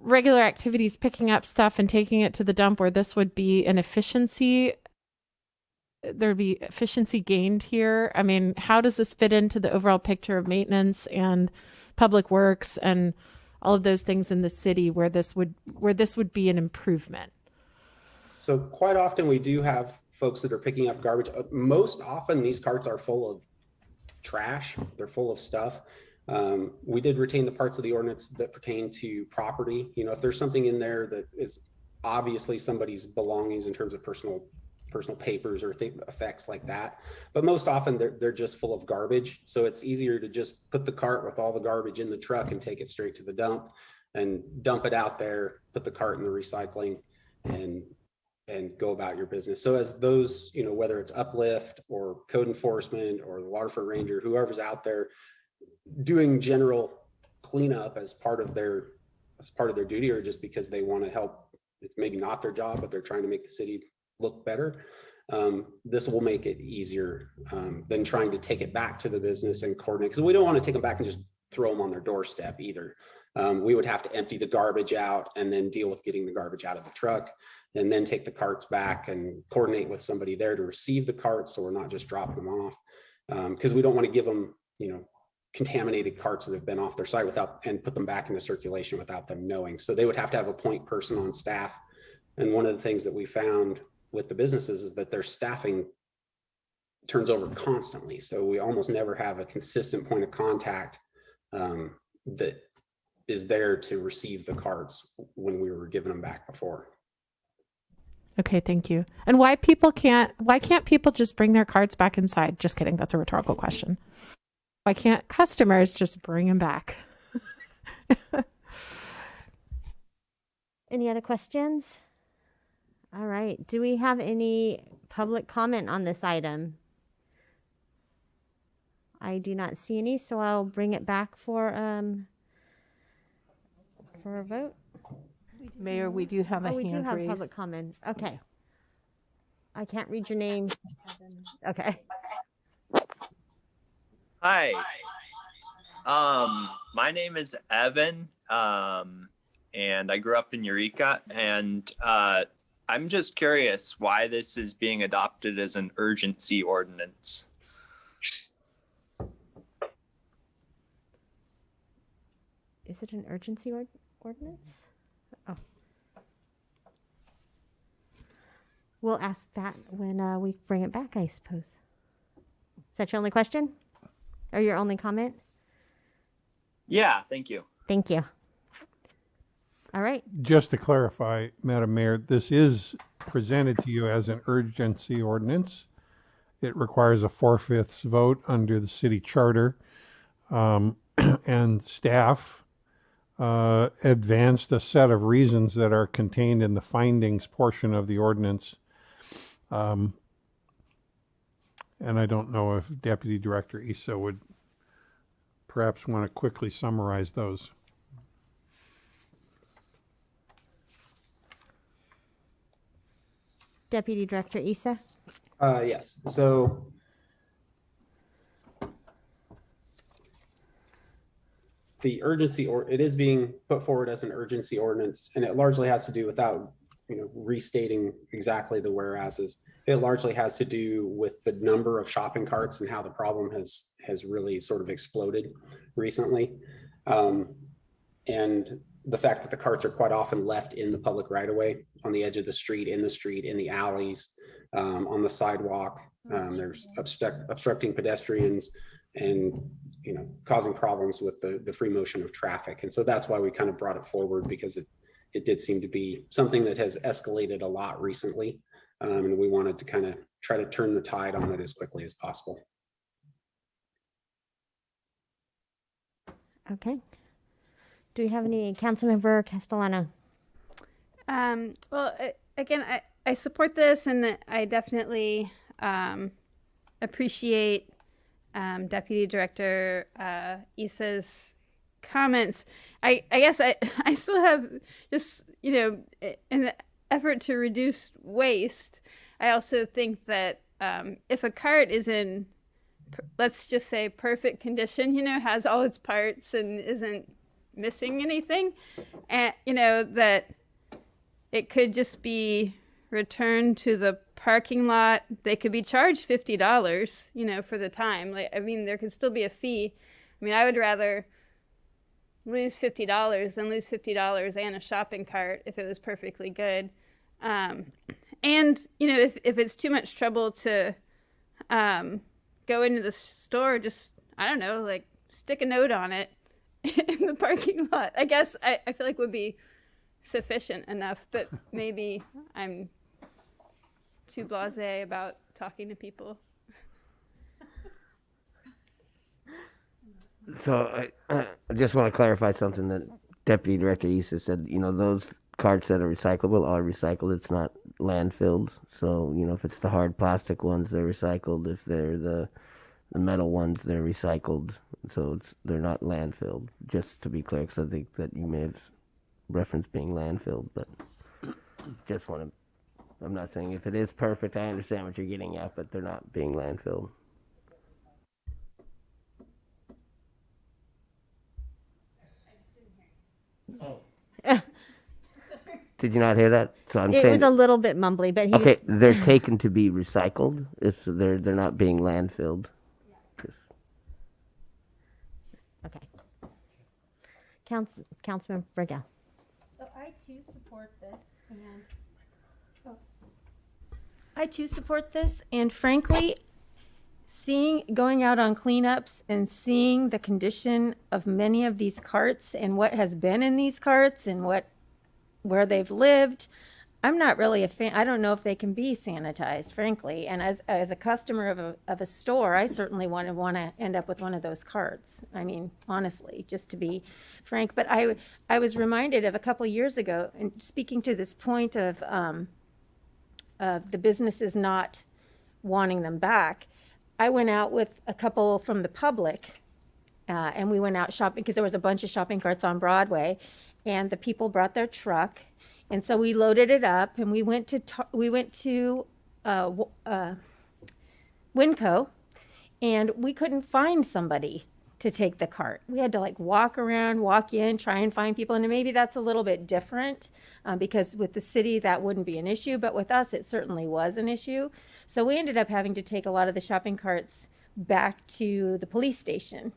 regular activities, picking up stuff and taking it to the dump, where this would be an efficiency? There'd be efficiency gained here. How does this fit into the overall picture of maintenance and public works and all of those things in the city where this would be an improvement? So quite often we do have folks that are picking up garbage. Most often these carts are full of trash. They're full of stuff. We did retain the parts of the ordinance that pertain to property. If there's something in there that is obviously somebody's belongings in terms of personal papers or effects like that, but most often they're just full of garbage. So it's easier to just put the cart with all the garbage in the truck and take it straight to the dump and dump it out there, put the cart in the recycling, and go about your business. So as those, whether it's Uplift or code enforcement or the Waterfront Ranger, whoever's out there doing general cleanup as part of their duty, or just because they want to help, it's maybe not their job, but they're trying to make the city look better. This will make it easier than trying to take it back to the business and coordinate, because we don't want to take them back and just throw them on their doorstep either. We would have to empty the garbage out and then deal with getting the garbage out of the truck, and then take the carts back and coordinate with somebody there to receive the carts, so we're not just dropping them off, because we don't want to give them, contaminated carts that have been off their site and put them back into circulation without them knowing. So they would have to have a point person on staff. And one of the things that we found with the businesses is that their staffing turns over constantly. So we almost never have a consistent point of contact that is there to receive the carts when we were giving them back before. Okay, thank you. And why can't people just bring their carts back inside? Just kidding. That's a rhetorical question. Why can't customers just bring them back? Any other questions? All right. Do we have any public comment on this item? I do not see any, so I'll bring it back for a vote. Mayor, we do have a hand we do have raised. public comment. Okay. I can't read your name. Okay. Hi. My name is Evan, and I grew up in Eureka, and I'm just curious why this is being adopted as an urgency ordinance. Is it an urgency ordinance? Oh. We'll ask that when we bring it back, I suppose. Is that your only question? Or your only comment? Yeah, thank you. Thank you. All right. Just to clarify, Madam Mayor, this is presented to you as an urgency ordinance. It requires a 4/5 vote under the city charter, and staff advanced a set of reasons that are contained in the findings portion of the ordinance. And I don't know if Deputy Director Issa would perhaps want to quickly summarize those. Deputy Director Issa? Yes. So the urgency, or it is being put forward as an urgency ordinance, and it largely has to do without, restating exactly the whereases. It largely has to do with the number of shopping carts and how the problem has really sort of exploded recently. And the fact that the carts are quite often left in the public right of way, on the edge of the street, in the alleys, on the sidewalk. There's obstructing pedestrians and causing problems with the free motion of traffic. And so that's why we kind of brought it forward, because it did seem to be something that has escalated a lot recently. And we wanted to kind of try to turn the tide on it as quickly as possible. Okay. Do we have any Councilmember Castellano? Well, again, I support this, and I definitely appreciate Deputy Director Issa's comments. I guess I still have just, in the effort to reduce waste, I also think that if a cart is in, let's just say, perfect condition, has all its parts and isn't missing anything, and that it could just be returned to the parking lot. They could be charged $50, for the time. There could still be a fee. I would rather lose $50 than lose $50 and a shopping cart if it was perfectly good. And if it's too much trouble to go into the store, just, I don't know, stick a note on it in the parking lot. I guess I feel like would be sufficient enough, but maybe I'm too blasé about talking to people. So I just want to clarify something that Deputy Director Issa said. Those carts that are recyclable are recycled. It's not landfilled. So, if it's the hard plastic ones, they're recycled. If they're the metal ones, they're recycled. So they're not landfilled, just to be clear, because I think that you may have referenced being landfilled, but just want to, I'm not saying if it is perfect, I understand what you're getting at, but they're not being landfilled. Did you not hear that? So I'm saying it was a little bit mumbly, but okay, they're taken to be recycled. If they're not being landfilled. Okay. Councilman Brighell. So I too support this, and frankly, going out on cleanups and seeing the condition of many of these carts and what has been in these carts and where they've lived, I'm not really a fan. I don't know if they can be sanitized, frankly. And as a customer of a store, I certainly want to end up with one of those carts. Honestly, just to be frank. But I was reminded of a couple of years ago, and speaking to this point of the businesses not wanting them back, I went out with a couple from the public, and we went out shopping because there was a bunch of shopping carts on Broadway, and the people brought their truck. And so we loaded it up, and we went to Winco, and we couldn't find somebody to take the cart. We had to walk around, walk in, try and find people. And maybe that's a little bit different because with the city that wouldn't be an issue, but with us it certainly was an issue. So we ended up having to take a lot of the shopping carts back to the police station.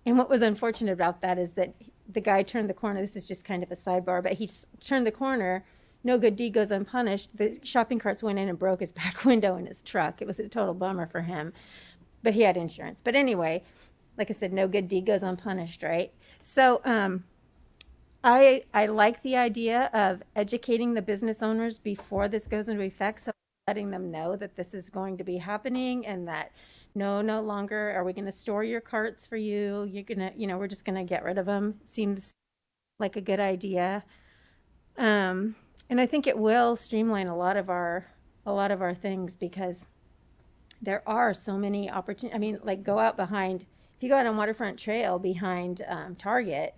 And what was unfortunate about that is that the guy turned the corner. This is just kind of a sidebar, but he turned the corner. No good deed goes unpunished. The shopping carts went in and broke his back window in his truck. It was a total bummer for him, but he had insurance. But anyway, like I said, no good deed goes unpunished, right? So I like the idea of educating the business owners before this goes into effect, so letting them know that this is going to be happening and that no longer are we going to store your carts for you. You're going to, we're just going to get rid of them. Seems like a good idea. And I think it will streamline a lot of our things because there are so many opportunities. Go out behind, if you go out on Waterfront Trail behind Target,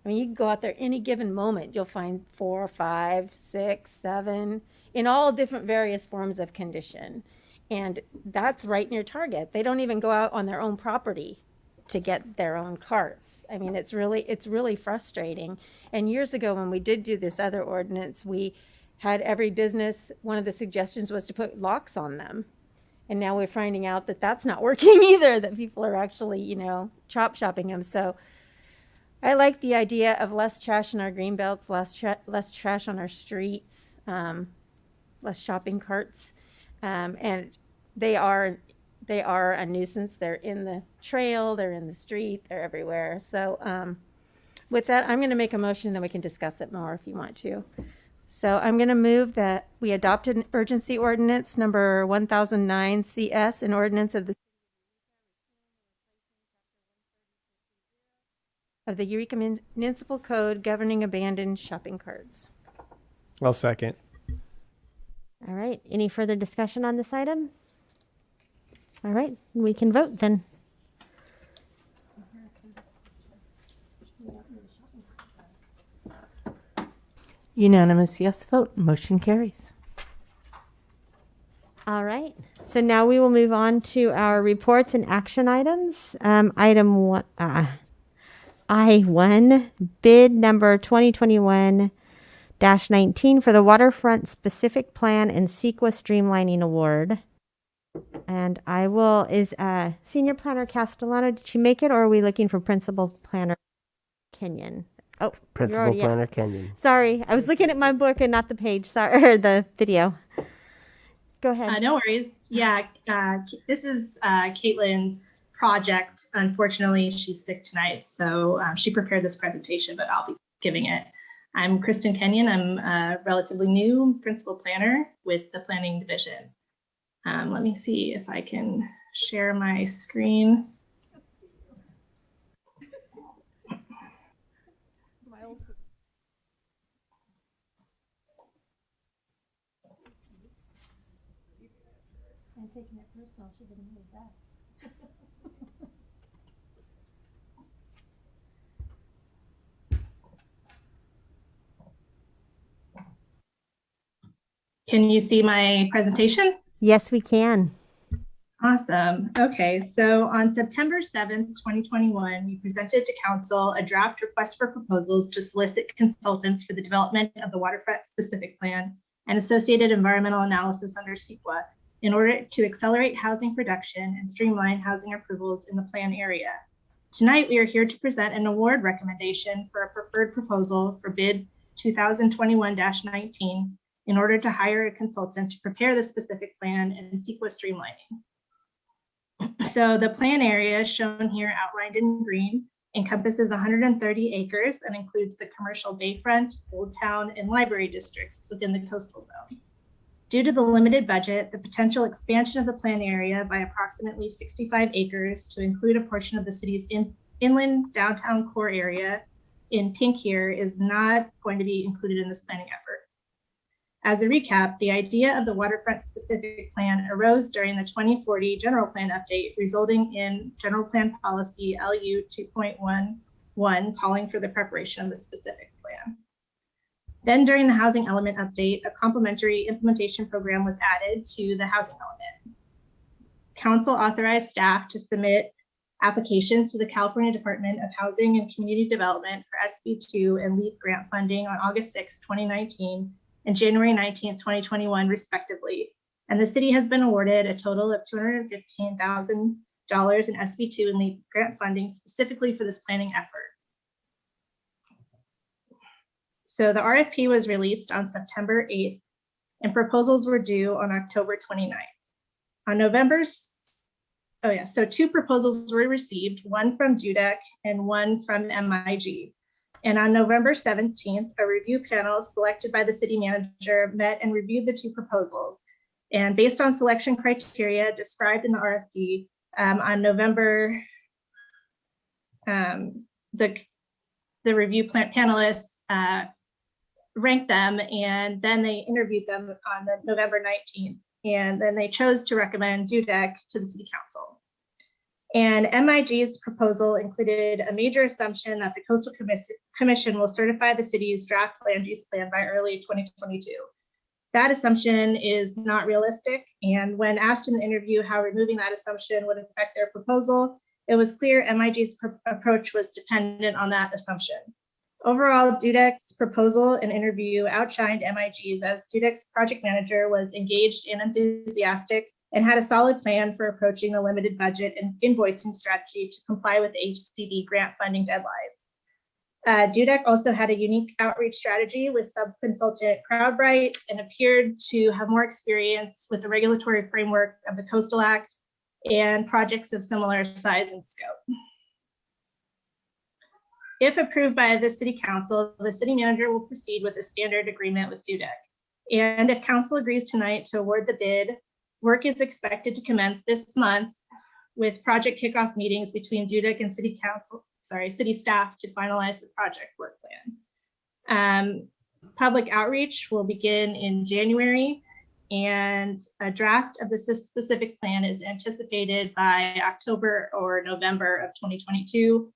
you can go out there any given moment. You'll find 4, 5, 6, 7 in all different various forms of condition. And that's right near Target. They don't even go out on their own property to get their own carts. I mean, it's really frustrating. And years ago, when we did do this other ordinance, we had every business, one of the suggestions was to put locks on them. And now we're finding out that that's not working either, that people are actually, chop shopping them. So I like the idea of less trash in our green belts, less trash on our streets, less shopping carts. And they are a nuisance. They're in the trail, they're in the street, they're everywhere. So with that, I'm going to make a motion, then we can discuss it more if you want to. So I'm going to move that we adopted an urgency ordinance number 1009 CS, an ordinance of the Eureka Municipal Code governing abandoned shopping carts. I'll second. All right. Any further discussion on this item? All right. We can vote then. Unanimous yes vote. Motion carries. All right. So now we will move on to our reports and action items. Item one, I1, bid number 2021-19 for the Waterfront Specific Plan and CEQA Streamlining Award. And is Senior Planner Castellano, did she make it, or are we looking for Principal Planner Kenyon? Oh, Principal Planner Kenyon. Sorry, I was looking at my book and not the page. Sorry, or the video. Go ahead. No worries. Yeah, this is Caitlin's project. Unfortunately, she's sick tonight, so she prepared this presentation, but I'll be giving it. I'm Kristen Kenyon. I'm a relatively new principal planner with the Planning Division. Let me see if I can share my screen. I'm taking it personal. She didn't move that. Can you see my presentation? Yes, we can. Awesome. Okay, so on September 7th, 2021, we presented to Council a draft request for proposals to solicit consultants for the development of the Waterfront Specific Plan and associated environmental analysis under CEQA in order to accelerate housing production and streamline housing approvals in the plan area. Tonight, we are here to present an award recommendation for a preferred proposal for bid 2021-19 in order to hire a consultant to prepare the specific plan and CEQA streamlining. So the plan area shown here outlined in green encompasses 130 acres and includes the commercial bayfront, Old Town, and library districts within the coastal zone. Due to the limited budget, the potential expansion of the plan area by approximately 65 acres to include a portion of the city's inland downtown core area in pink here is not going to be included in this planning effort. As a recap, the idea of the waterfront specific plan arose during the 2040 general plan update, resulting in general plan policy LU 2.11 calling for the preparation of the specific plan. Then during the housing element update, a complementary implementation program was added to the housing element. Council authorized staff to submit applications to the California Department of Housing and Community Development for SB2 and LEAP grant funding on August 6, 2019 and January 19, 2021, respectively. And the city has been awarded a total of $215,000 in SB2 and LEAP grant funding specifically for this planning effort. So the RFP was released on September 8th and proposals were due on October 29th. So 2 proposals were received, one from JUDEC and one from MIG. And on November 17th, a review panel selected by the city manager met and reviewed the 2 proposals. And based on selection criteria described in the RFP, on November, the review panelists ranked them, and then they interviewed them on the November 19th. And then they chose to recommend JUDEC to the city council. And MIG's proposal included a major assumption that the Coastal Commission will certify the city's draft land use plan by early 2022. That assumption is not realistic. And when asked in the interview how removing that assumption would affect their proposal, it was clear MIG's approach was dependent on that assumption. Overall, Dudek's proposal and interview outshined MIG's, as Dudek's project manager was engaged and enthusiastic and had a solid plan for approaching the limited budget and invoicing strategy to comply with HCD grant funding deadlines. Dudek also had a unique outreach strategy with sub-consultant CrowdBright and appeared to have more experience with the regulatory framework of the Coastal Act and projects of similar size and scope. If approved by the City Council, the City Manager will proceed with a standard agreement with Dudek. And if Council agrees tonight to award the bid, work is expected to commence this month with project kickoff meetings between Dudek and City staff to finalize the project work plan. Public outreach will begin in January, and a draft of the specific plan is anticipated by October or November of 2022,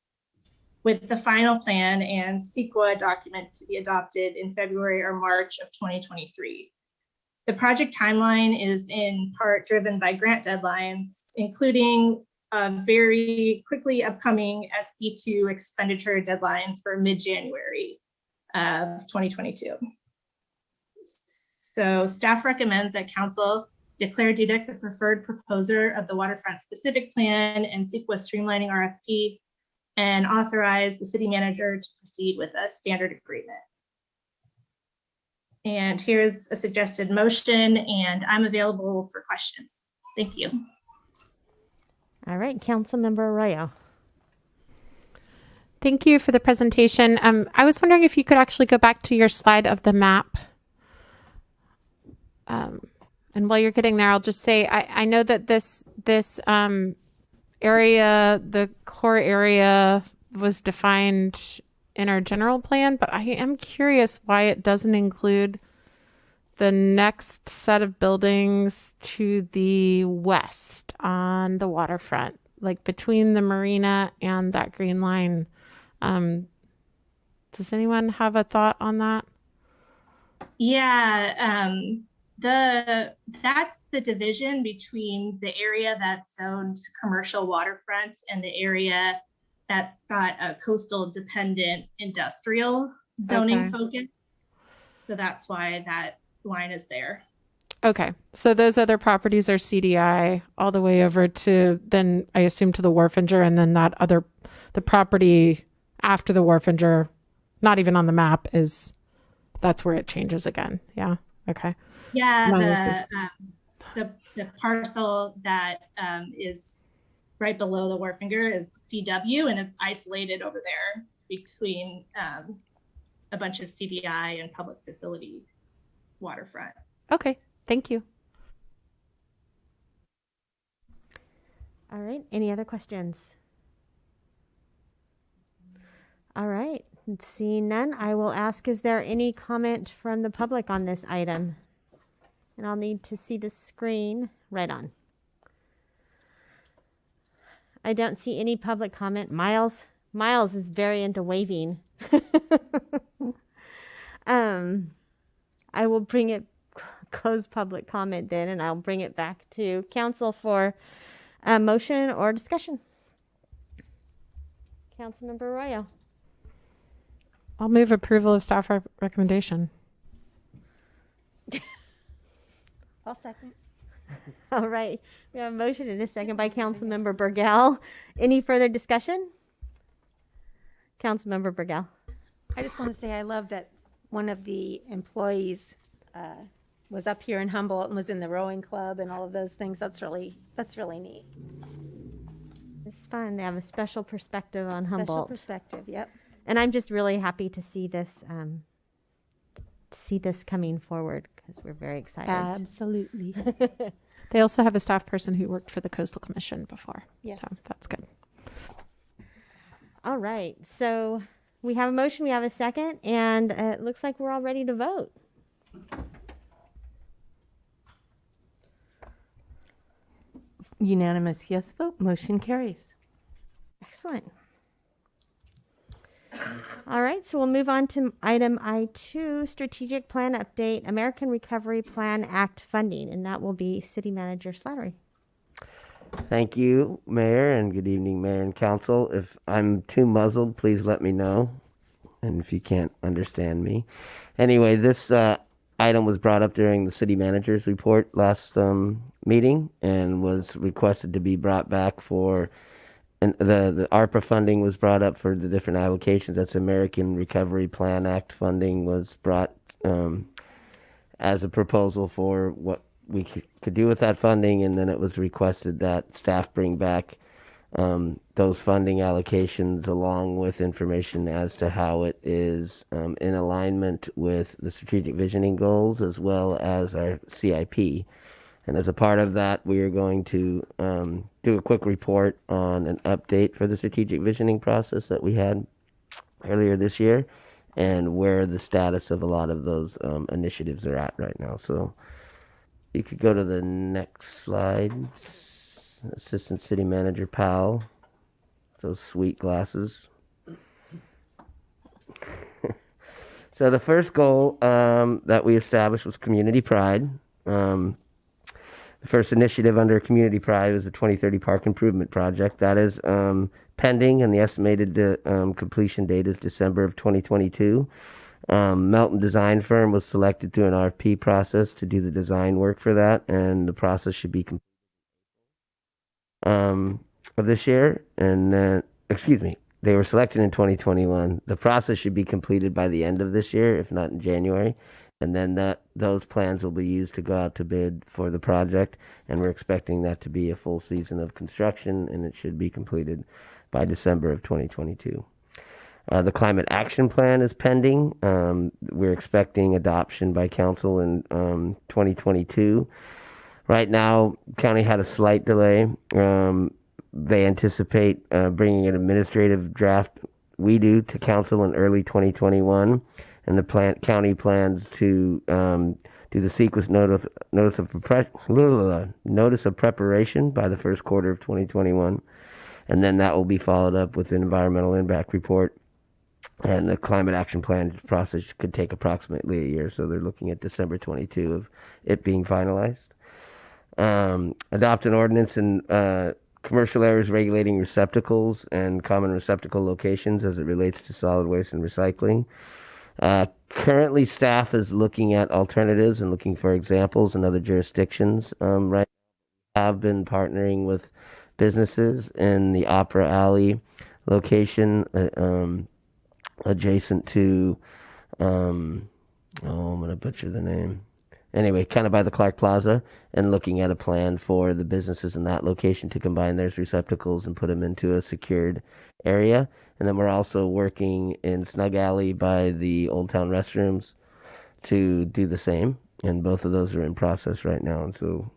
with the final plan and CEQA document to be adopted in February or March of 2023. The project timeline is in part driven by grant deadlines, including a very quickly upcoming SB2 expenditure deadline for mid-January of 2022. So staff recommends that Council declare Dudek the preferred proposer of the waterfront specific plan and CEQA streamlining RFP, and authorize the City Manager to proceed with a standard agreement. And here's a suggested motion, and I'm available for questions. Thank you. All right, Councilmember Arroyo. Thank you for the presentation. I was wondering if you could actually go back to your slide of the map. And while you're getting there, I'll just say, I know that this area, the core area, was defined in our general plan, but I am curious why it doesn't include the next set of buildings to the west on the waterfront, like between the marina and that green line. Does anyone have a thought on that? Yeah, that's the division between the area that's zoned commercial waterfront and the area that's got a coastal dependent industrial zoning focus. So that's why that line is there. Okay, so those other properties are CDI all the way over to, then I assume, to the Wharfinger, and then the property after the Wharfinger, not even on the map, that's where it changes again. Yeah, okay. Yeah, the parcel that is right below the Wharfinger is CW, and it's isolated over there between a bunch of CDI and public facility waterfront. Okay, thank you. All right, any other questions? All right, seeing none, I will ask, is there any comment from the public on this item? And I'll need to see the screen. Right on. I don't see any public comment. Miles is very into waving. I will bring it, close public comment then, and I'll bring it back to council for a motion or discussion. Councilmember Arroyo. I'll move approval of staff recommendation. I'll second. All right. We have a motion and a second by Councilmember Burgell. Any further discussion? Councilmember Burgell. I just want to say I love that one of the employees was up here in Humboldt and was in the rowing club and all of those things. That's really neat. It's fun. They have a special perspective on Humboldt. Special perspective, yep. And I'm just really happy to see this coming forward because we're very excited. Absolutely. They also have a staff person who worked for the Coastal Commission before. Yes. So that's good. All right. So we have a motion, we have a second, and it looks like we're all ready to vote. Unanimous yes vote, motion carries. Excellent. All right, so we'll move on to item I2, Strategic Plan Update, American Recovery Plan Act funding, and that will be City Manager Slattery. Thank you, Mayor, and good evening, Mayor and Council. If I'm too muzzled, please let me know, and if you can't understand me. Anyway, this item was brought up during the city manager's report last meeting and was requested to be brought back for, and the ARPA funding was brought up for the different allocations. That's American Recovery Plan Act funding was brought as a proposal for what we could do with that funding, and then it was requested that staff bring back those funding allocations along with information as to how it is in alignment with the strategic visioning goals as well as our CIP. And as a part of that, we are going to do a quick report on an update for the strategic visioning process that we had earlier this year and where the status of a lot of those initiatives are at right now. So you could go to the next slide. Assistant City Manager Powell, those sweet glasses. So the first goal that we established was community pride. The first initiative under community pride was the 2030 Park Improvement Project. That is pending, and the estimated completion date is December of 2022. Melton Design Firm was selected through an RFP process to do the design work for that, and the process should be completed of this year. And then, they were selected in 2021. The process should be completed by the end of this year, if not in January. And then those plans will be used to go out to bid for the project. And we're expecting that to be a full season of construction, and it should be completed by December of 2022. The Climate Action Plan is pending. We're expecting adoption by council in 2022. Right now, county had a slight delay. They anticipate bringing an administrative draft, we do, to council in early 2021. And the county plans to do the sequence notice of preparation by the first quarter of 2021. And then that will be followed up with an environmental impact report. And the climate action plan process could take approximately a year. So they're looking at December 22 of it being finalized. Adopt an ordinance in commercial areas regulating receptacles and common receptacle locations as it relates to solid waste and recycling. Currently, staff is looking at alternatives and looking for examples in other jurisdictions. Right now, have been partnering with businesses in the Opera Alley location adjacent to, I'm going to butcher the name. Anyway, kind of by the Clark Plaza, and looking at a plan for the businesses in that location to combine their receptacles and put them into a secured area. And then we're also working in Snug Alley by the Old Town restrooms to do the same. And both of those are in process right now. And so,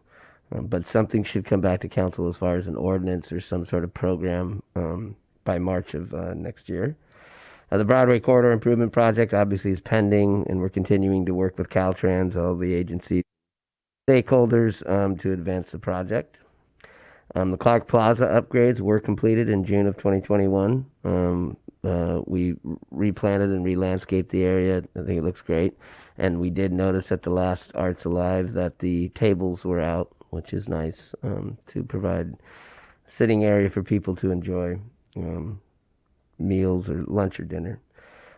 but something should come back to council as far as an ordinance or some sort of program by March of next year. The Broadway Corridor Improvement Project obviously is pending, and we're continuing to work with Caltrans, all the agency stakeholders to advance the project. The Clark Plaza upgrades were completed in June of 2021. We replanted and re-landscaped the area. I think it looks great. And we did notice at the last Arts Alive that the tables were out, which is nice, to provide a sitting area for people to enjoy meals or lunch or dinner.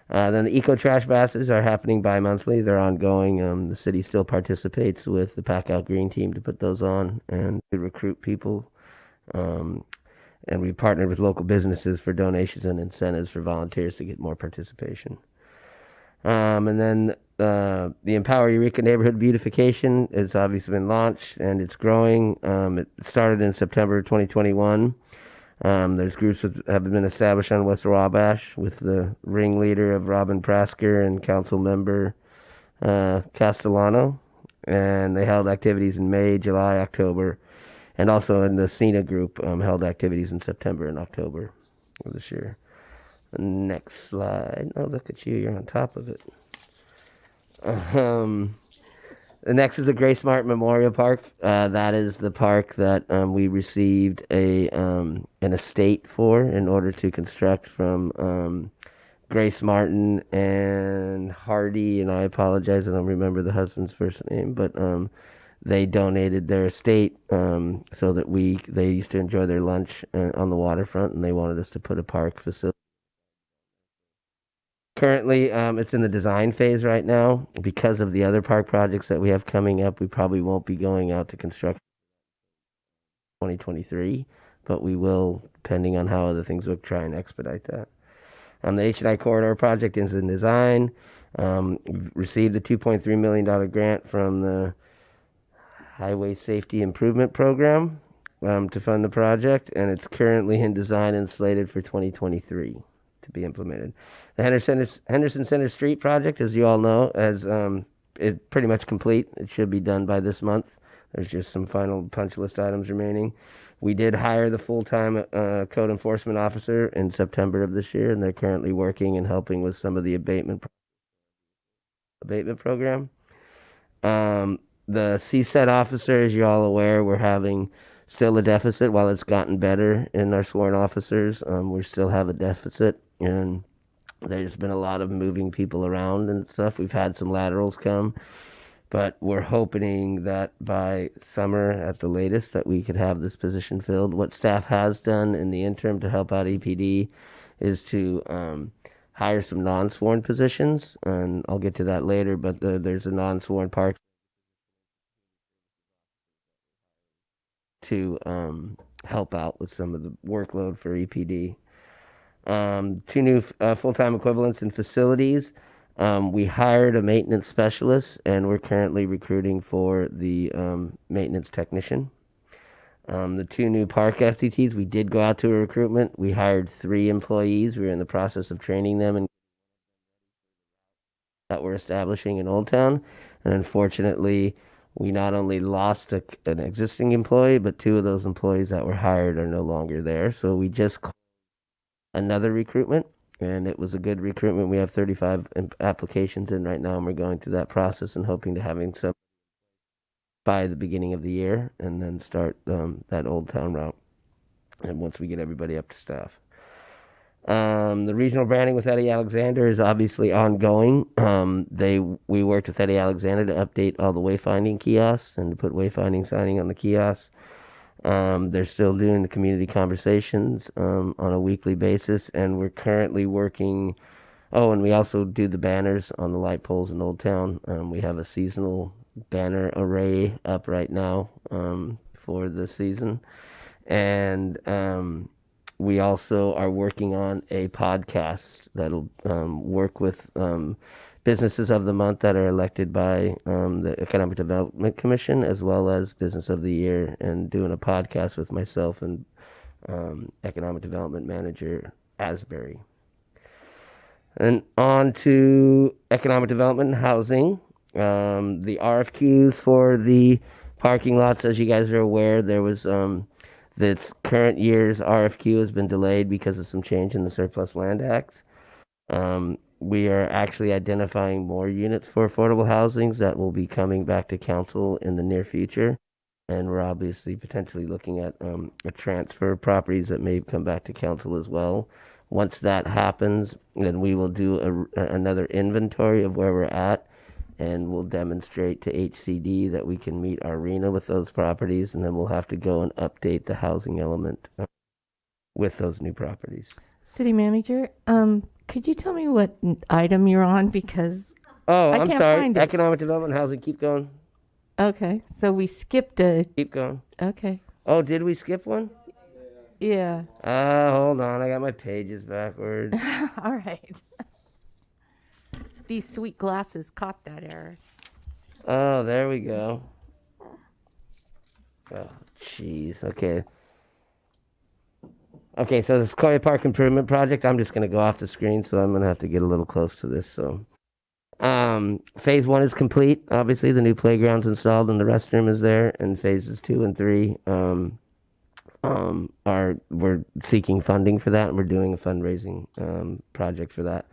Then the eco trash baskets are happening bi-monthly. They're ongoing. The city still participates with the Pack Out Green team to put those on and to recruit people. And we partnered with local businesses for donations and incentives for volunteers to get more participation. And then the Empower Eureka Neighborhood Beautification has obviously been launched, and it's growing. It started in September 2021. There's groups that have been established on West Wabash with the ringleader of Robin Prasker and council member Castellano. And they held activities in May, July, October. And also in the SENA group held activities in September and October of this year. Next slide. Oh, look at you. You're on top of it. The next is the Grace Martin Memorial Park. That is the park that we received an estate for in order to construct from Grace Martin and Hardy, and I apologize, I don't remember the husband's first name, but they donated their estate so that they used to enjoy their lunch on the waterfront, and they wanted us to put a park facility. Currently, it's in the design phase right now. Because of the other park projects that we have coming up, we probably won't be going out to construction 2023, but we will, depending on how other things look, try and expedite that. The H&I Corridor project is in design. We've received the $2.3 million grant from the Highway Safety Improvement Program to fund the project, and it's currently in design and slated for 2023 to be implemented. The Henderson Center Street project, as you all know, is pretty much complete. It should be done by this month. There's just some final punch list items remaining. We did hire the full-time code enforcement officer in September of this year, and they're currently working and helping with some of the abatement program. The CSET officer, as you're all aware, we're having still a deficit. While it's gotten better in our sworn officers, we still have a deficit, and there's been a lot of moving people around and stuff. We've had some laterals come, but we're hoping that by summer at the latest that we could have this position filled. What staff has done in the interim to help out EPD is to hire some non-sworn positions, and I'll get to that later, but there's a non-sworn park to help out with some of the workload for EPD. 2 new full-time equivalents in facilities. We hired a maintenance specialist, and we're currently recruiting for the maintenance technician. The 2 new park FTTs, we did go out to a recruitment. We hired 3 employees. We're in the process of training them and that we're establishing in Old Town. And unfortunately, we not only lost an existing employee, but 2 of those employees that were hired are no longer there. So we just another recruitment, and it was a good recruitment. We have 35 applications in right now, and we're going through that process and hoping to having some by the beginning of the year, and then start that Old Town route, and once we get everybody up to staff. The regional branding with Eddie Alexander is obviously ongoing. We worked with Eddie Alexander to update all the wayfinding kiosks and to put wayfinding signing on the kiosks. They're still doing the community conversations on a weekly basis, and we're currently working. Oh, and we also do the banners on the light poles in Old Town. We have a seasonal banner array up right now for the season, and we also are working on a podcast that'll work with businesses of the month that are elected by the Economic Development Commission, as well as Business of the Year, and doing a podcast with myself and Economic Development Manager Asbury. And on to economic development and housing. The RFQs for the parking lots, as you guys are aware, there was this current year's RFQ has been delayed because of some change in the Surplus Land Act. We are actually identifying more units for affordable housings that will be coming back to council in the near future. And we're obviously potentially looking at a transfer of properties that may come back to council as well. Once that happens, then we will do another inventory of where we're at, and we'll demonstrate to HCD that we can meet our RENA with those properties, and then we'll have to go and update the housing element with those new properties. City Manager, could you tell me what item you're on? Because I'm can't sorry. find it. Economic development and housing. Keep going. Okay, so we skipped a... Keep going. Okay. Oh, did we skip one? Yeah. Hold on. I got my pages backwards. All right. These sweet glasses caught that error. Oh, there we go. Oh, jeez. Okay. Okay, so the Sequoia Park Improvement Project, I'm just going to go off the screen, so I'm going to have to get a little close to this. So, phase 1 is complete. Obviously, the new playground's installed and the restroom is there. And phases 2 and 3 we're seeking funding for that, and we're doing a fundraising project for that.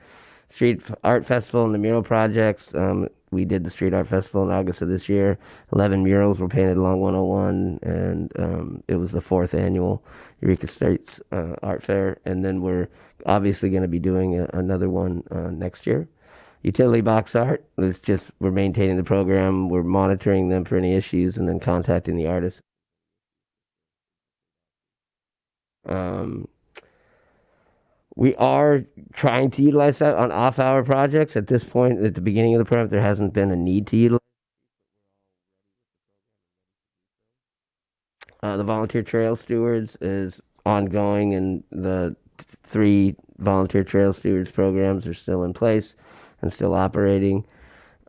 Street Art Festival and the mural projects. We did the Street Art Festival in August of this year. 11 murals were painted along 101, and it was the 4th annual Eureka State's Art Fair. And then we're obviously going to be doing another one next year. Utility box art, it's just we're maintaining the program, we're monitoring them for any issues, and then contacting the artists. We are trying to utilize that on off-hour projects. At this point, at the beginning of the program, there hasn't been a need to utilize. The volunteer trail stewards is ongoing, and the 3 volunteer trail stewards programs are still in place and still operating.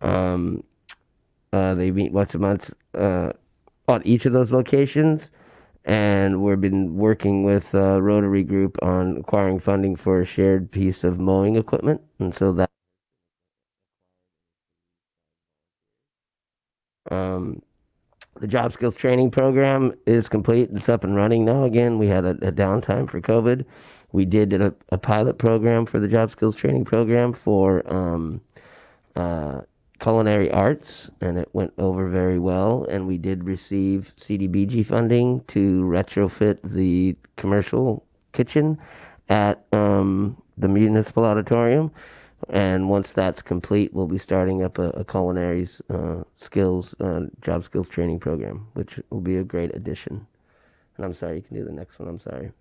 They meet once a month on each of those locations, and we've been working with Rotary Group on acquiring funding for a shared piece of mowing equipment, and so that the job skills training program is complete. It's up and running now. Again, we had a downtime for COVID. We did a pilot program for the job skills training program for culinary arts, and it went over very well. And we did receive CDBG funding to retrofit the commercial kitchen at the municipal auditorium. And once that's complete, we'll be starting up a culinary skills, job skills training program, which will be a great addition. And I'm sorry, you can do the next one. I'm sorry.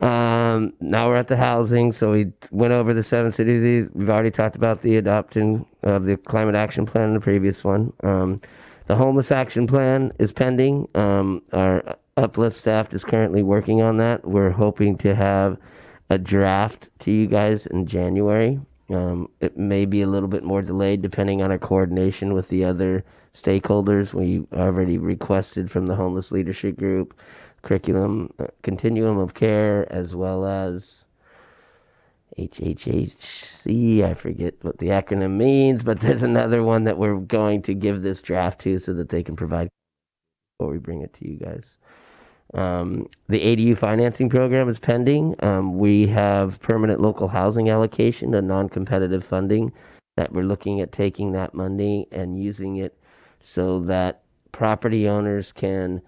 Now we're at the housing. So we went over the 7 cities. We've already talked about the adoption of the climate action plan in the previous one. The homeless action plan is pending. Our Uplift staff is currently working on that. We're hoping to have a draft to you guys in January. It may be a little bit more delayed depending on our coordination with the other stakeholders. We already requested from the homeless leadership group curriculum, continuum of care, as well as HHHC. I forget what the acronym means, but there's another one that we're going to give this draft to so that they can provide before we bring it to you guys. The ADU financing program is pending. We have permanent local housing allocation, a non-competitive funding that we're looking at taking that money and using it so that property owners can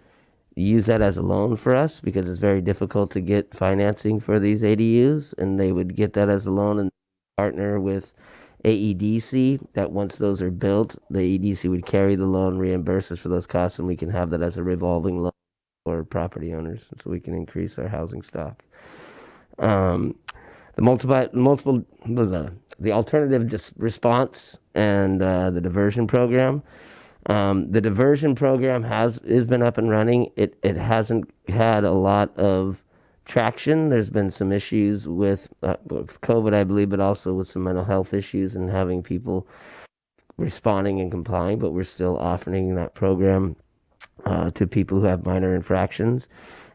use that as a loan for us, because it's very difficult to get financing for these ADUs, and they would get that as a loan and partner with AEDC, that once those are built, the AEDC would carry the loan, reimburse us for those costs, and we can have that as a revolving loan for property owners, so we can increase our housing stock. The alternative response and the diversion program. The diversion program has been up and running. It hasn't had a lot of traction. There's been some issues with COVID, I believe, but also with some mental health issues and having people responding and complying. But we're still offering that program to people who have minor infractions.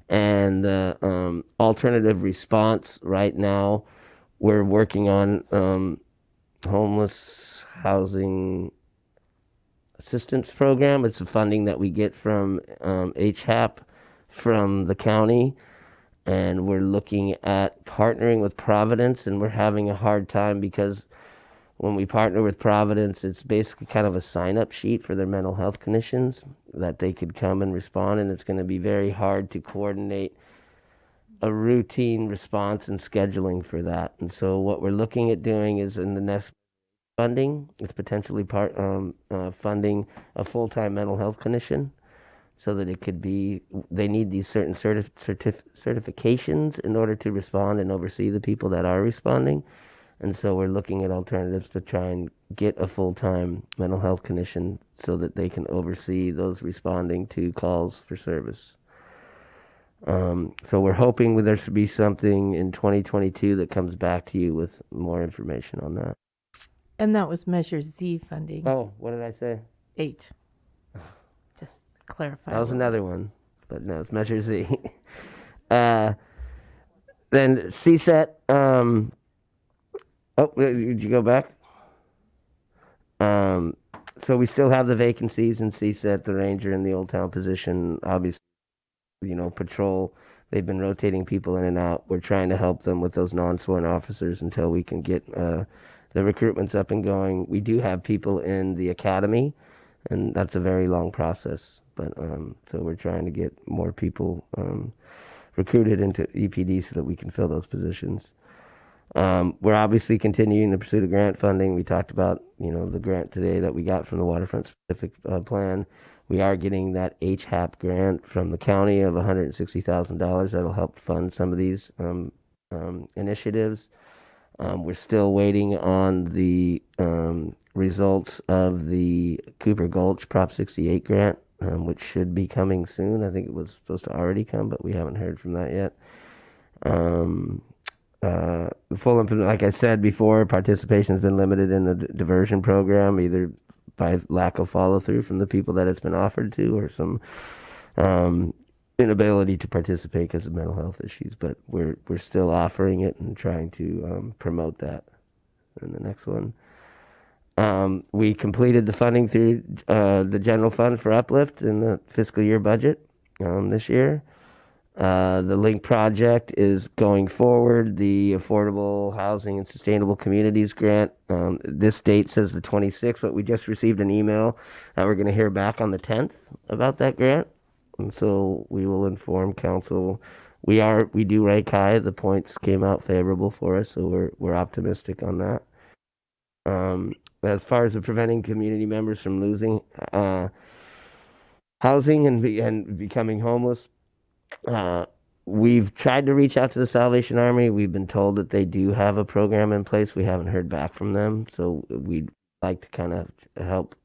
And alternative response right now, we're working on homeless housing assistance program. It's a funding that we get from HHAP from the county, and we're looking at partnering with Providence, and we're having a hard time because when we partner with Providence, it's basically kind of a sign-up sheet for their mental health clinicians that they could come and respond, and it's going to be very hard to coordinate a routine response and scheduling for that. And so what we're looking at doing is in the next funding, it's potentially funding a full-time mental health clinician, so that it could be, they need these certain certifications in order to respond and oversee the people that are responding. And so we're looking at alternatives to try and get a full-time mental health clinician so that they can oversee those responding to calls for service. So we're hoping there should be something in 2022 that comes back to you with more information on that. And that was Measure Z funding. Oh, what did I say? H. Just clarify. That was another one, but no, it's Measure Z. Then CSET. Oh, did you go back? So we still have the vacancies in CSET, the ranger and the Old Town position. Obviously, patrol. They've been rotating people in and out. We're trying to help them with those non-sworn officers until we can get the recruitment's up and going. We do have people in the academy, and that's a very long process. But so we're trying to get more people recruited into EPD so that we can fill those positions. We're obviously continuing the pursuit of grant funding. We talked about, the grant today that we got from the waterfront specific plan. We are getting that HAP grant from the county of $160,000 that'll help fund some of these initiatives. We're still waiting on the results of the Cooper Gulch Prop 68 grant, which should be coming soon. I think it was supposed to already come, but we haven't heard from that yet. Like I said before, participation has been limited in the diversion program, either by lack of follow through from the people that it's been offered to, or some inability to participate because of mental health issues. But we're still offering it and trying to promote that. And the next one, we completed the funding through the general fund for Uplift in the fiscal year budget this year. The Link project is going forward. The Affordable Housing and Sustainable Communities grant, this date says the 26th, but we just received an email that we're going to hear back on the 10th about that grant. And so we will inform council. We do rank high. The points came out favorable for us, so we're optimistic on that. As far as preventing community members from losing housing and becoming homeless, we've tried to reach out to the Salvation Army. We've been told that they do have a program in place. We haven't heard back from them, so we'd like to kind of help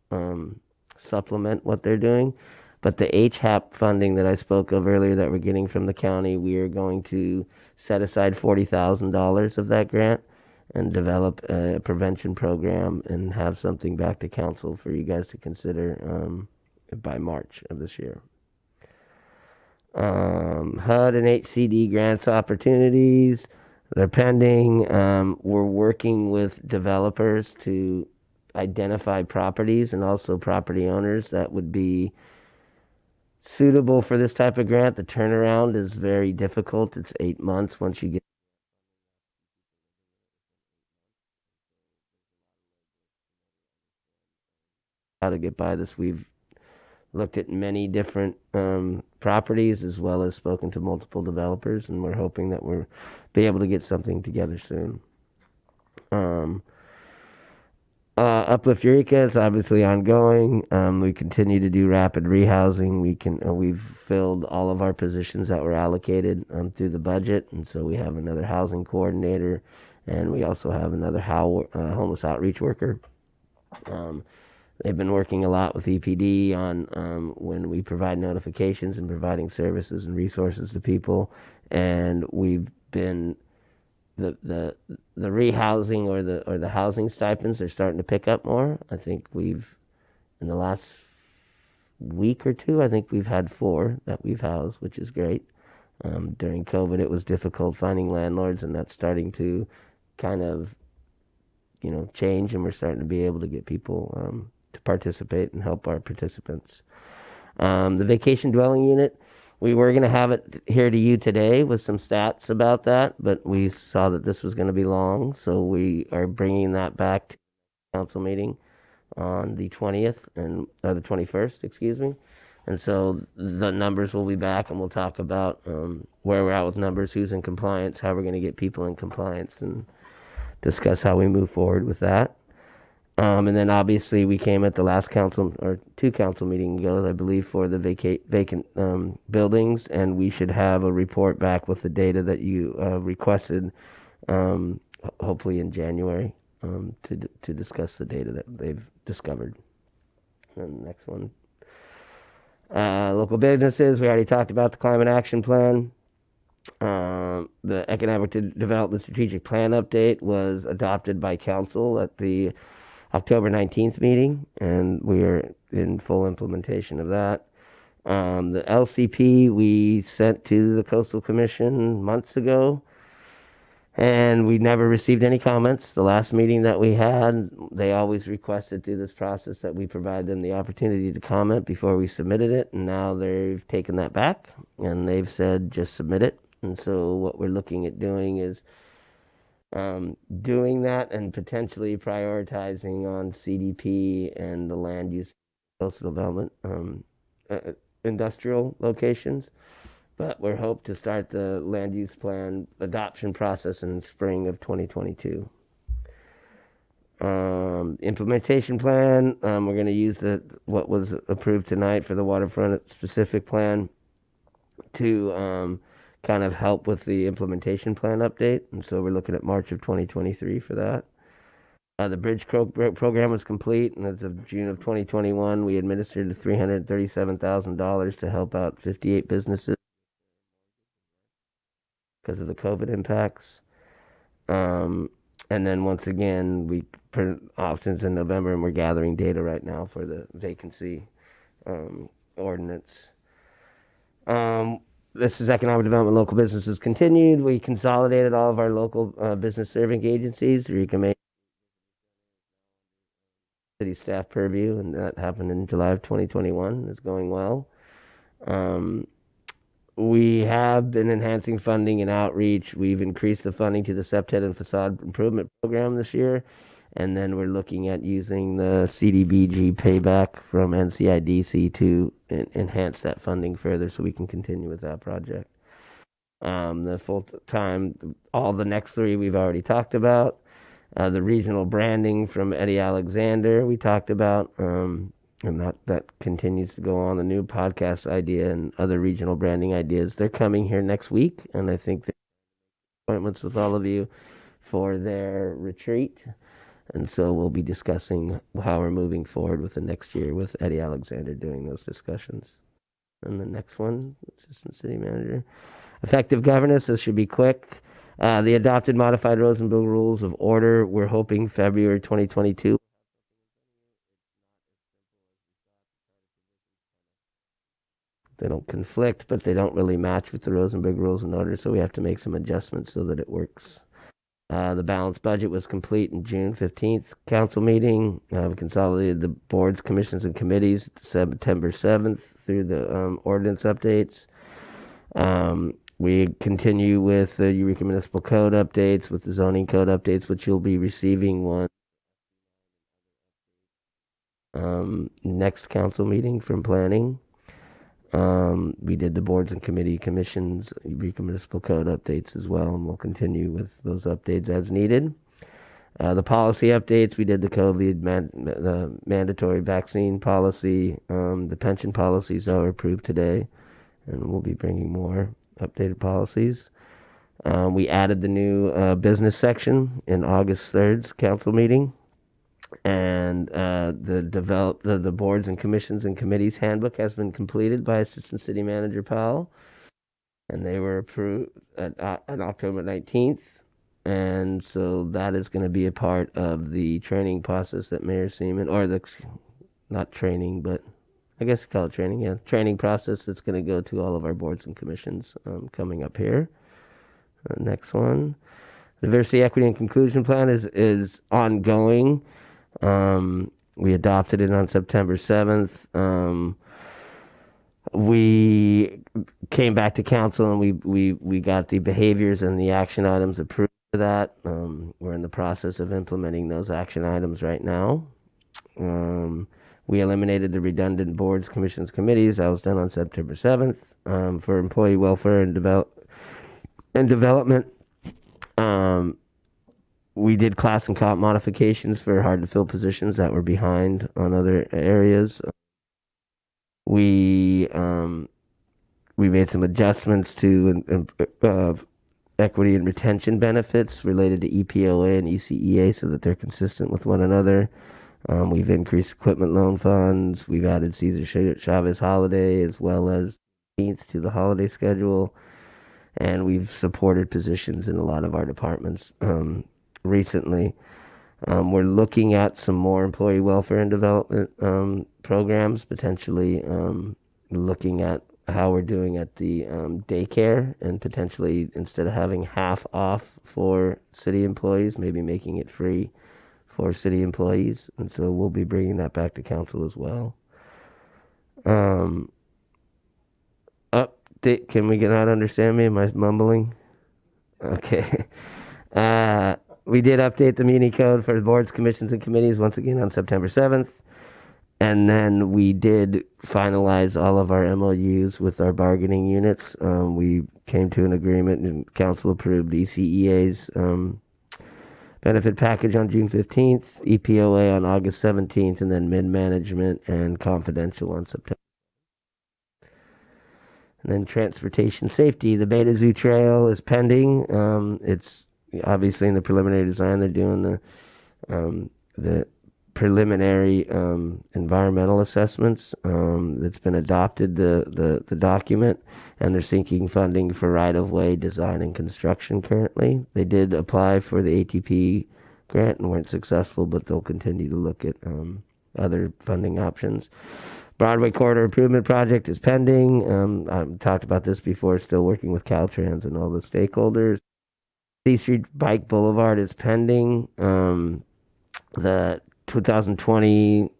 supplement what they're doing. But the HAP funding that I spoke of earlier that we're getting from the county, we are going to set aside $40,000 of that grant and develop a prevention program and have something back to council for you guys to consider by March of this year. HUD and HCD grants opportunities, they're pending. We're working with developers to identify properties and also property owners that would be suitable for this type of grant. The turnaround is very difficult. It's 8 months once you get how to get by this. We've looked at many different properties as well as spoken to multiple developers, and we're hoping that we'll be able to get something together soon. Uplift Eureka is obviously ongoing. We continue to do rapid rehousing. We've filled all of our positions that were allocated through the budget, and so we have another housing coordinator, and we also have another homeless outreach worker. They've been working a lot with EPD on when we provide notifications and providing services and resources to people, and we've been the rehousing or the housing stipends are starting to pick up more. I think we've in the last week or two, I think we've had 4 that we've housed, which is great. During COVID, it was difficult finding landlords, and that's starting to kind of change, and we're starting to be able to get people to participate and help our participants. The vacation dwelling unit, we were going to have it here to you today with some stats about that, but we saw that this was going to be long, so we are bringing that back to the council meeting on the 20th or the 21st, excuse me. And so the numbers will be back, and we'll talk about where we're at with numbers, who's in compliance, how we're going to get people in compliance, and discuss how we move forward with that. And then obviously we came at the last council or 2 council meetings ago, I believe, for the vacant buildings, and we should have a report back with the data that you requested, hopefully in January, to discuss the data that they've discovered. And the next one, local businesses. We already talked about the climate action plan. The economic development strategic plan update was adopted by council at the October 19th meeting, and we are in full implementation of that. The LCP we sent to the Coastal Commission months ago, and we never received any comments. The last meeting that we had, they always requested through this process that we provide them the opportunity to comment before we submitted it, and now they've taken that back, and they've said just submit it. And so what we're looking at doing is doing that and potentially prioritizing on CDP and the land use coastal development industrial locations. but we're hoped to start the land use plan adoption process in spring of 2022. Implementation plan, we're going to use what was approved tonight for the waterfront specific plan to kind of help with the implementation plan update. And so we're looking at March of 2023 for that. The bridge program was complete, and as of June of 2021, we administered $337,000 to help out 58 businesses because of the COVID impacts. And then once again, we put options in November, and we're gathering data right now for the vacancy ordinance. This is economic development. Local businesses continued. We consolidated all of our local business serving agencies. Eureka city staff purview, and that happened in July of 2021. It's going well. We have been enhancing funding and outreach. We've increased the funding to the septet and facade improvement program this year, and then we're looking at using the CDBG payback from NCIDC to enhance that funding further so we can continue with that project. The full time, all the next three we've already talked about. The regional branding from Eddie Alexander we talked about, and that continues to go on. The new podcast idea and other regional branding ideas, they're coming here next week, and I think they're appointments with all of you for their retreat. And so we'll be discussing how we're moving forward with the next year with Eddie Alexander doing those discussions. And the next one, Assistant City Manager. Effective governance, this should be quick. The adopted modified Rosenberg Rules of Order, we're hoping February 2022. They don't conflict, but they don't really match with the Rosenberg Rules and Order, so we have to make some adjustments so that it works. The balanced budget was complete in June 15th council meeting. We consolidated the boards, commissions, and committees September 7th through the ordinance updates. We continue with the Eureka Municipal Code updates, with the zoning code updates, which you'll be receiving one next council meeting from planning. We did the boards and commissions, Eureka Municipal Code updates as well, and we'll continue with those updates as needed. The policy updates, we did the COVID the mandatory vaccine policy. The pension policies are approved today, and we'll be bringing more updated policies. We added the new business section in August 3rd's council meeting, and the boards and commissions and committees handbook has been completed by Assistant City Manager Powell, and they were approved on October 19th. And so that is going to be a part of the training process that Mayor Seaman, or not training, but I guess you call it training, yeah. Training process that's going to go to all of our boards and commissions coming up here. Next one. Diversity, Equity, and Conclusion Plan is ongoing. We adopted it on September 7th. We came back to council and we got the behaviors and the action items approved for that. We're in the process of implementing those action items right now. We eliminated the redundant boards, commissions, committees. That was done on September 7th. For employee welfare and development, we did class and comp modifications for hard-to-fill positions that were behind on other areas. We made some adjustments to equity and retention benefits related to EPOA and ECEA so that they're consistent with one another. We've increased equipment loan funds. We've added Cesar Chavez holiday as well as to the holiday schedule. And we've supported positions in a lot of our departments recently. We're looking at some more employee welfare and development programs, potentially looking at how we're doing at the daycare, and potentially instead of having half off for city employees, maybe making it free for city employees. And so we'll be bringing that back to council as well. Update, can we not understand me? Am I mumbling? Okay. We did update the muni code for the boards, commissions, and committees once again on September 7th. And then we did finalize all of our MOUs with our bargaining units. We came to an agreement and council approved ECEA's benefit package on June 15th, EPOA on August 17th, and then mid-management and confidential on September. And then transportation safety, the Beta Zoo Trail is pending. It's obviously in the preliminary design. They're doing the preliminary environmental assessments. It's been adopted, the document, and they're seeking funding for right-of-way design and construction currently. They did apply for the ATP grant and weren't successful, but they'll continue to look at other funding options. Broadway Corridor Improvement Project is pending. I've talked about this before, still working with Caltrans and all the stakeholders. C Street Bike Boulevard is pending. The 2020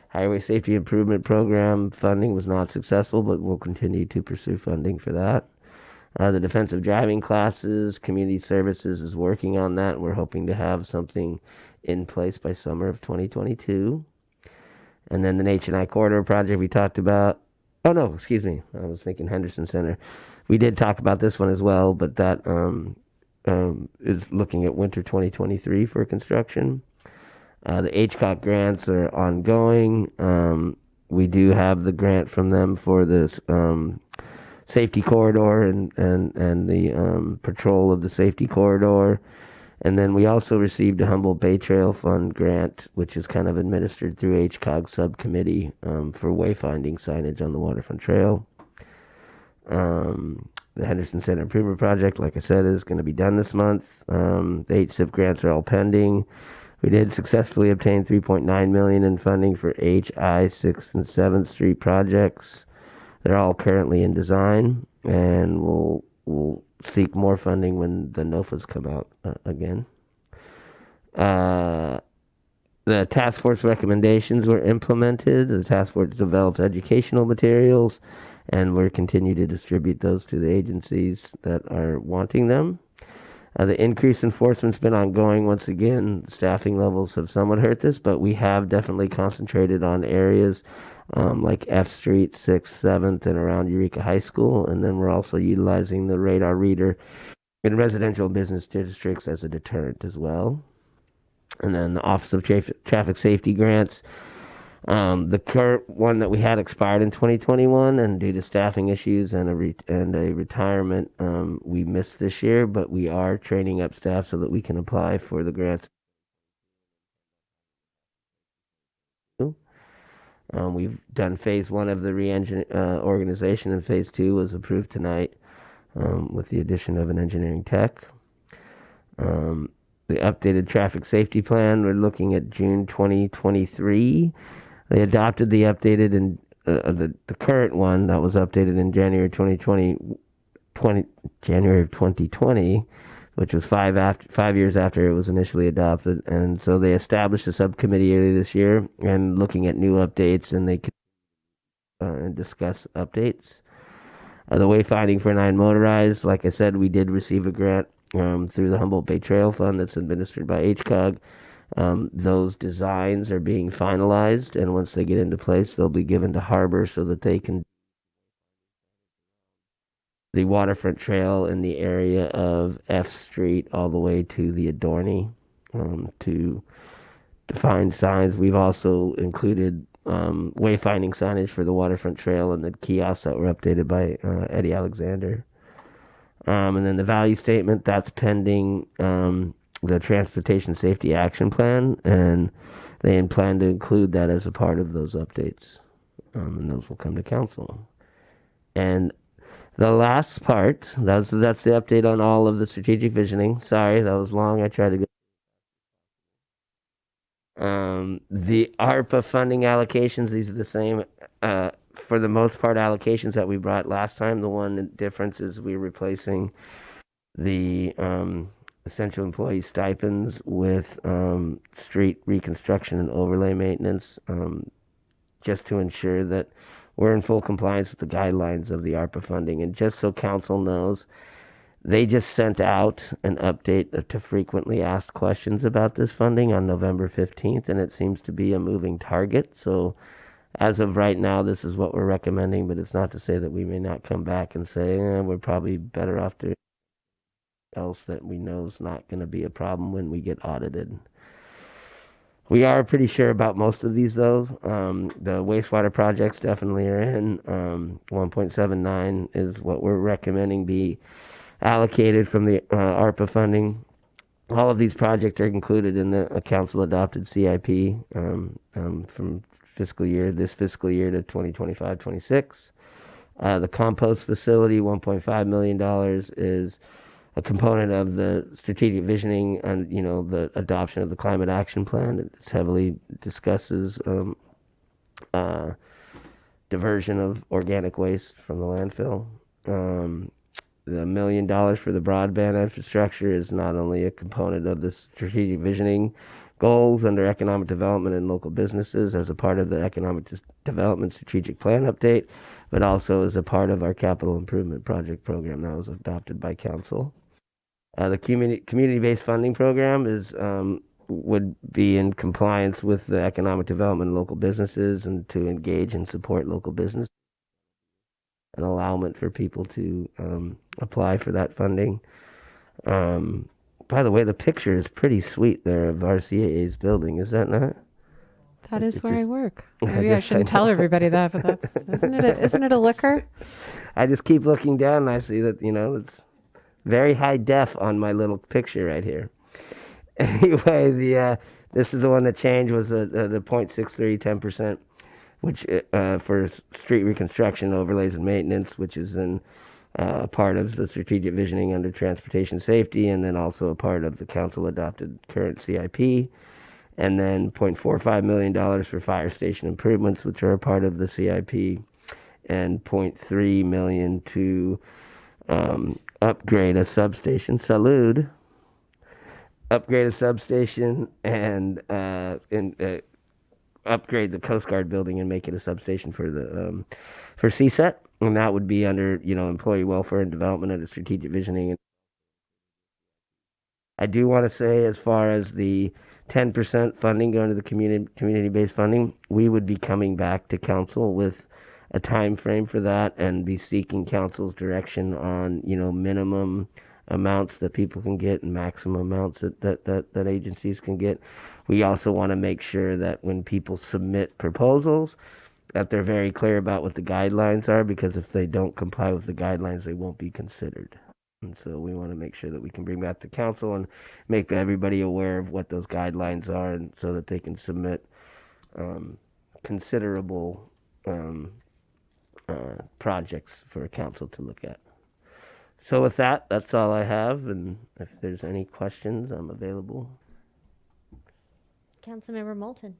Highway Safety Improvement Program funding was not successful, but we'll continue to pursue funding for that. The defensive driving classes, community services is working on that. We're hoping to have something in place by summer of 2022. And then the HNI Corridor project we talked about. Oh, no, excuse me. I was thinking Henderson Center. We did talk about this one as well, but that is looking at winter 2023 for construction. The HCOC grants are ongoing. We do have the grant from them for this safety corridor and the patrol of the safety corridor. And then we also received a Humboldt Bay Trail Fund grant, which is kind of administered through HCOG subcommittee for wayfinding signage on the waterfront trail. The Henderson Center Improvement Project, like I said, is going to be done this month. The HSIP grants are all pending. We did successfully obtain $3.9 million in funding for HI 6th and 7th Street projects. They're all currently in design, and we'll seek more funding when the NOFAs come out again. The task force recommendations were implemented. The task force develops educational materials, and we'll continue to distribute those to the agencies that are wanting them. The increased enforcement's been ongoing. Once again, staffing levels have somewhat hurt this, but we have definitely concentrated on areas like F Street, 6th, 7th, and around Eureka High School. And then we're also utilizing the radar reader in residential business districts as a deterrent as well. And then the Office of Traffic Safety grants. The current one that we had expired in 2021, and due to staffing issues and a retirement, we missed this year, but we are training up staff so that we can apply for the grants. We've done phase 1 of the organization, and phase 2 was approved tonight with the addition of an engineering tech. The updated traffic safety plan, we're looking at June 2023. They adopted the updated and the current one that was updated in January 2020, which was 5 years after it was initially adopted. And so they established a subcommittee earlier this year and looking at new updates, and they could discuss updates. The wayfinding for non-motorized, like I said, we did receive a grant through the Humboldt Bay Trail Fund that's administered by HCOG. Those designs are being finalized, and once they get into place, they'll be given to Harbor so that they can the waterfront trail in the area of F Street all the way to the Adorney to define signs. We've also included wayfinding signage for the waterfront trail and the kiosks that were updated by Eddie Alexander. And then the value statement, that's pending the Transportation Safety Action Plan, and they plan to include that as a part of those updates. And those will come to council. And the last part, that's the update on all of the strategic visioning. Sorry, that was long. I tried to go. The ARPA funding allocations, these are the same, for the most part, allocations that we brought last time. The one difference is we're replacing the essential employee stipends with street reconstruction and overlay maintenance, just to ensure that we're in full compliance with the guidelines of the ARPA funding. And just so council knows, they just sent out an update to frequently asked questions about this funding on November 15th, and it seems to be a moving target. So as of right now, this is what we're recommending, but it's not to say that we may not come back and say, we're probably better off doing else that we know is not going to be a problem when we get audited. We are pretty sure about most of these, though. The wastewater projects definitely are in. 1.79 is what we're recommending be allocated from the ARPA funding. All of these projects are included in the council-adopted CIP from this fiscal year to 2025-26. The compost facility, $1.5 million, is a component of the strategic visioning and, the adoption of the climate action plan. It heavily discusses diversion of organic waste from the landfill. The $1 million for the broadband infrastructure is not only a component of the strategic visioning goals under economic development and local businesses as a part of the economic development strategic plan update, but also as a part of our capital improvement project program that was adopted by council. The community-based funding program would be in compliance with the economic development and local businesses, and to engage and support local business. An allowance for people to apply for that funding. By the way, the picture is pretty sweet there of RCAA's building, is that not? That is where I work. Maybe I shouldn't tell everybody that, but that's isn't it a looker? I just keep looking down and I see that it's very high def on my little picture right here. Anyway, this is the one that changed was the 0.63 10%, which for street reconstruction, overlays, and maintenance, which is in part of the strategic visioning under transportation safety, and then also a part of the council adopted current CIP. And then $0.45 million for fire station improvements, which are a part of the CIP, and $0.3 million to upgrade a substation. Salud. Upgrade a substation and upgrade the Coast Guard building and make it a substation for the for CSET, and that would be under employee welfare and development and strategic visioning. I do want to say, as far as the 10% funding going to the community-based funding, we would be coming back to council with a time frame for that and be seeking council's direction on minimum amounts that people can get and maximum amounts that agencies can get. We also want to make sure that when people submit proposals, that they're very clear about what the guidelines are, because if they don't comply with the guidelines, they won't be considered. And so we want to make sure that we can bring back to council and make everybody aware of what those guidelines are, and so that they can submit considerable projects for council to look at. So with that, that's all I have, and if there's any questions, I'm available. Councilmember Moulton.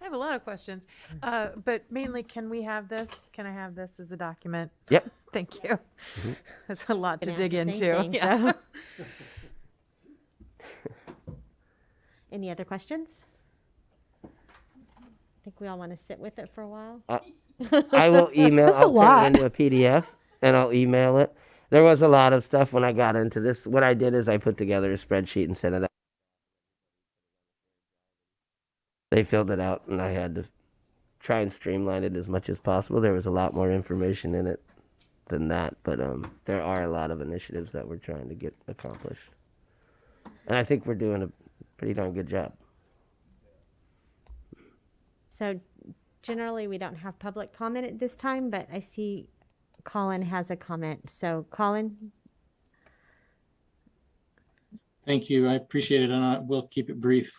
I have a lot of questions, but mainly, can I have this as a document? Yep. Thank you. Mm-hmm. That's a lot to dig into. Thing, yeah. So. Any other questions? I think we all want to sit with it for a while. I will email. I'll turn it into a PDF, and I'll email it. There was a lot of stuff when I got into this. What I did is I put together a spreadsheet and sent it out. They filled it out, and I had to try and streamline it as much as possible. There was a lot more information in it than that, but there are a lot of initiatives that we're trying to get accomplished. And I think we're doing a pretty darn good job. So generally, we don't have public comment at this time, but I see Colin has a comment. So Colin. Thank you. I appreciate it, and I will keep it brief.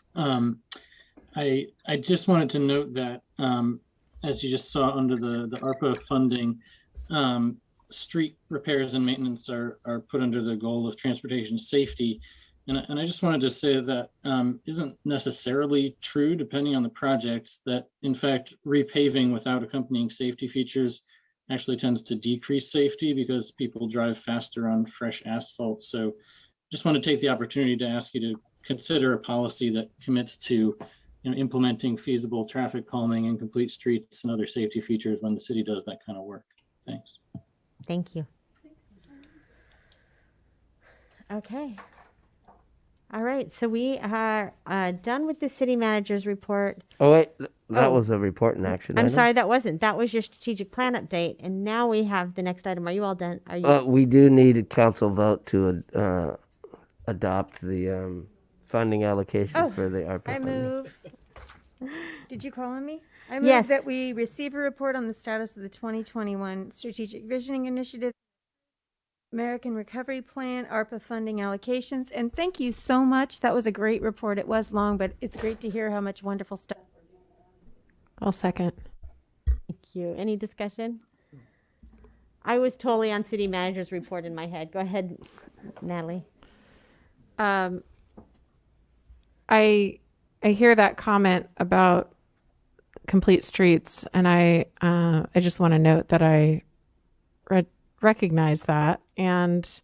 I just wanted to note that, as you just saw under the ARPA funding, street repairs and maintenance are put under the goal of transportation safety. And I just wanted to say that isn't necessarily true, depending on the projects, that in fact, repaving without accompanying safety features actually tends to decrease safety because people drive faster on fresh asphalt. So just want to take the opportunity to ask you to consider a policy that commits to implementing feasible traffic calming and complete streets and other safety features when the city does that kind of work. Thanks. Thank you. Okay. All right, so we are done with the city manager's report. Oh, wait, that Oh. was a report in action I'm item? sorry, that wasn't. That was your strategic plan update, and now we have the next item. Are you all done? Are you? We do need a council vote to adopt the funding allocations for the ARPA I funding. move. Did you call on me? I move Yes. that we receive a report on the status of the 2021 Strategic Visioning Initiative, American Recovery Plan, ARPA funding allocations. And thank you so much. That was a great report. It was long, but it's great to hear how much wonderful stuff. I'll second. Thank you. Any discussion? I was totally on city manager's report in my head. Go ahead, Natalie. I hear that comment about complete streets, and I just want to note that I recognize that, and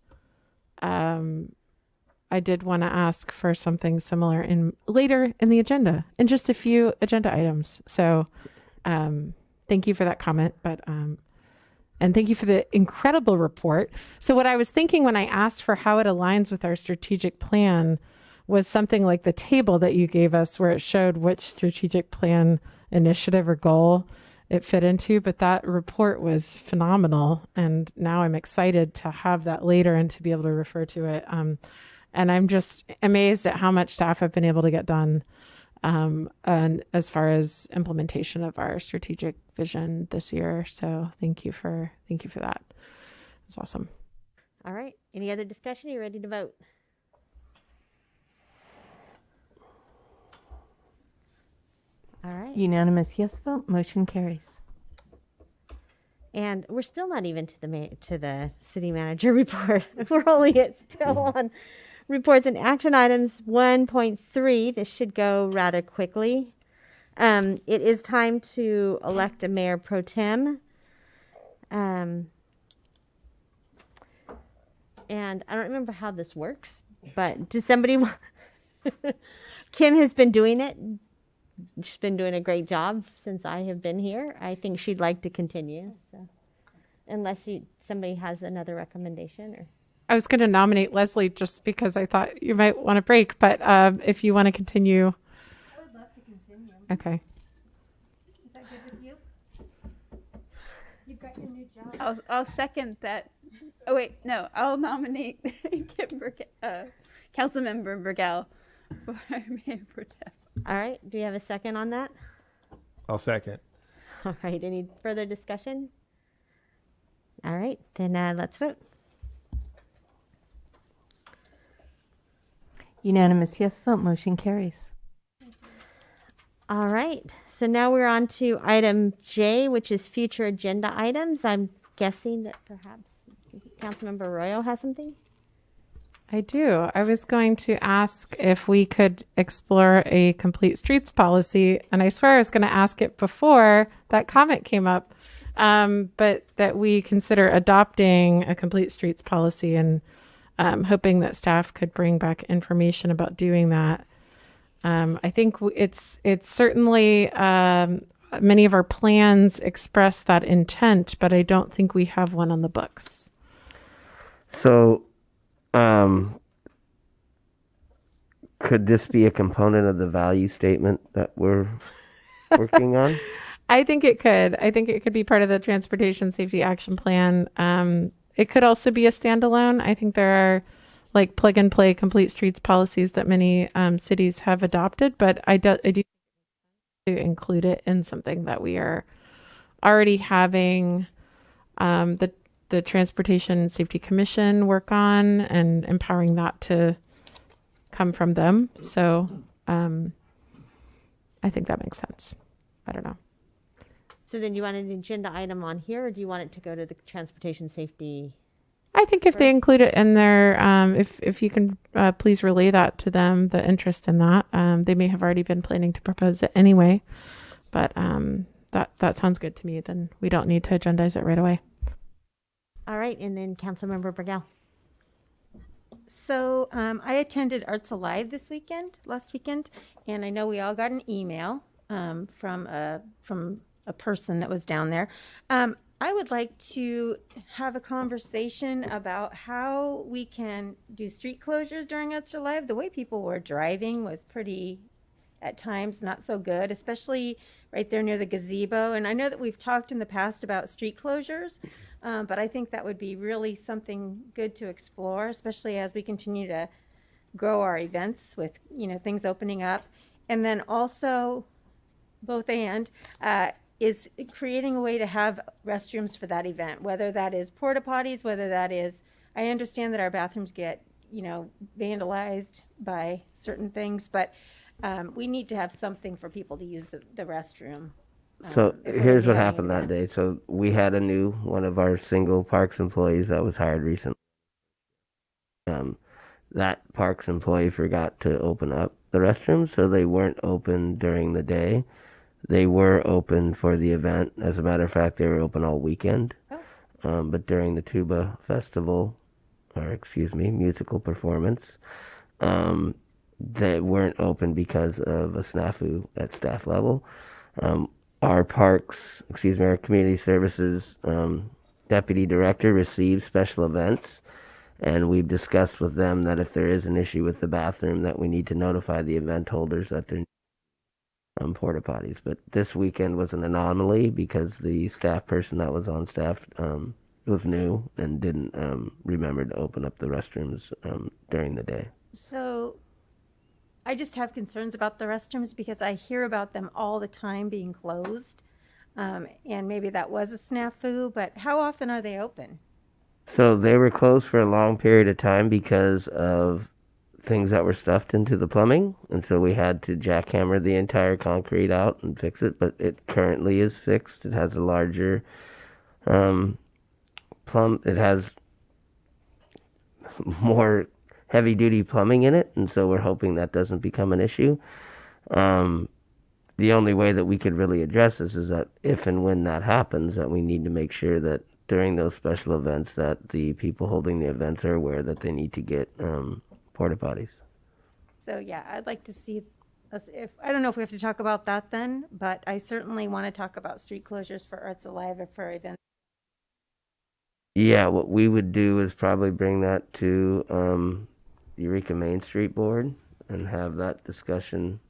I did want to ask for something similar later in the agenda, in just a few agenda items. So thank you for that comment, and thank you for the incredible report. So what I was thinking when I asked for how it aligns with our strategic plan was something like the table that you gave us, where it showed which strategic plan initiative or goal it fit into. But that report was phenomenal, and now I'm excited to have that later and to be able to refer to it. And I'm just amazed at how much staff have been able to get done, and as far as implementation of our strategic vision this year. So thank you for that. It's awesome. All right. Any other discussion? Are you ready to vote? All right. Unanimous yes vote. Motion carries. And we're still not even to the city manager report. We're only still on reports and action items 1.3. This should go rather quickly. It is time to elect a mayor pro tem. And I don't remember how this works, but does somebody want... Kim has been doing it. She's been doing a great job since I have been here. I think she'd like to continue. So. Unless somebody has another recommendation. Or I was going to nominate Leslie just because I thought you might want to break, but if you want to continue. I would love to continue. Okay. Is that good with you? You've got your new job. I'll second that. Oh wait, no, I'll nominate Councilmember Burgell for Mayor Pro Tem. All right. Do you have a second on that? I'll second. All right. Any further discussion? All right. Then let's vote. Unanimous yes vote. Motion carries. All right. So now we're on to item J, which is future agenda items. I'm guessing that perhaps Councilmember Arroyo has something. I do. I was going to ask if we could explore a complete streets policy, and I swear I was going to ask it before that comment came up, but that we consider adopting a complete streets policy, and hoping that staff could bring back information about doing that. I think it's certainly many of our plans express that intent, but I don't think we have one on the books. So, could this be a component of the value statement that we're working on? I think it could. I think it could be part of the Transportation Safety Action Plan. It could also be a standalone. I think there are like plug and play complete streets policies that many cities have adopted, but I do to include it in something that we are already having the Transportation Safety Commission work on, and empowering that to come from them. So I think that makes sense. I don't know. So then you want an agenda item on here, or do you want it to go to the Transportation Safety? I think if they include it in their, if you can please relay that to them, the interest in that. They may have already been planning to propose it anyway, but that sounds good to me. Then we don't need to agendize it right away. All right, and then Councilmember Burgell. So I attended Arts Alive last weekend, and I know we all got an email from a person that was down there. I would like to have a conversation about how we can do street closures during Extra Live. The way people were driving was pretty, at times, not so good, especially right there near the gazebo. And I know that we've talked in the past about street closures, but I think that would be really something good to explore, especially as we continue to grow our events with, things opening up. And then also, is creating a way to have restrooms for that event, whether that is porta potties, whether that is, I understand that our bathrooms get, vandalized by certain things, but we need to have something for people to use the restroom. So here's what happened that day. So we had one of our single Parks employees that was hired recently. That Parks employee forgot to open up the restrooms, so they weren't open during the day. They were open for the event. As a matter of fact, they were open all weekend. But during the tuba festival, musical performance, they weren't open because of a snafu at staff level. Our community services deputy director receives special events, and we've discussed with them that if there is an issue with the bathroom, that we need to notify the event holders that they're porta potties. But this weekend was an anomaly because the staff person that was on staff was new and didn't remember to open up the restrooms during the day. So I just have concerns about the restrooms because I hear about them all the time being closed. And maybe that was a snafu, but how often are they open? So they were closed for a long period of time because of things that were stuffed into the plumbing, and so we had to jackhammer the entire concrete out and fix it, but it currently is fixed. It has a larger it has more heavy-duty plumbing in it, and so we're hoping that doesn't become an issue. The only way that we could really address this is that if and when that happens, that we need to make sure that during those special events that the people holding the events are aware that they need to get porta potties. So yeah, I'd like to see us, I don't know if we have to talk about that then, but I certainly want to talk about street closures for Arts Alive or for events. Yeah, what we would do is probably bring that to Eureka Main Street Board and have that discussion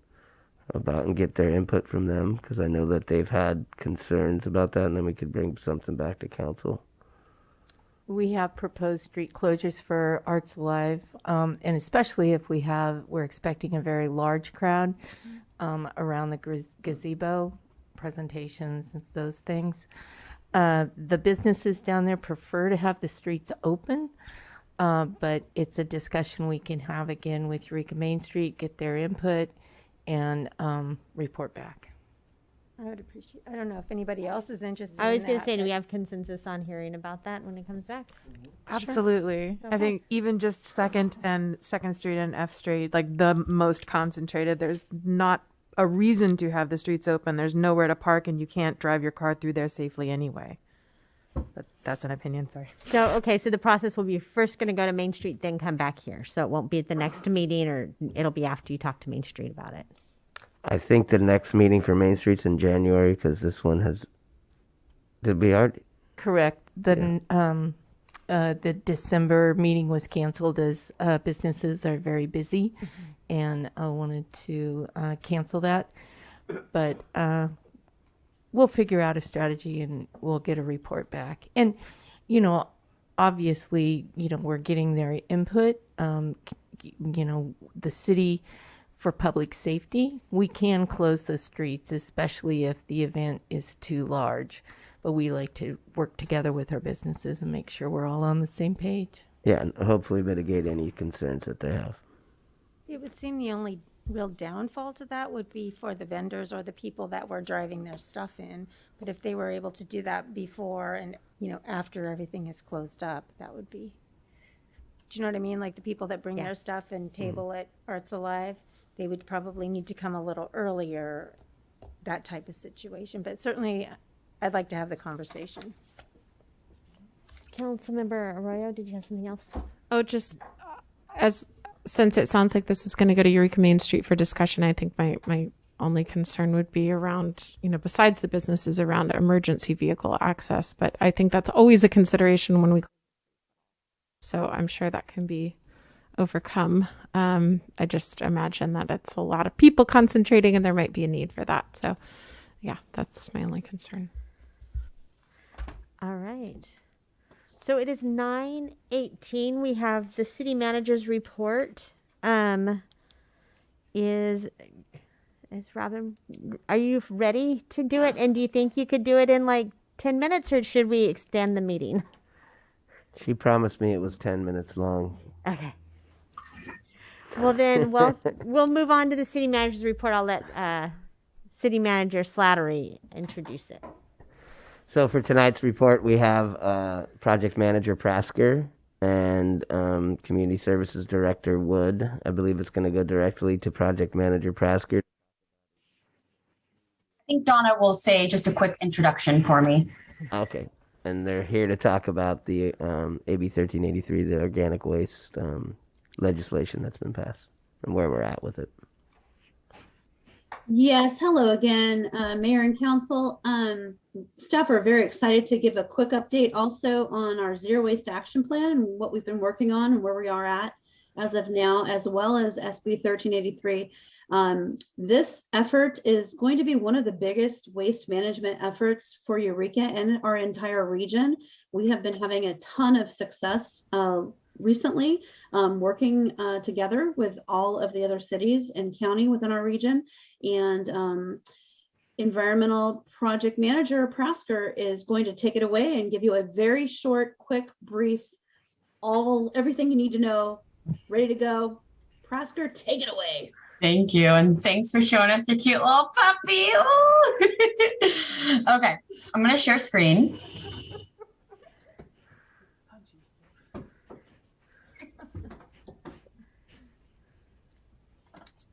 about and get their input from them, because I know that they've had concerns about that, and then we could bring something back to council. We have proposed street closures for Arts Alive, and especially if we're expecting a very large crowd around the gazebo, presentations, those things. The businesses down there prefer to have the streets open, but it's a discussion we can have again with Eureka Main Street, get their input, and report back. I would appreciate, I don't know if anybody else is interested I was in going to that, say, do but- we have consensus on hearing about that when it comes back? Absolutely. Sure. I think even just Second Street and F Street, like the most concentrated, there's not a reason to have the streets open. There's nowhere to park and you can't drive your car through there safely anyway. But that's an opinion, sorry. So the process will be first going to go to Main Street, then come back here. So it won't be at the next meeting, or it'll be after you talk to Main Street about it. I think the next meeting for Main Street's in January, because this one did we already? Correct. The December meeting was canceled as businesses are very busy, and I wanted to cancel that. But we'll figure out a strategy and we'll get a report back. And, obviously, we're getting their input. The city, for public safety, we can close the streets, especially if the event is too large. But we like to work together with our businesses and make sure we're all on the same page. Yeah, and hopefully mitigate any concerns that they have. It would seem the only real downfall to that would be for the vendors or the people that were driving their stuff in. But if they were able to do that before and, after everything is closed up, that would be, do you know what I mean? Like the people that bring their stuff and table at Arts Alive, they would probably need to come a little earlier, that type of situation. But certainly, I'd like to have the conversation. Councilmember Arroyo, did you have something else? Oh, just since it sounds like this is going to go to Eureka Main Street for discussion, I think my only concern would be around, besides the businesses, around emergency vehicle access. But I think that's always a consideration when we. So I'm sure that can be overcome. I just imagine that it's a lot of people concentrating and there might be a need for that. So yeah, that's my only concern. All right. So it is 9:18. We have the city manager's report. Is Robin, are you ready to do it? And do you think you could do it in like 10 minutes, or should we extend the meeting? She promised me it was 10 minutes long. Okay. Well, then we'll move on to the city manager's report. I'll let city manager Slattery introduce it. So for tonight's report, we have project manager Prasker and community services director Wood. I believe it's going to go directly to project manager Prasker. I think Donna will say just a quick introduction for me. Okay. And they're here to talk about the AB 1383, the organic waste legislation that's been passed and where we're at with it. Yes, hello again, Mayor and Council. Staff are very excited to give a quick update also on our zero waste action plan and what we've been working on and where we are at as of now, as well as SB 1383. This effort is going to be one of the biggest waste management efforts for Eureka and our entire region. We have been having a ton of success recently, working together with all of the other cities and county within our region. And environmental project manager Prasker is going to take it away and give you a very short, quick, brief, everything you need to know, ready to go. Prasker, take it away. Thank you. And thanks for showing us your cute little puppy. Okay, I'm going to share screen.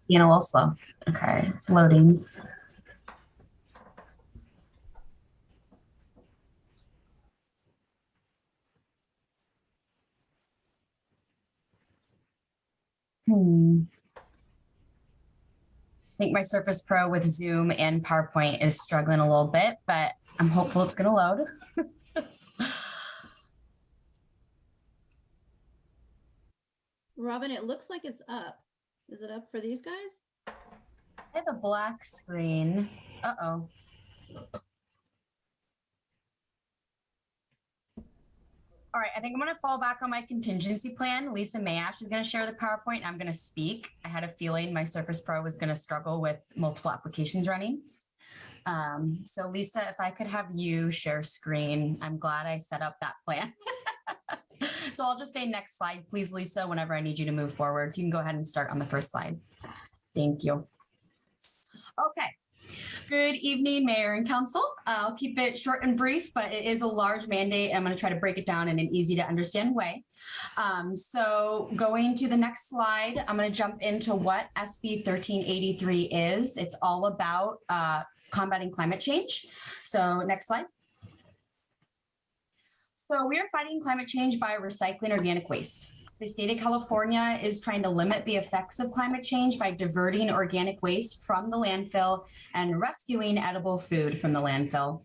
Being a little slow. Okay, it's loading. I think my Surface Pro with Zoom and PowerPoint is struggling a little bit, but I'm hopeful it's going to load. Robin, it looks like it's up. Is it up for these guys? I have a black screen. Uh-oh. All right, I think I'm going to fall back on my contingency plan. Lisa Mayash is going to share the PowerPoint, and I'm going to speak. I had a feeling my Surface Pro was going to struggle with multiple applications running. So Lisa, if I could have you share screen, I'm glad I set up that plan. So I'll just say next slide, please, Lisa, whenever I need you to move forward. So you can go ahead and start on the first slide. Thank you. Okay. Good evening, Mayor and Council. I'll keep it short and brief, but it is a large mandate. I'm going to try to break it down in an easy to understand way. So going to the next slide, I'm going to jump into what SB 1383 is. It's all about combating climate change. So next slide. So we are fighting climate change by recycling organic waste. The state of California is trying to limit the effects of climate change by diverting organic waste from the landfill and rescuing edible food from the landfill.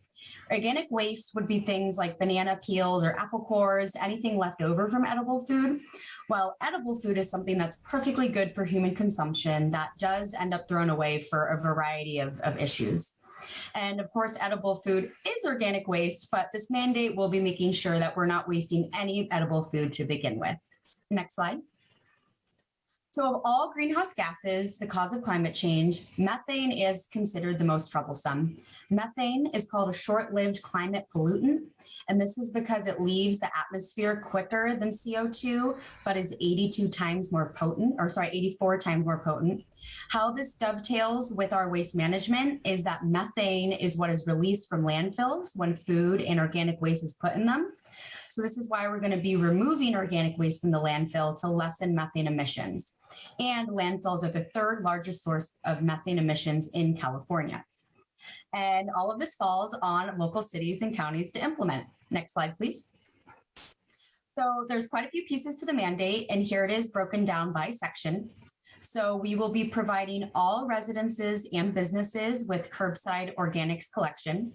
Organic waste would be things like banana peels or apple cores, anything left over from edible food. While edible food is something that's perfectly good for human consumption, that does end up thrown away for a variety of issues. And of course, edible food is organic waste, but this mandate will be making sure that we're not wasting any edible food to begin with. Next slide. So of all greenhouse gases, the cause of climate change, methane is considered the most troublesome. Methane is called a short-lived climate pollutant, and this is because it leaves the atmosphere quicker than CO2, but is 84 times more potent. How this dovetails with our waste management is that methane is what is released from landfills when food and organic waste is put in them. So this is why we're going to be removing organic waste from the landfill to lessen methane emissions. And landfills are the third largest source of methane emissions in California. And all of this falls on local cities and counties to implement. Next slide, please. So there's quite a few pieces to the mandate, and here it is broken down by section. So we will be providing all residences and businesses with curbside organics collection.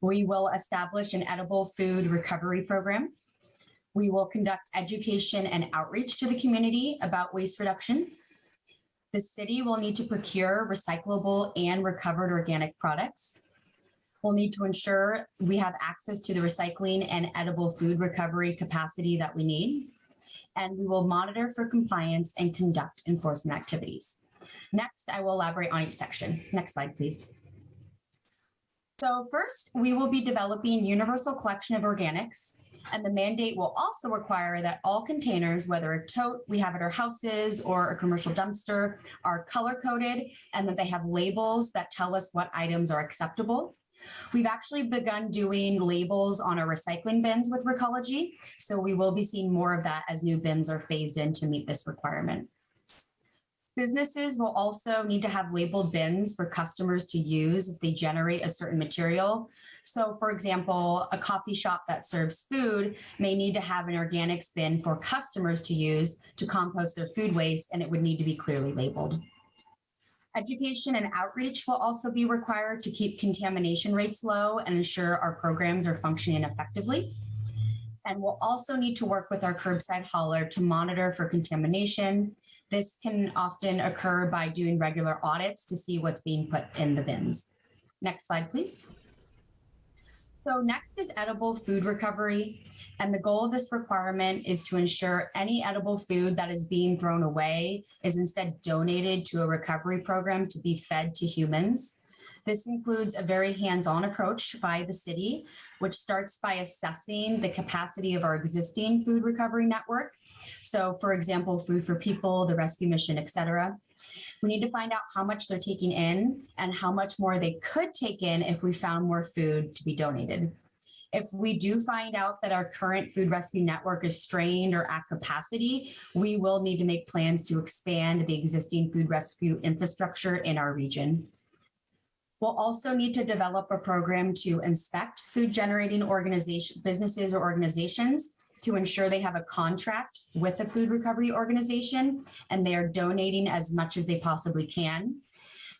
We will establish an edible food recovery program. We will conduct education and outreach to the community about waste reduction. The city will need to procure recyclable and recovered organic products. We'll need to ensure we have access to the recycling and edible food recovery capacity that we need. And we will monitor for compliance and conduct enforcement activities. Next, I will elaborate on each section. Next slide, please. So first, we will be developing universal collection of organics, and the mandate will also require that all containers, whether a tote we have at our houses or a commercial dumpster, are color-coded and that they have labels that tell us what items are acceptable. We've actually begun doing labels on our recycling bins with Recology, so we will be seeing more of that as new bins are phased in to meet this requirement. Businesses will also need to have labeled bins for customers to use if they generate a certain material. So for example, a coffee shop that serves food may need to have an organics bin for customers to use to compost their food waste, and it would need to be clearly labeled. Education and outreach will also be required to keep contamination rates low and ensure our programs are functioning effectively. And we'll also need to work with our curbside hauler to monitor for contamination. This can often occur by doing regular audits to see what's being put in the bins. Next slide, please. So next is edible food recovery. And the goal of this requirement is to ensure any edible food that is being thrown away is instead donated to a recovery program to be fed to humans. This includes a very hands-on approach by the city, which starts by assessing the capacity of our existing food recovery network. So for example, Food for People, the Rescue Mission, et cetera. We need to find out how much they're taking in and how much more they could take in if we found more food to be donated. If we do find out that our current food rescue network is strained or at capacity, we will need to make plans to expand the existing food rescue infrastructure in our region. We'll also need to develop a program to inspect food generating businesses or organizations to ensure they have a contract with a food recovery organization and they are donating as much as they possibly can.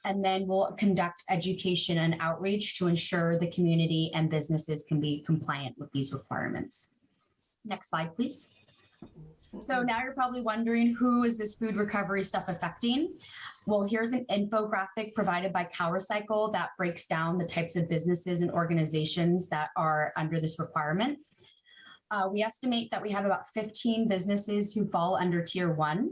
And then we'll conduct education and outreach to ensure the community and businesses can be compliant with these requirements. Next slide, please. So now you're probably wondering, who is this food recovery stuff affecting? Well, here's an infographic provided by CalRecycle that breaks down the types of businesses and organizations that are under this requirement. We estimate that we have about 15 businesses who fall under Tier 1,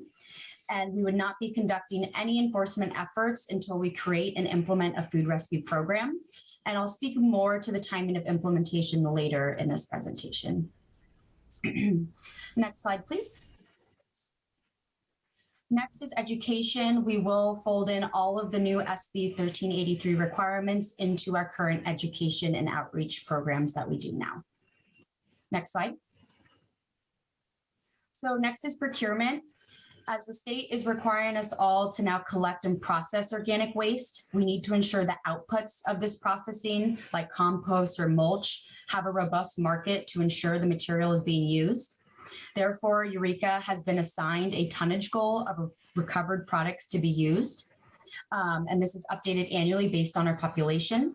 and we would not be conducting any enforcement efforts until we create and implement a food rescue program. And I'll speak more to the timing of implementation later in this presentation. Next slide, please. Next is education. We will fold in all of the new SB 1383 requirements into our current education and outreach programs that we do now. Next slide. So next is procurement. As the state is requiring us all to now collect and process organic waste, we need to ensure the outputs of this processing, like compost or mulch, have a robust market to ensure the material is being used. Therefore, Eureka has been assigned a tonnage goal of recovered products to be used. And this is updated annually based on our population.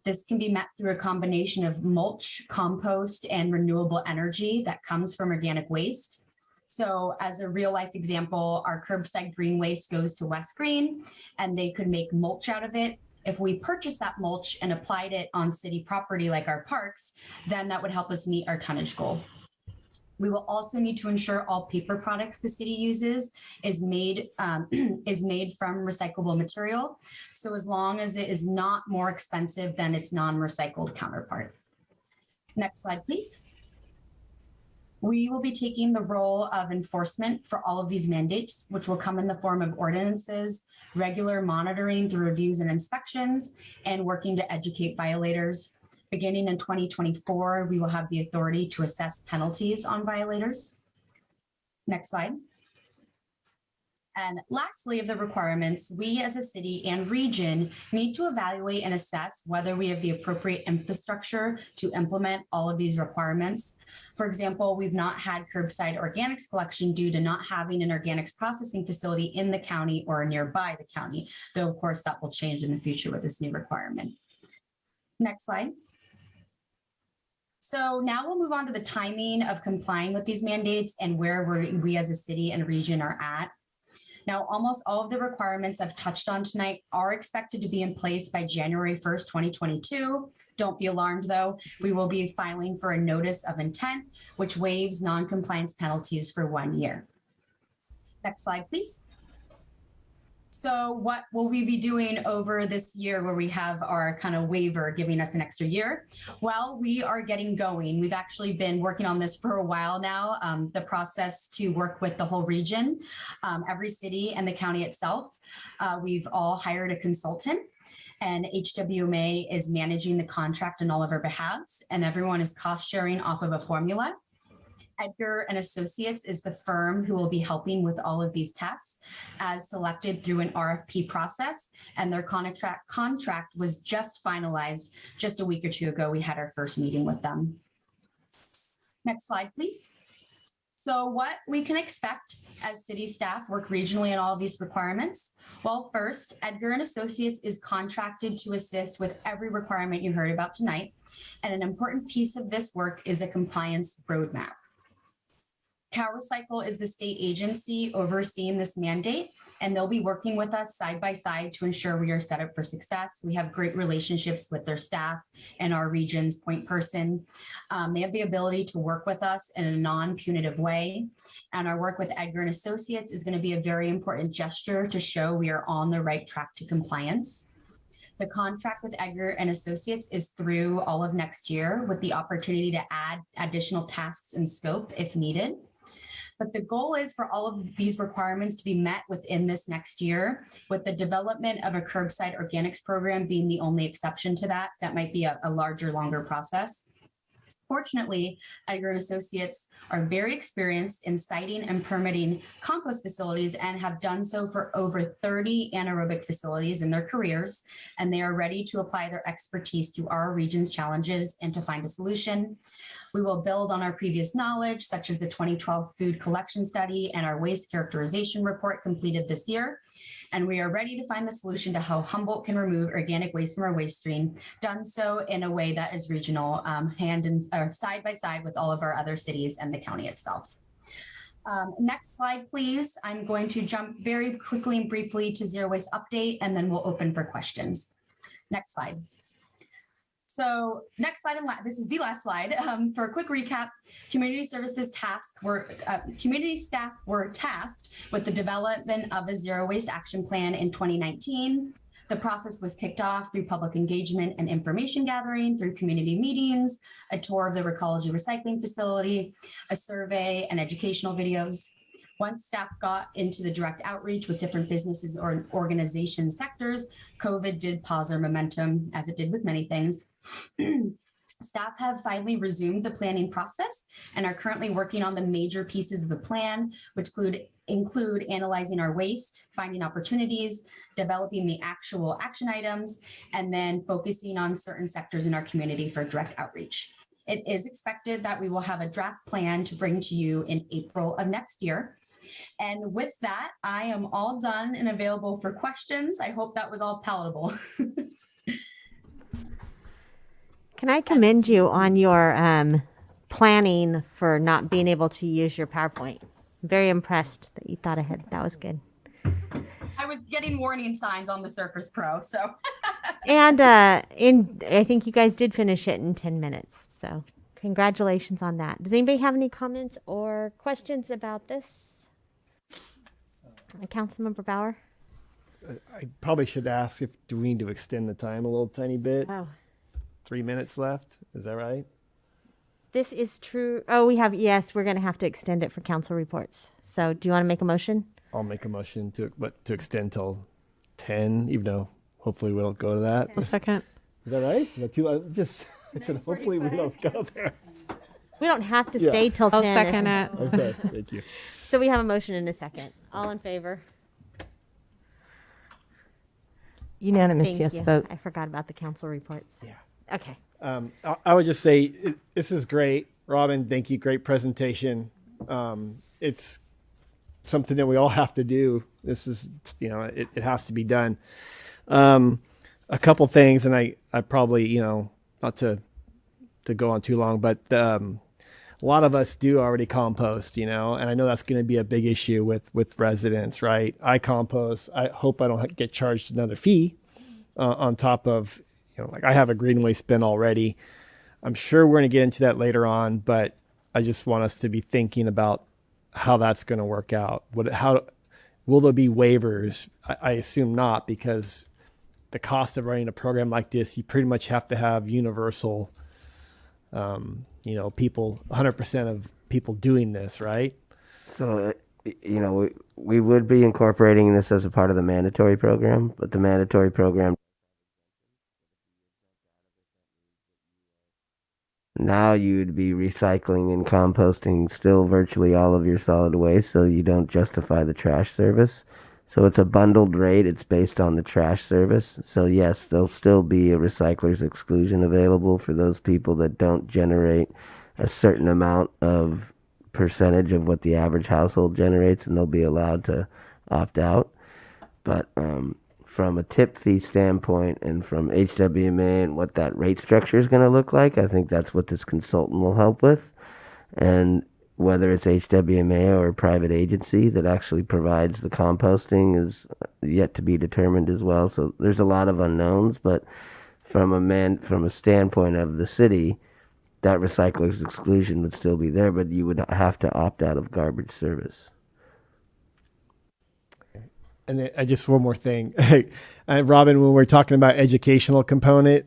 This can be met through a combination of mulch, compost, and renewable energy that comes from organic waste. So as a real life example, our curbside green waste goes to West Green and they could make mulch out of it. If we purchased that mulch and applied it on city property like our parks, then that would help us meet our tonnage goal. We will also need to ensure all paper products the city uses is made from recyclable material. So as long as it is not more expensive than its non-recycled counterpart. Next slide, please. We will be taking the role of enforcement for all of these mandates, which will come in the form of ordinances, regular monitoring through reviews and inspections, and working to educate violators. Beginning in 2024, we will have the authority to assess penalties on violators. Next slide. And lastly, of the requirements, we as a city and region need to evaluate and assess whether we have the appropriate infrastructure to implement all of these requirements. For example, we've not had curbside organics collection due to not having an organics processing facility in the county or nearby the county, though of course that will change in the future with this new requirement. Next slide. So now we'll move on to the timing of complying with these mandates and where we as a city and region are at. Now, almost all of the requirements I've touched on tonight are expected to be in place by January 1st, 2022. Don't be alarmed though. We will be filing for a notice of intent, which waives non-compliance penalties for 1 year. Next slide, please. So what will we be doing over this year where we have our kind of waiver giving us an extra year? Well, we are getting going. We've actually been working on this for a while now, the process to work with the whole region, every city and the county itself. We've all hired a consultant, and HWMA is managing the contract on all of our behalves, and everyone is cost sharing off of a formula. Edgar and Associates is the firm who will be helping with all of these tests, as selected through an RFP process, and their contract was just finalized just a week or two ago. We had our first meeting with them. Next slide, please. So what we can expect as city staff work regionally on all of these requirements. Well, first, Edgar and Associates is contracted to assist with every requirement you heard about tonight. And an important piece of this work is a compliance roadmap. CalRecycle is the state agency overseeing this mandate, and they'll be working with us side by side to ensure we are set up for success. We have great relationships with their staff and our region's point person. They have the ability to work with us in a non-punitive way. And our work with Edgar and Associates is going to be a very important gesture to show we are on the right track to compliance. The contract with Edgar and Associates is through all of next year with the opportunity to add additional tasks and scope if needed. But the goal is for all of these requirements to be met within this next year, with the development of a curbside organics program being the only exception to that. That might be a larger, longer process. Fortunately, Edgar and Associates are very experienced in siting and permitting compost facilities and have done so for over 30 anaerobic facilities in their careers, and they are ready to apply their expertise to our region's challenges and to find a solution. We will build on our previous knowledge, such as the 2012 food collection study and our waste characterization report completed this year. And we are ready to find the solution to how Humboldt can remove organic waste from our waste stream, done so in a way that is regional, side by side with all of our other cities and the county itself. Next slide, please. I'm going to jump very quickly and briefly to zero waste update, and then we'll open for questions. Next slide. So next slide, and this is the last slide. For a quick recap, community staff were tasked with the development of a zero waste action plan in 2019. The process was kicked off through public engagement and information gathering, through community meetings, a tour of the Recology recycling facility, a survey, and educational videos. Once staff got into the direct outreach with different businesses or organization sectors, COVID did pause our momentum, as it did with many things. Staff have finally resumed the planning process and are currently working on the major pieces of the plan, which include analyzing our waste, finding opportunities, developing the actual action items, and then focusing on certain sectors in our community for direct outreach. It is expected that we will have a draft plan to bring to you in April of next year. And with that, I am all done and available for questions. I hope that was all palatable. Can I commend you on your planning for not being able to use your PowerPoint? I'm very impressed that you thought ahead. That was good. I was getting warning signs on the Surface Pro, so. And I think you guys did finish it in 10 minutes. So congratulations on that. Does anybody have any comments or questions about this? Councilmember Bauer? I probably should ask do we need to extend the time a little tiny bit? Oh. 3 minutes left. Is that right? This is true. Oh, yes, we're going to have to extend it for council reports. So do you want to make a motion? I'll make a motion to extend till 10, even though hopefully we don't go to that. A second. Is that right? Is that too late? I said hopefully we don't go there. We don't have to stay till 10. I'll second it. Okay, thank you. So we have a motion and a second. All in favor? Unanimous Thank yes you. vote. I forgot about the council reports. Yeah. Okay. I would just say this is great. Robin, thank you. Great presentation. It's something that we all have to do. This is, it has to be done. A couple things, and I probably, not to go on too long, but a lot of us do already compost, and I know that's going to be a big issue with residents, right? I compost. I hope I don't get charged another fee on top of, like I have a green waste bin already. I'm sure we're going to get into that later on, but I just want us to be thinking about how that's going to work out. How will there be waivers? I assume not, because the cost of running a program like this, you pretty much have to have universal, people, 100% of people doing this, right? So, we would be incorporating this as a part of the mandatory program, but the mandatory program now you'd be recycling and composting still virtually all of your solid waste, so you don't justify the trash service. So it's a bundled rate. It's based on the trash service. So yes, there'll still be a recycler's exclusion available for those people that don't generate a certain amount of percentage of what the average household generates, and they'll be allowed to opt out. But from a tip fee standpoint and from HWMA and what that rate structure is going to look like, I think that's what this consultant will help with. And whether it's HWMA or a private agency that actually provides the composting is yet to be determined as well. So there's a lot of unknowns, but from a standpoint of the city, that recycler's exclusion would still be there, but you would have to opt out of garbage service. And then, just one more thing, Robin, when we're talking about educational component,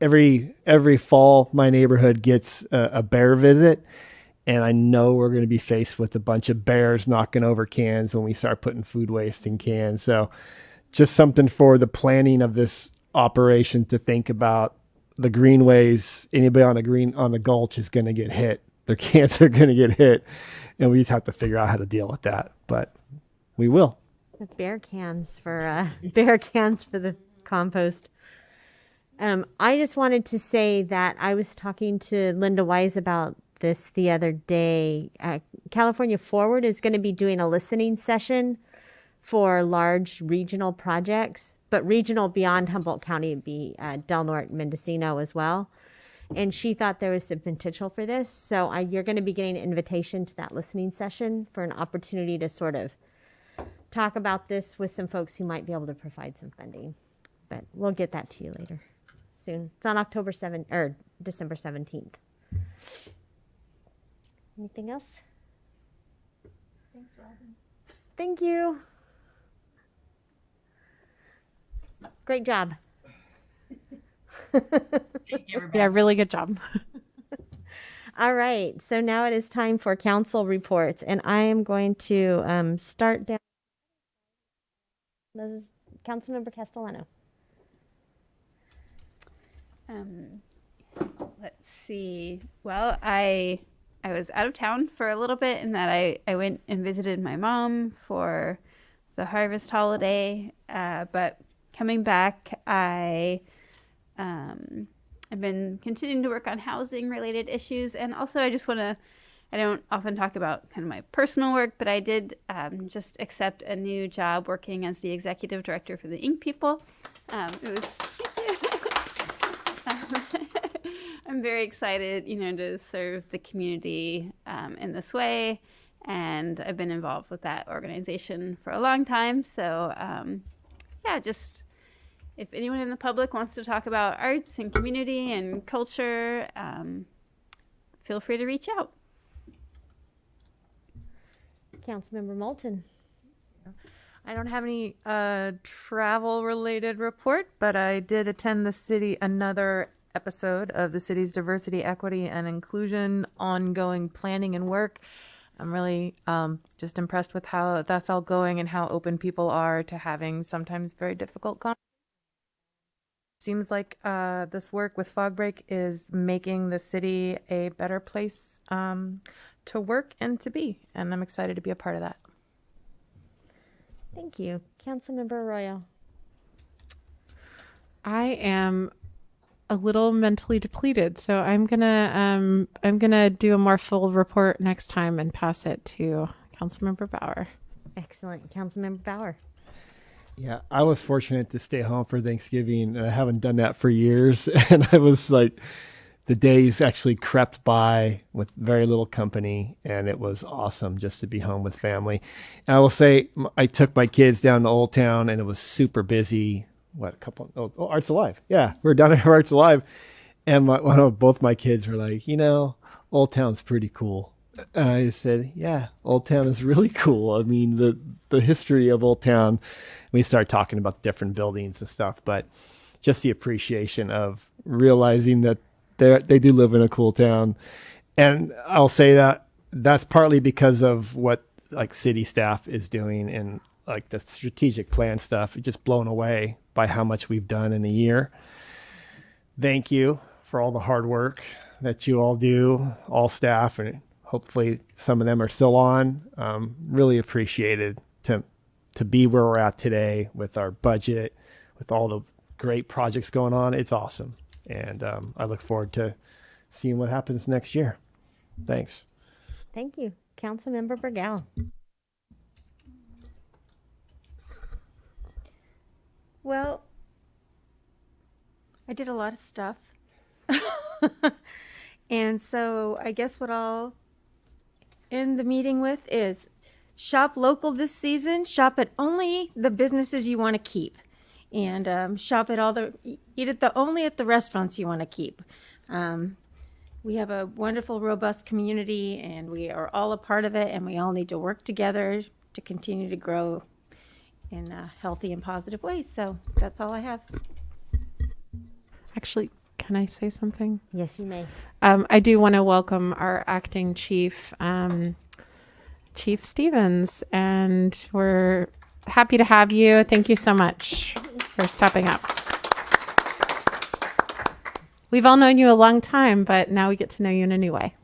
every fall my neighborhood gets a bear visit, and I know we're going to be faced with a bunch of bears knocking over cans when we start putting food waste in cans. So, just something for the planning of this operation to think about. The greenways, anybody on the gulch is going to get hit. Their cans are going to get hit, and we just have to figure out how to deal with that. But we will. With bear cans for the compost. I just wanted to say that I was talking to Linda Wise about this the other day. California Forward is going to be doing a listening session for large regional projects, but regional beyond Humboldt County would be Del Norte, Mendocino as well. And she thought there was some potential for this. So you're going to be getting an invitation to that listening session for an opportunity to sort of talk about this with some folks who might be able to provide some funding. But we'll get that to you later soon. It's on December 17th. Anything else? Thanks, Robin. Thank you. Great job. Yeah, really good job. All right. So now it is time for council reports, and I am going to start down. This is Councilmember Castellano. Let's see. Well, I was out of town for a little bit in that I went and visited my mom for the harvest holiday. But coming back, I've been continuing to work on housing related issues. And also I don't often talk about kind of my personal work, but I did just accept a new job working as the executive director for the Ink People. I'm very excited, to serve the community in this way. And I've been involved with that organization for a long time. So, just if anyone in the public wants to talk about arts and community and culture, feel free to reach out. Councilmember Moulton. I don't have any travel related report, but I did attend another episode of the city's diversity, equity, and inclusion ongoing planning and work. I'm really just impressed with how that's all going and how open people are to having sometimes very difficult conversations. Seems like this work with Fog Break is making the city a better place to work and to be, and I'm excited to be a part of that. Thank you. Councilmember Arroyo. I am a little mentally depleted, so I'm gonna do a more full report next time and pass it to Councilmember Bauer. Excellent. Councilmember Bauer. Yeah, I was fortunate to stay home for Thanksgiving, and I haven't done that for years. And I was like, the days actually crept by with very little company, and it was awesome just to be home with family. And I will say, I took my kids down to Old Town, and it was super busy. Arts Alive. Yeah, we were down at Arts Alive, and both my kids were like, Old Town's pretty cool. I said, yeah, Old Town is really cool. I mean, the history of Old Town, we start talking about different buildings and stuff, but just the appreciation of realizing that they do live in a cool town. And I'll say that that's partly because of what like city staff is doing and like the strategic plan stuff. Just blown away by how much we've done in a year. Thank you for all the hard work that you all do, all staff, and hopefully some of them are still on. Really appreciated to be where we're at today with our budget, with all the great projects going on. It's awesome. And I look forward to seeing what happens next year. Thanks. Thank you. Councilmember Burgell. Well, I did a lot of stuff. And so I guess what I'll end the meeting with is shop local this season. Shop at only the businesses you want to keep. And shop at only at the restaurants you want to keep. We have a wonderful, robust community, and we are all a part of it, and we all need to work together to continue to grow in healthy and positive ways. So that's all I have. Actually, can I say something? Yes, you may. I do want to welcome our acting chief, Chief Stevens, and we're happy to have you. Thank you so much for stepping up. We've all known you a long time, but now we get to know you in a new way.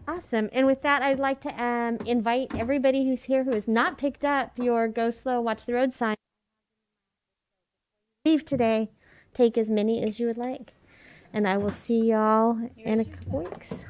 Awesome. And with that, I'd like to invite everybody who's here who has not picked up your Go Slow, Watch the Road sign. Leave today. Take as many as you would like. And I will see y'all in a couple weeks.